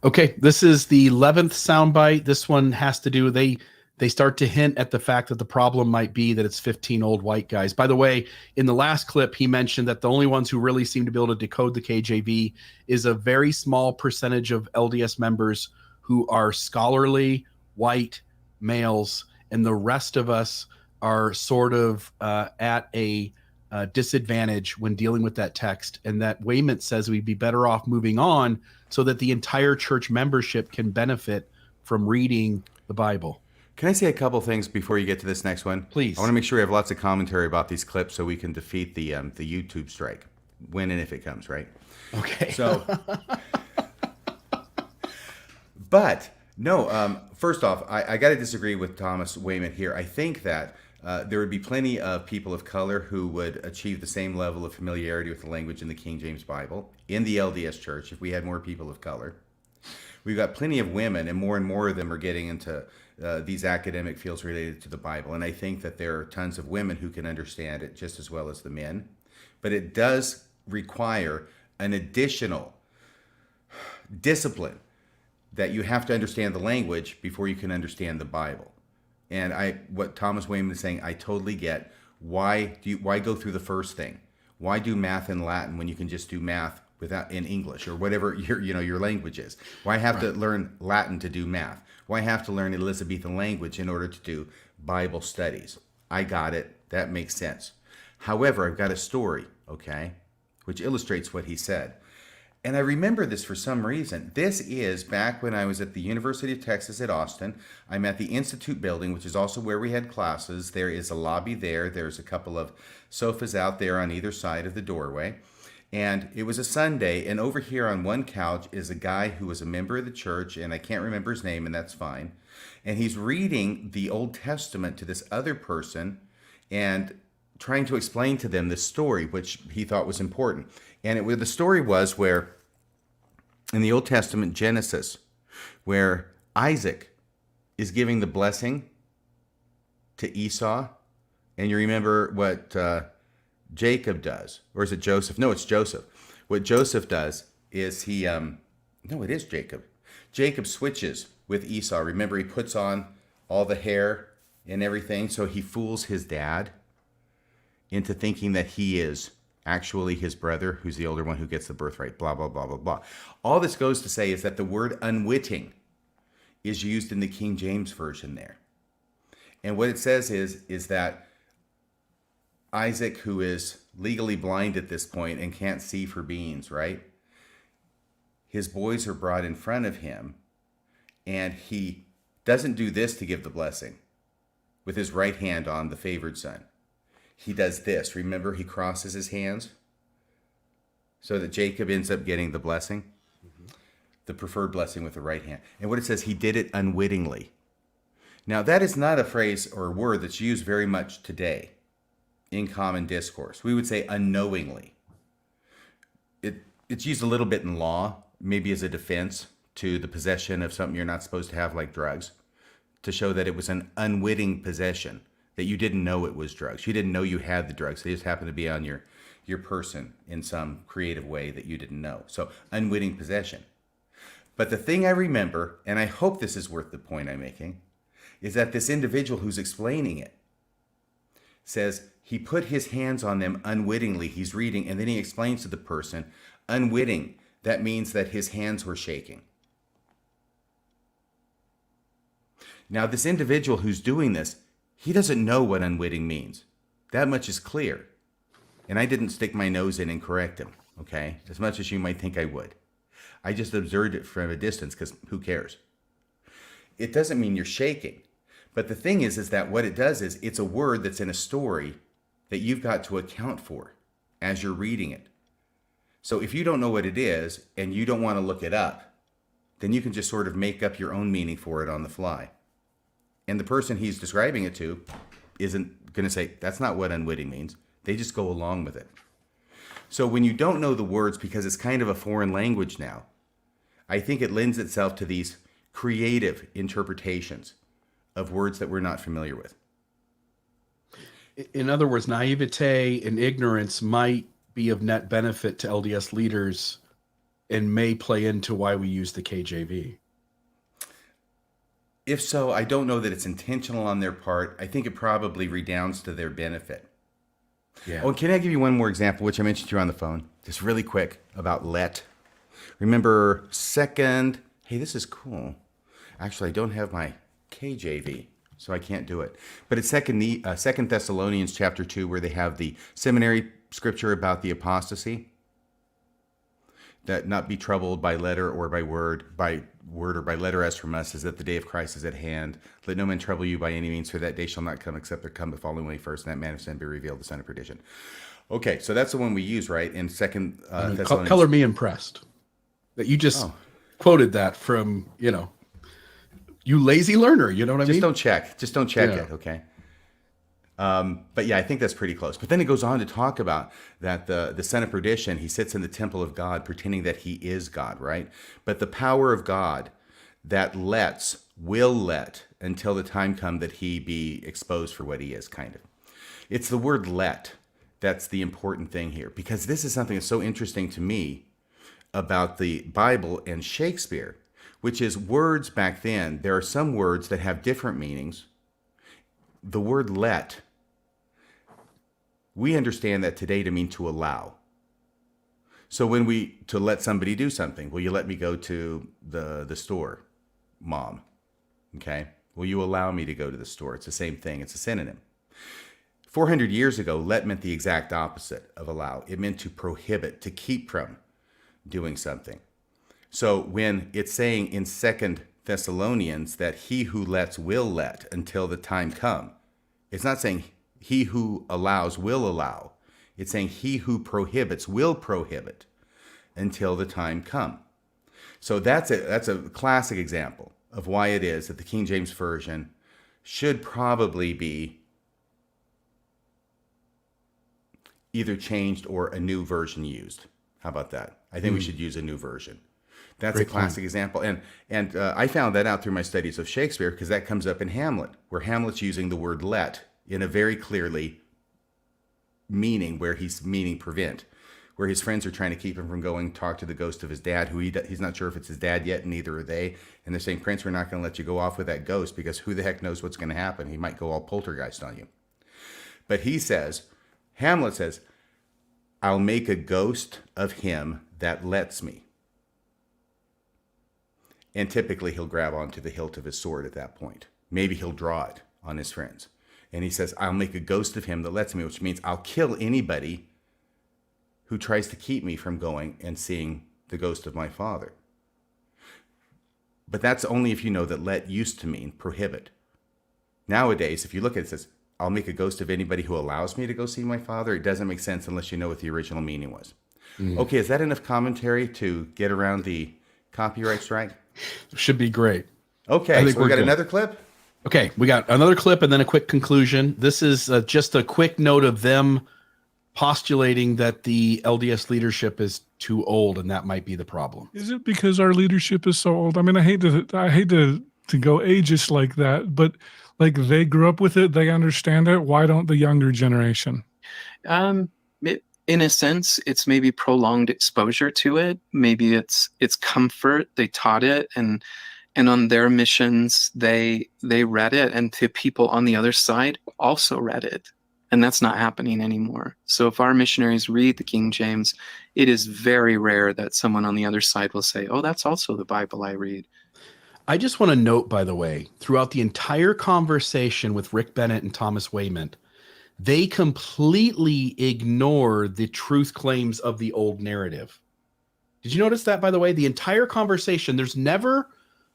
Okay, this is the 11th soundbite. This one has to do, they start to hint at the fact that the problem might be that it's 15 old white guys. By the way, in the last clip, he mentioned that the only ones who really seem to be able to decode the KJV is a very small percentage of LDS members who are scholarly, white males, and the rest of us are sort of at a disadvantage when dealing with that text, and that Wayment says we'd be better off moving on so that the entire church membership can benefit from reading the Bible. Can I say a couple things before you get to this next one? Please. I want to make sure we have lots of commentary about these clips so we can defeat the YouTube strike, when and if it comes, right? Okay. So, but no. First off, I got to disagree with Thomas Wayment here. I think that there would be plenty of people of color who would achieve the same level of familiarity with the language in the King James Bible in the LDS Church if we had more people of color. We've got plenty of women, and more of them are getting into these academic fields related to the Bible. And I think that there are tons of women who can understand it just as well as the men. But it does require an additional discipline that you have to understand the language before you can understand the Bible. And what Thomas Wayman is saying, I totally get. Why go through the first thing? Why do math in Latin when you can just do math in English or whatever your language is? Why have to learn Latin to do math? Why have to learn Elizabethan language in order to do Bible studies? I got it. That makes sense. However, I've got a story, okay, which illustrates what he said. And I remember this for some reason. This is back when I was at the University of Texas at Austin. I'm at the Institute building, which is also where we had classes. There is a lobby there. There's a couple of sofas out there on either side of the doorway. And it was a Sunday, and over here on one couch is a guy who was a member of the church, and I can't remember his name, and that's fine. And he's reading the Old Testament to this other person and trying to explain to them this story, which he thought was important. And the story was where, in the Old Testament, Genesis, where Isaac is giving the blessing to Esau, and you remember what Jacob does, or is it Joseph? No, it's Joseph. What Joseph does is no, it is Jacob. Jacob switches with Esau. Remember, he puts on all the hair and everything, so he fools his dad into thinking that he is actually his brother, who's the older one who gets the birthright, blah, blah, blah, blah, blah. All this goes to say is that the word unwitting is used in the King James Version there. And what it says is that Isaac, who is legally blind at this point and can't see for beans, right? His boys are brought in front of him, and he doesn't do this to give the blessing with his right hand on the favored son. He does this. Remember, he crosses his hands so that Jacob ends up getting the blessing, the preferred blessing with the right hand. And what it says, he did it unwittingly. Now, that is not a phrase or a word that's used very much today in common discourse. We would say unknowingly. It's used a little bit in law, maybe as a defense to the possession of something you're not supposed to have, like drugs, to show that it was an unwitting possession, that you didn't know it was drugs. You didn't know you had the drugs. They just happened to be on your person in some creative way that you didn't know. So unwitting possession. But the thing I remember, and I hope this is worth the point I'm making, is that this individual who's explaining it says he put his hands on them unwittingly. He's reading, and then he explains to the person, unwitting, that means that his hands were shaking. Now, this individual who's doing this, he doesn't know what unwitting means. That much is clear. And I didn't stick my nose in and correct him, okay? As much as you might think I would. I just observed it from a distance because who cares? It doesn't mean you're shaking. But the thing is that what it does is it's a word that's in a story that you've got to account for as you're reading it. So if you don't know what it is and you don't want to look it up, then you can just sort of make up your own meaning for it on the fly. And the person he's describing it to isn't going to say, that's not what unwitting means. They just go along with it. So when you don't know the words, because it's kind of a foreign language now, I think it lends itself to these creative interpretations of words that we're not familiar with. In other words, naivete and ignorance might be of net benefit to LDS leaders and may play into why we use the KJV. If so, I don't know that it's intentional on their part. I think it probably redounds to their benefit. Yeah. Oh, can I give you one more example, which I mentioned to you on the phone, just really quick, about let. Remember second, hey, this is cool. Actually, I don't have my KJV, so I can't do it. But it's Second Thessalonians chapter 2, where they have the seminary scripture about the apostasy, that not be troubled by letter or by word or by letter as from us, is that the day of Christ is at hand. Let no man trouble you by any means, for that day shall not come except there come the falling away first, and that man of sin be revealed, the son of perdition. Okay, so that's the one we use, right? In Second Thessalonians. Color me impressed that you just quoted that from, you lazy learner. You know what I mean? Just don't check it, okay? But yeah, I think that's pretty close. But then it goes on to talk about that the son of perdition, he sits in the temple of God pretending that he is God, right? But the power of God that will let until the time come that he be exposed for what he is, kind of. It's the word let that's the important thing here, because this is something that's so interesting to me about the Bible and Shakespeare, which is words back then. There are some words that have different meanings. The word let, we understand that today to mean to allow. So when to let somebody do something, will you let me go to the store, Mom? Okay. Will you allow me to go to the store? It's the same thing. It's a synonym. 400 years ago, let meant the exact opposite of allow. It meant to prohibit, to keep from doing something. So when it's saying in 2 Thessalonians that he who lets will let until the time come, it's not saying he who allows will allow. It's saying he who prohibits will prohibit until the time come. So that's a classic example of why it is that the King James Version should probably be either changed or a new version used. How about that? I think we should use a new version. That's a classic example. And I found that out through my studies of Shakespeare, because that comes up in Hamlet, where Hamlet's using the word let in a very clearly meaning, where he's meaning prevent, where his friends are trying to keep him from going talk to the ghost of his dad, who he's not sure if it's his dad yet, and neither are they. And they're saying, Prince, we're not going to let you go off with that ghost, because who the heck knows what's going to happen? He might go all poltergeist on you. But Hamlet says, I'll make a ghost of him that lets me. And typically he'll grab onto the hilt of his sword at that point. Maybe he'll draw it on his friends. And he says, I'll make a ghost of him that lets me, which means I'll kill anybody who tries to keep me from going and seeing the ghost of my father. But that's only if you know that let used to mean prohibit. Nowadays, if you look at it, it says, I'll make a ghost of anybody who allows me to go see my father. It doesn't make sense unless you know what the original meaning was. Okay, is that enough commentary to get around the copyright strike? Should be great. Okay, so we got another clip? Okay, we got another clip and then a quick conclusion. This is just a quick note of them postulating that the LDS leadership is too old, and that might be the problem. Is it because our leadership is so old? I mean, I hate to go ageist like that, but like they grew up with it, they understand it. Why don't the younger generation? In a sense, it's maybe prolonged exposure to it. Maybe it's comfort. They taught it, and on their missions, they read it, and the people on the other side also read it. And that's not happening anymore. So if our missionaries read the King James, it is very rare that someone on the other side will say, oh, that's also the Bible I read. I just want to note, by the way, throughout the entire conversation with Rick Bennett and Thomas Wayment, they completely ignore the truth claims of the old narrative. Did you notice that, by the way? The entire conversation, there's never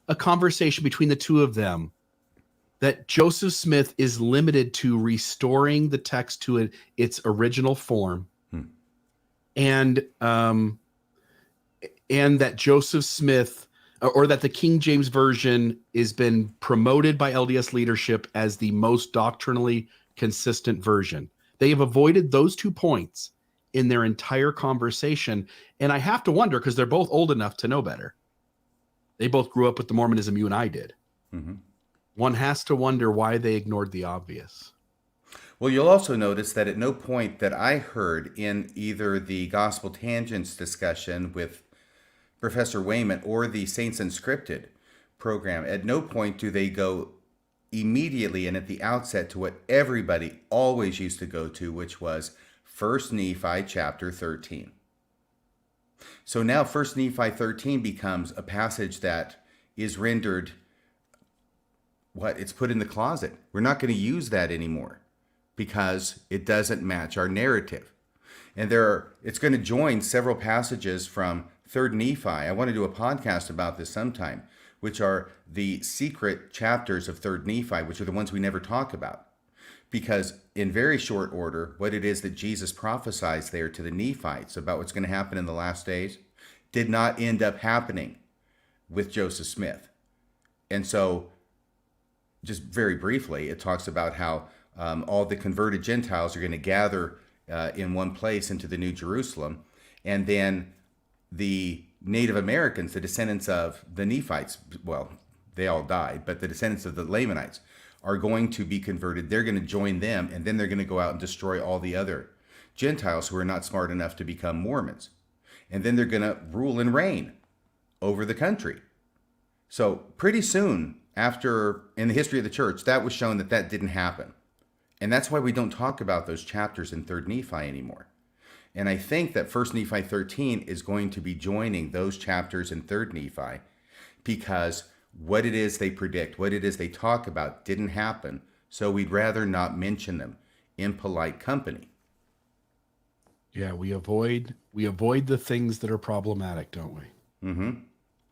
a conversation between the two of them that Joseph Smith is limited to restoring the text to its original form. And that Joseph Smith, or that the King James Version has been promoted by LDS leadership as the most doctrinally consistent version. They have avoided those 2 points in their entire conversation. And I have to wonder, because they're both old enough to know better. They both grew up with the Mormonism you and I did. Mm-hmm. One has to wonder why they ignored the obvious. Well, you'll also notice that at no point that I heard in either the Gospel Tangents discussion with Professor Wayment or the Saints Unscripted program, at no point do they go immediately and at the outset to what everybody always used to go to, which was 1 Nephi chapter 13. So now 1 Nephi 13 becomes a passage that is rendered, it's put in the closet. We're not going to use that anymore because it doesn't match our narrative. And it's going to join several passages from 3rd Nephi. I want to do a podcast about this sometime, which are the secret chapters of 3rd Nephi, which are the ones we never talk about. Because in very short order, what it is that Jesus prophesies there to the Nephites about what's going to happen in the last days did not end up happening with Joseph Smith. And so, just very briefly, it talks about how all the converted Gentiles are going to gather in one place into the New Jerusalem. And then the Native Americans, the descendants of the Nephites, well, they all died, but the descendants of the Lamanites are going to be converted. They're going to join them, and then they're going to go out and destroy all the other Gentiles who are not smart enough to become Mormons. And then they're going to rule and reign over the country. So pretty soon after, in the history of the church, that was shown that didn't happen. And that's why we don't talk about those chapters in 3rd Nephi anymore. And I think that 1 Nephi 13 is going to be joining those chapters in 3rd Nephi, because what it is they predict, what it is they talk about didn't happen. So we'd rather not mention them in polite company. Yeah, we avoid the things that are problematic, don't we? Mm-hmm.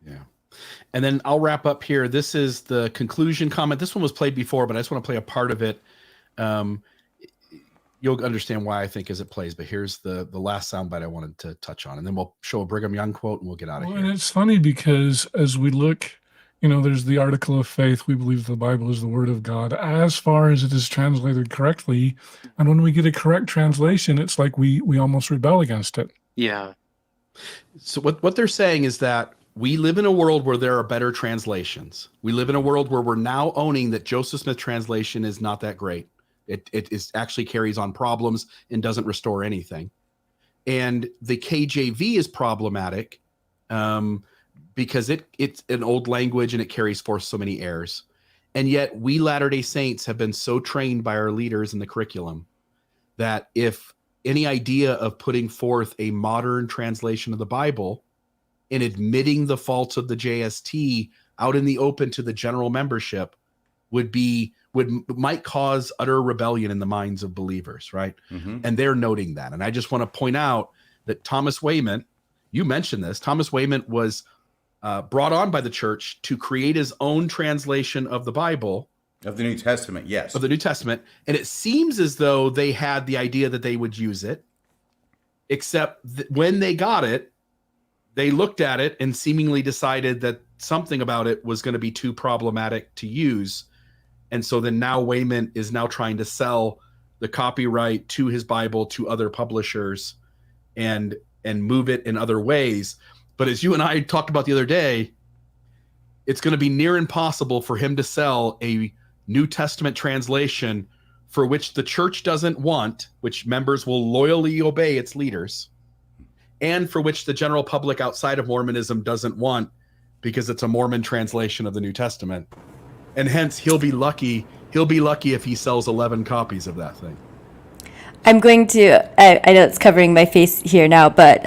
Yeah. And then I'll wrap up here. This is the conclusion comment. This one was played before, but I just want to play a part of it. You'll understand why I think as it plays, but here's the last soundbite I wanted to touch on, and then we'll show a Brigham Young quote and we'll get out of here. And it's funny because as we look, there's the article of faith. We believe the Bible is the word of God as far as it is translated correctly. And when we get a correct translation, it's like we almost rebel against it. Yeah. So what they're saying is that we live in a world where there are better translations. We live in a world where we're now owning that Joseph Smith translation is not that great. It actually carries on problems and doesn't restore anything. And the KJV is problematic because it's an old language and it carries forth so many errors. And yet we Latter-day Saints have been so trained by our leaders in the curriculum that if any idea of putting forth a modern translation of the Bible and admitting the faults of the JST out in the open to the general membership might cause utter rebellion in the minds of believers, right? Mm-hmm. And they're noting that. And I just want to point out that Thomas Wayment, you mentioned this, Thomas Wayment was brought on by the church to create his own translation of the Bible. Of the New Testament, yes. Of the New Testament. And it seems as though they had the idea that they would use it, except when they got it, they looked at it and seemingly decided that something about it was going to be too problematic to use. And so then now Wayment is now trying to sell the copyright to his Bible to other publishers and move it in other ways. But as you and I talked about the other day, it's going to be near impossible for him to sell a New Testament translation for which the church doesn't want, which members will loyally obey its leaders, and for which the general public outside of Mormonism doesn't want because it's a Mormon translation of the New Testament. And hence he'll be lucky if he sells 11 copies of that thing. I'm going to, I know it's covering my face here now, but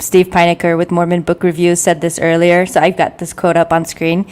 Steve Pinecker with Mormon Book Review said this earlier, so I've got this quote up on screen.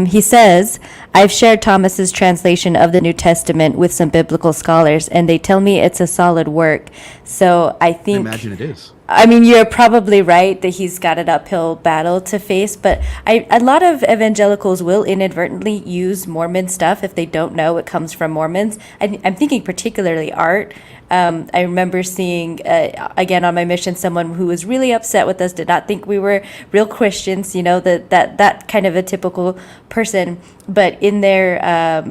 He says, I've shared Thomas's translation of the New Testament with some biblical scholars, and they tell me it's a solid work. So I think... I imagine it is. I mean, you're probably right that he's got an uphill battle to face, but a lot of evangelicals will inadvertently use Mormon stuff if they don't know it comes from Mormons. I'm thinking particularly art. I remember seeing, again, on my mission, someone who was really upset with us, did not think we were real Christians, you know, that kind of a typical person. But in there,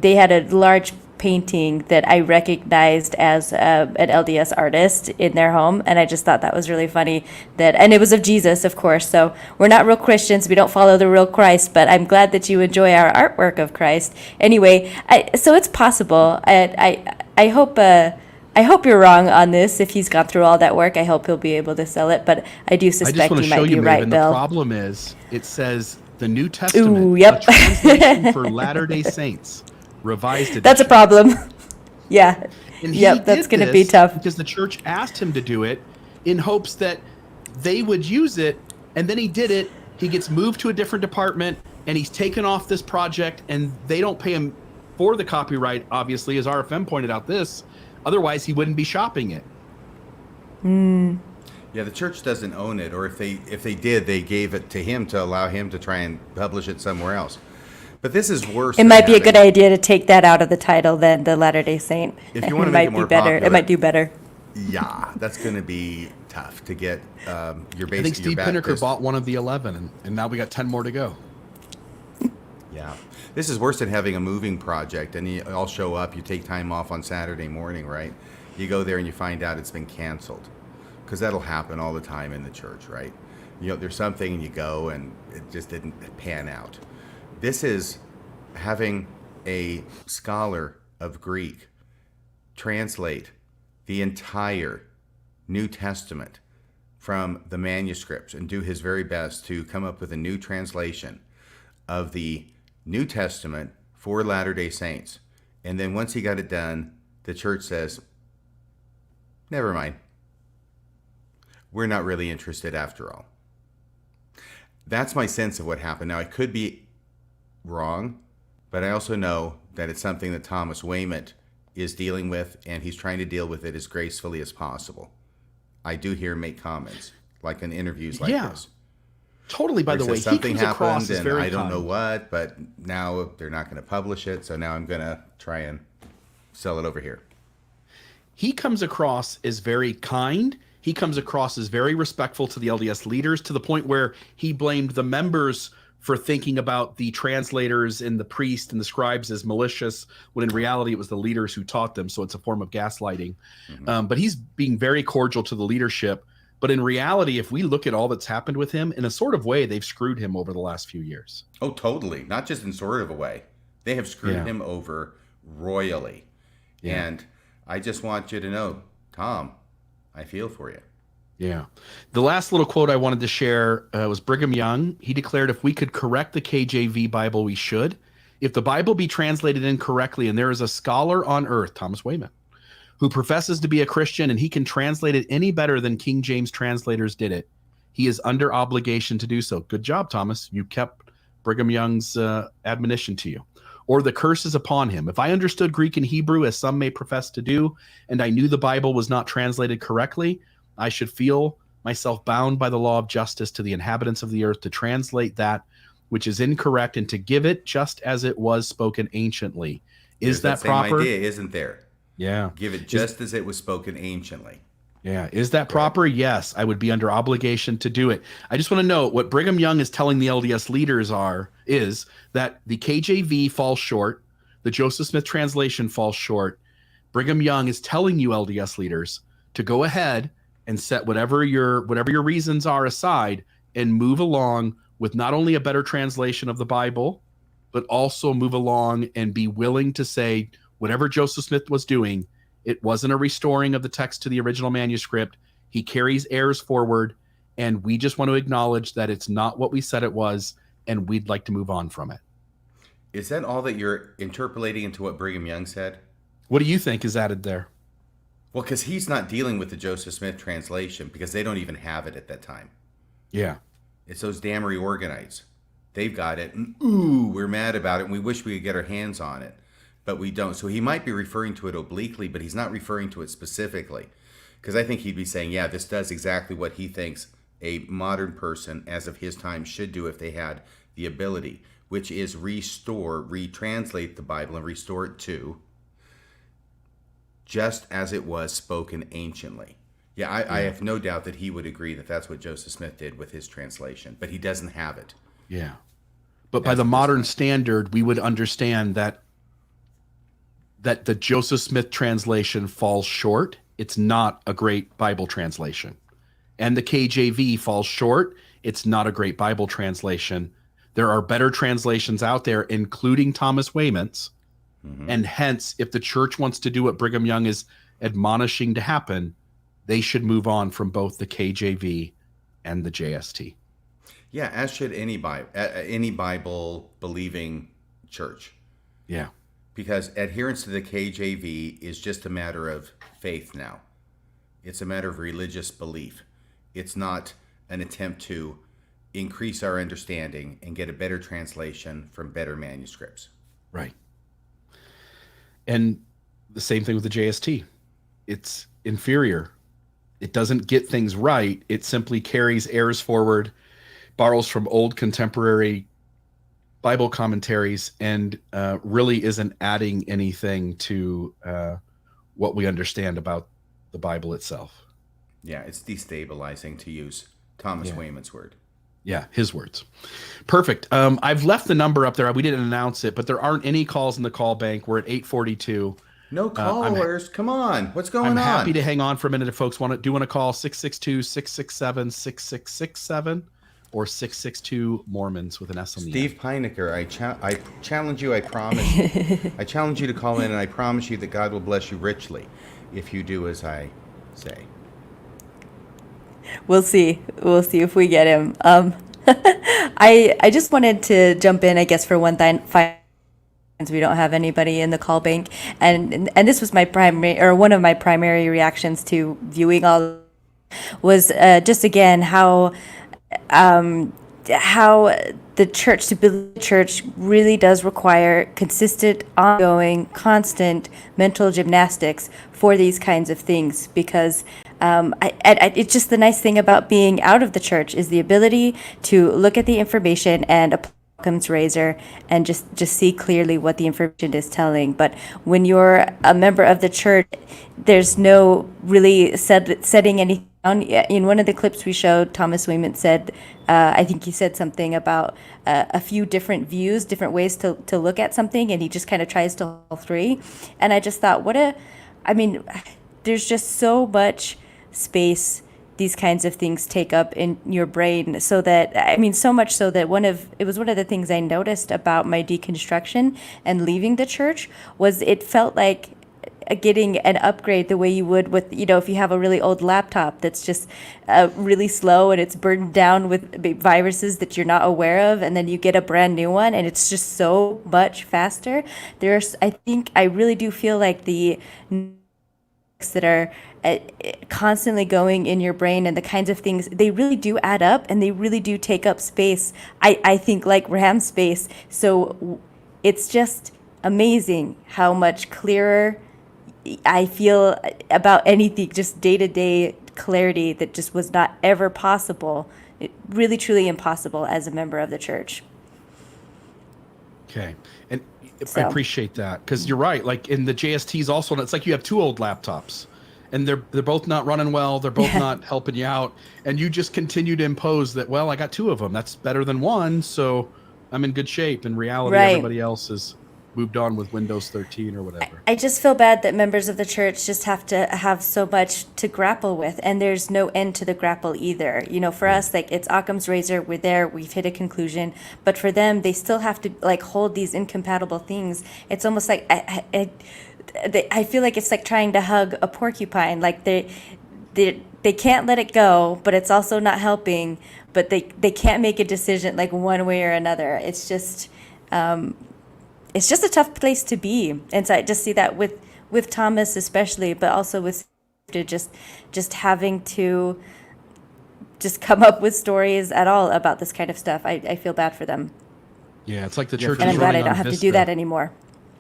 they had a large painting that I recognized as an LDS artist in their home, and I just thought that was really funny. And it was of Jesus, of course. So we're not real Christians, we don't follow the real Christ, but I'm glad that you enjoy our artwork of Christ. Anyway, so it's possible. I hope you're wrong on this. If he's gone through all that work, I hope he'll be able to sell it. But I do suspect he might be right, Bill. The problem is, it says the New Testament, Ooh, yep. a translation for Latter-day Saints, revised edition. That's a problem. Yeah. And yep, that's going to be tough. Because the church asked him to do it in hopes that they would use it, and then he did it. He gets moved to a different department, and he's taken off this project, and they don't pay him for the copyright, obviously, as RFM pointed out this. Otherwise, he wouldn't be shopping it. Yeah, the church doesn't own it, or if they did, they gave it to him to allow him to try and publish it somewhere else. But this is worse. It might be a good idea to take that out of the title than the Latter-day Saint. If you want to make it more popular, it might do better. Yeah, that's going to be tough to get your basic. I think Steve Pinnaker bought one of the 11, and now we got 10 more to go. Yeah. This is worse than having a moving project, and you all show up, you take time off on Saturday morning, right? You go there and you find out it's been canceled, because that'll happen all the time in the church, right? You know, there's something and you go and it just didn't pan out. This is having a scholar of Greek translate the entire New Testament from the manuscripts and do his very best to come up with a new translation of the New Testament for Latter-day Saints. And then once he got it done, the church says, never mind. We're not really interested after all. That's my sense of what happened. Now, I could be wrong, but I also know that it's something that Thomas Wayment is dealing with, and he's trying to deal with it as gracefully as possible. I do hear him make comments, like in interviews like this. Totally, by the way, something happened and I don't kind. know what, but now they're not going to publish it, so now I'm going to try and sell it over here. He comes across as very kind. He comes across as very respectful to the LDS leaders, to the point where he blamed the members for thinking about the translators and the priest and the scribes as malicious, when in reality it was the leaders who taught them, so it's a form of gaslighting. But he's being very cordial to the leadership. But in reality, if we look at all that's happened with him, in a sort of way, they've screwed him over the last few years. Oh, totally. Not just in sort of a way. They have screwed him over royally. Yeah. And I just want you to know, Tom, I feel for you. Yeah. The last little quote I wanted to share was Brigham Young. He declared, if we could correct the KJV Bible, we should. If the Bible be translated incorrectly, and there is a scholar on earth, Thomas Wayment, who professes to be a Christian, and he can translate it any better than King James translators did it, he is under obligation to do so. Good job, Thomas. You kept Brigham Young's admonition to you. Or the curse is upon him. If I understood Greek and Hebrew, as some may profess to do, and I knew the Bible was not translated correctly, I should feel myself bound by the law of justice to the inhabitants of the earth to translate that which is incorrect and to give it just as it was spoken anciently. Is that proper? Same idea, isn't there? Yeah. Give it just as it was spoken anciently. Yeah. Is that proper? Yes. I would be under obligation to do it. I just want to note what Brigham Young is telling the LDS leaders is that the KJV falls short. The Joseph Smith translation falls short. Brigham Young is telling you LDS leaders to go ahead and set whatever your reasons are aside and move along with not only a better translation of the Bible, but also move along and be willing to say whatever Joseph Smith was doing, it wasn't a restoring of the text to the original manuscript. He carries errors forward, and we just want to acknowledge that it's not what we said it was, and we'd like to move on from it. Is that all that you're interpolating into what Brigham Young said? What do you think is added there? Well, because he's not dealing with the Joseph Smith translation because they don't even have it at that time. Yeah. It's those damn reorganites. They've got it, and ooh, we're mad about it, and we wish we could get our hands on it, but we don't. So he might be referring to it obliquely, but he's not referring to it specifically. Because I think he'd be saying, yeah, this does exactly what he thinks a modern person, as of his time, should do if they had the ability, which is retranslate the Bible and restore it to just as it was spoken anciently. Yeah, I have no doubt that he would agree that that's what Joseph Smith did with his translation, but he doesn't have it. Yeah. But by the modern standard, we would understand that the Joseph Smith translation falls short. It's not a great Bible translation. And the KJV falls short. It's not a great Bible translation. There are better translations out there, including Thomas Wayment's. And hence, if the church wants to do what Brigham Young is admonishing to happen, they should move on from both the KJV and the JST. Yeah, as should any Bible believing church. Yeah. Because adherence to the KJV is just a matter of faith now. It's a matter of religious belief. It's not an attempt to increase our understanding and get a better translation from better manuscripts. Right. And the same thing with the JST. It's inferior. It doesn't get things right. It simply carries errors forward, borrows from old contemporary Bible commentaries, and really isn't adding anything to what we understand about the Bible itself. Yeah, it's destabilizing, to use Thomas Wayment's word. Yeah, his words. Perfect. I've left the number up there. We didn't announce it, but there aren't any calls in the call bank. We're at 8:42. No callers. Come on. What's going on? I'm happy to hang on for a minute if folks want to call 662-667-6667 or 662 Mormons with an S on the Steve Peinecker, I challenge you, I promise. I challenge you to call in, and I promise you that God will bless you richly if you do as I say. We'll see. We'll see if we get him. I just wanted to jump in, I guess, for one thing. We don't have anybody in the call bank, and this was my one of my primary reactions to viewing all was just again how the church, to build the church, really does require consistent, ongoing, constant mental gymnastics for these kinds of things, because it's just the nice thing about being out of the church is the ability to look at the information and apply Occam's razor and just see clearly what the information is telling. But when you're a member of the church, there's no really setting anything down. In one of the clips we showed, Thomas Wayment said, I think he said something about a few different views, different ways to look at something, and he just kind of tries to all three. And I just thought, there's just so much space these kinds of things take up in your brain, so much so that it was one of the things I noticed about my deconstruction and leaving the church was it felt like getting an upgrade the way you would with, if you have a really old laptop that's just really slow and it's burdened down with viruses that you're not aware of, and then you get a brand new one and it's just so much faster. I really do feel like the that are constantly going in your brain and the kinds of things, they really do add up and they really do take up space. I think like RAM space. So it's just amazing how much clearer I feel about anything, just day-to-day clarity that just was not ever possible. Really, truly impossible as a member of the church. Okay. And I appreciate that, because you're right. Like in the JSTs also, it's like you have two old laptops and they're both not running well. They're both not helping you out. And you just continue to impose that, well, I got two of them. That's better than one. So I'm in good shape. In reality, everybody else has moved on with Windows 13 or whatever. I just feel bad that members of the church just have to have so much to grapple with, and there's no end to the grapple either. For us, like, it's Occam's razor. We're there. We've hit a conclusion. But for them, they still have to hold these incompatible things. It's almost like I feel like it's like trying to hug a porcupine. Like they can't let it go, but it's also not helping. But they can't make a decision like one way or another. It's just a tough place to be. And so I just see that with Thomas especially, but also with to just having to just come up with stories at all about this kind of stuff. I feel bad for them. Yeah, it's like the church And is I'm glad running I don't on have to Vista. do that anymore.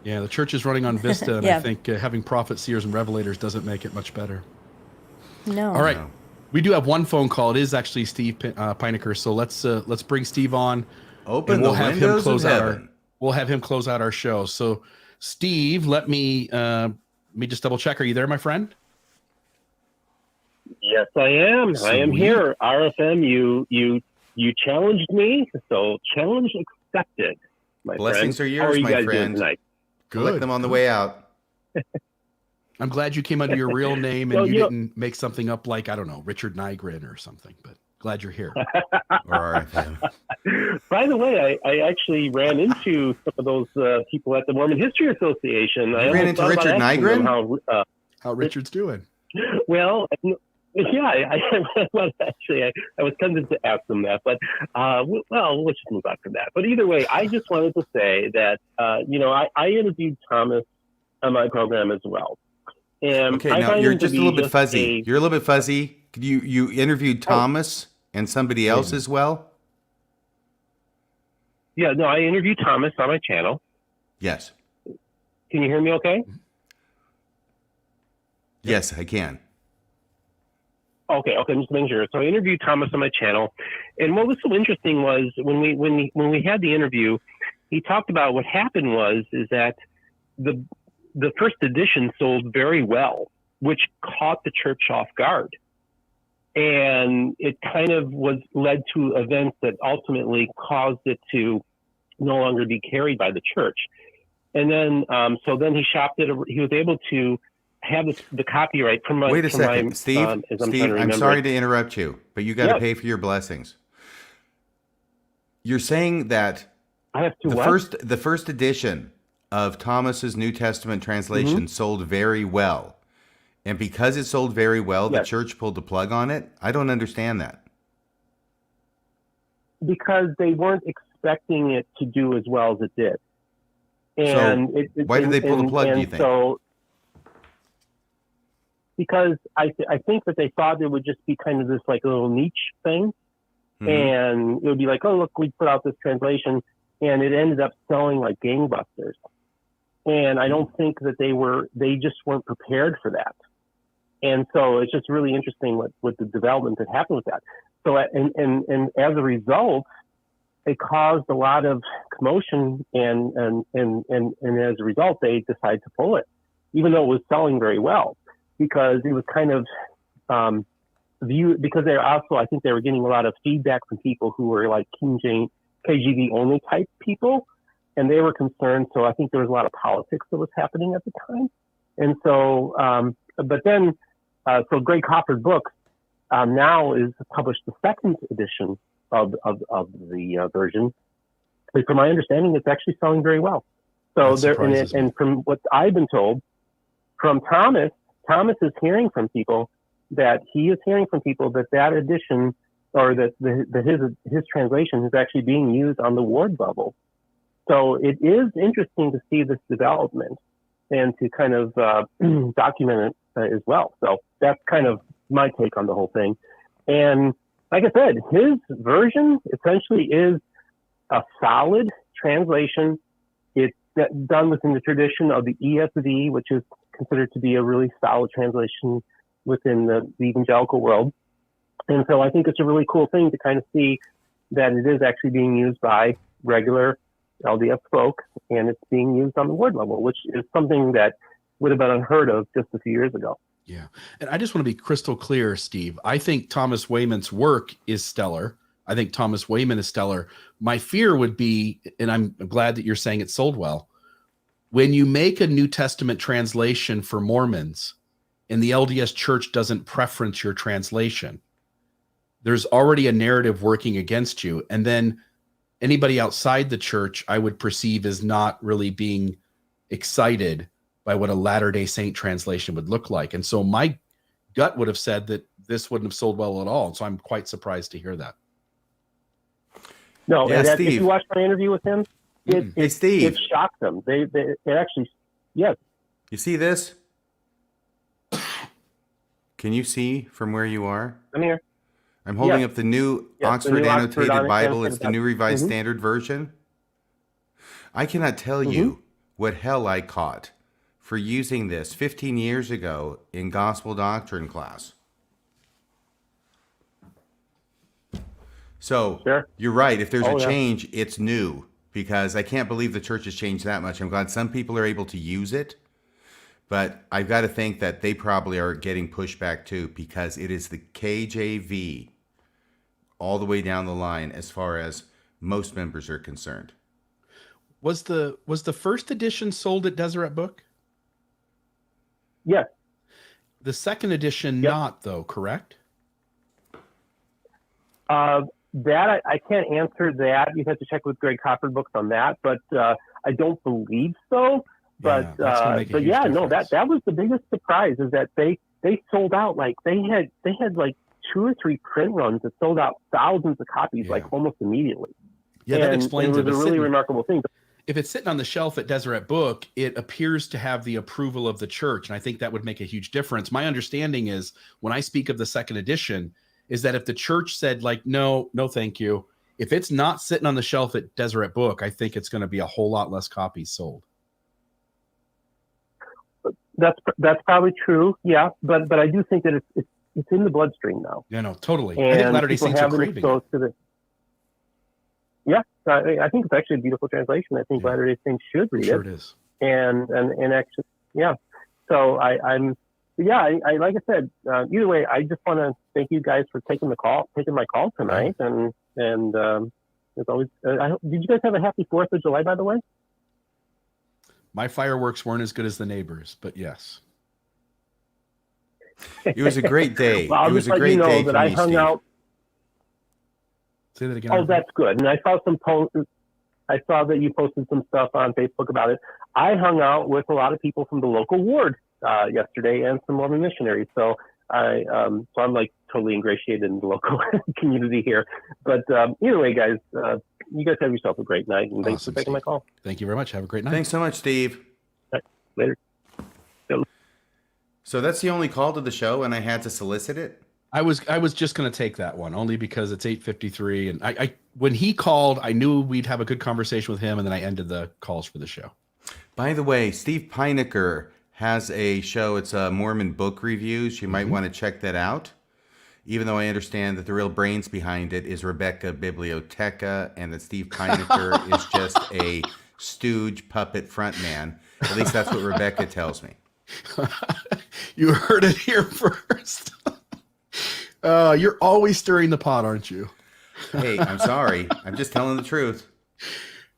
Yeah, the church is running on Vista, and Yeah. I think having prophets, seers, and revelators doesn't make it much better. No. All right. We do have one phone call. It is actually Steve Pinecker. So let's bring Steve on. Open and we'll the have him windows close of out heaven. we'll have him close out our show. So Steve, let me just double check. Are you there, my friend? Yes, I am. I am Sweet. here. RFM, you challenged me, so challenge accepted. My Blessings friend. are How yours, are you my guys friend. doing tonight? Collect them on the way out. I'm glad you came under your real name and Well, you you know- didn't make something up like, I don't know, Richard Nygren or something, but glad you're here. Or RFM. By the way, I actually ran into some of those people at the Mormon History Association. I You ran almost into thought about Richard asking them Nygren? How Richard's doing? Well, yeah, I was tempted to ask them that, but well, let's just move on from that. But either way, I just wanted to say that I interviewed Thomas on my program as well. And Okay, I now find you're him to just a be little bit fuzzy. a- You're a little bit fuzzy. You interviewed Thomas and somebody else as well? Yeah, no, I interviewed Thomas on my channel. Yes. Can you hear me okay? Yes, I can. Okay, I'm just making sure. So I interviewed Thomas on my channel, and what was so interesting was when we had the interview, he talked about what happened is that the first edition sold very well, which caught the church off guard, and it kind of led to events that ultimately caused it to no longer be carried by the church. And then so then he shopped it. He was able to have the copyright from my. Wait a second, Steve. Steve, I'm sorry to interrupt you, but you got to pay for your blessings. You're saying that I have to the first edition of Thomas's New Testament translation sold very well, and because it sold very well, the church pulled the plug on it. I don't understand that. Because they weren't expecting it to do as well as it did. And so why did they pull the plug? Do you think? So, because I think that they thought it would just be kind of this like little niche thing, and it would be like, oh look, we put out this translation, and it ended up selling like gangbusters. And I don't think that they just weren't prepared for that. And so it's just really interesting what the development that happened with that. So and as a result, it caused a lot of commotion, and as a result, they decided to pull it, even though it was selling very well, because it was kind of viewed, because I think they were getting a lot of feedback from people who were like KJV only type people, and they were concerned. So I think there was a lot of politics that was happening at the time. And so, but then, so Greg Hopper's book now is published the second edition of the version. And from my understanding, it's actually selling very well. So and from what I've been told from Thomas is hearing from people that that edition, or that his translation is actually being used on the ward level. So it is interesting to see this development and to kind of document it as well. So that's kind of my take on the whole thing. And like I said, his version essentially is a solid translation. It's done within the tradition of the ESV, which is considered to be a really solid translation within the evangelical world. And so I think it's a really cool thing to kind of see that it is actually being used by regular LDS folk, and it's being used on the word level, which is something that would have been unheard of just a few years ago. Yeah. And I just want to be crystal clear, Steve. I think Thomas Wayment's work is stellar. I think Thomas Wayment is stellar. My fear would be, and I'm glad that you're saying it sold well, when you make a New Testament translation for Mormons and the LDS church doesn't preference your translation, there's already a narrative working against you. And then anybody outside the church, I would perceive as not really being excited by what a Latter-day Saint translation would look like. And so my gut would have said that this wouldn't have sold well at all. And so I'm quite surprised to hear that. No, Yeah, Steve. if you watched my interview with him, Steve. It shocked them. They actually, yes. You see this? Can you see from where you are? I'm here. I'm holding Yes. up the new Yes, the Oxford new Oxford Annotated Bible. Annotated It's the New Revised Standard Version. I cannot tell you what hell I caught for using this 15 years ago in gospel doctrine class. So you're right. If there's a change, it's new, because I can't believe the church has changed that much. I'm glad some people are able to use it, but I've got to think that they probably are getting pushback too, because it is the KJV all the way down the line as far as most members are concerned. Was the first edition sold at Deseret Book? Yes. The second edition not, though, correct? That I can't answer that. You have to check with Greg Copper Books on that, but I don't believe so. But yeah, no, that was the biggest surprise, is that they sold out. Like they had like 2 or 3 print runs that sold out thousands of copies like almost immediately. Yeah, that explains it. It was a really remarkable thing. If it's sitting on the shelf at Deseret Book, it appears to have the approval of the church, and I think that would make a huge difference. My understanding is, when I speak of the second edition, is that if the church said like, no, thank you, if it's not sitting on the shelf at Deseret Book, I think it's going to be a whole lot less copies sold. That's probably true, yeah. But I do think that it's in the bloodstream now. Yeah, no, totally. And I think Latter-day Saints are craving it. Yeah, I think it's actually a beautiful translation. I think Latter-day Saints should read sure it. It is. And actually, yeah. So I like I said, either way, I just want to thank you guys for taking my call tonight. And as always, did you guys have a happy 4th of July, by the way? My fireworks weren't as good as the neighbors, but yes. It was a great day. Well, it was a great day for I me, hung Steve. out. Say that again. Oh, that's good. And I saw some posts. I saw that you posted some stuff on Facebook about it. I hung out with a lot of people from the local ward yesterday, and some Mormon missionaries. So I'm like totally ingratiated in the local community here. But either way, guys, you guys have yourself a great night, and thanks for taking my call. Thank you very much. Have a great night. Thanks so much, Steve. Right. Later. So that's the only call to the show, and I had to solicit it. I was just going to take that one, only because it's 8:53, and I when he called, I knew we'd have a good conversation with him, and then I ended the calls for the show. By the way, Steve Pinecker has a show. It's a Mormon book reviews. You might want to check that out. Even though I understand that the real brains behind it is Rebecca Biblioteca, and that Steve Pinecker is just a stooge puppet frontman. At least that's what Rebecca tells me. You heard it here first. You're always stirring the pot, aren't you? Hey, I'm sorry. I'm just telling the truth.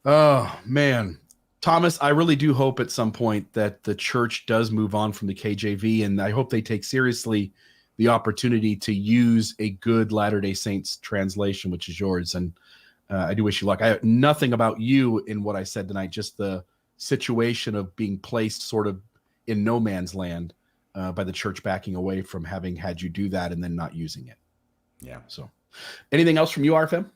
Oh, man. Thomas, I really do hope at some point that the church does move on from the KJV, and I hope they take seriously the opportunity to use a good Latter-day Saints translation, which is yours. And I do wish you luck. I have nothing about you in what I said tonight, just the situation of being placed sort of in no man's land by the church backing away from having had you do that and then not using it. Yeah. So anything else from you, RFM?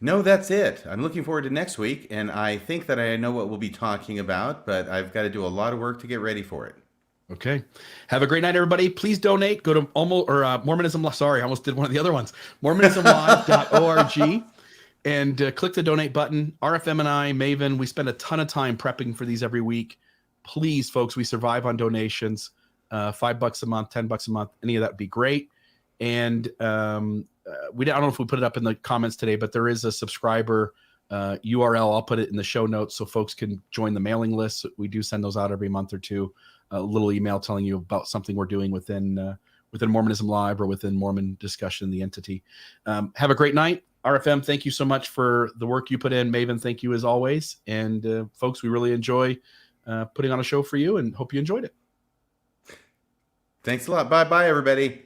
No, that's it. I'm looking forward to next week, and I think that I know what we'll be talking about, but I've got to do a lot of work to get ready for it. Okay. Have a great night, everybody. Please donate. Go to Mormonism. Sorry, I almost did one of the other ones. MormonismLive.org and click the donate button. RFM and I, Maven, we spend a ton of time prepping for these every week. Please, folks, we survive on donations. $5 a month, $10 a month, any of that would be great. And I don't know if we put it up in the comments today, but there is a subscriber URL. I'll put it in the show notes so folks can join the mailing list. We do send those out every month or two. A little email telling you about something we're doing within Mormonism Live or within Mormon Discussion, the entity. Have a great night. RFM, thank you so much for the work you put in. Maven, thank you as always. And folks, we really enjoy putting on a show for you and hope you enjoyed it. Thanks a lot. Bye-bye, everybody.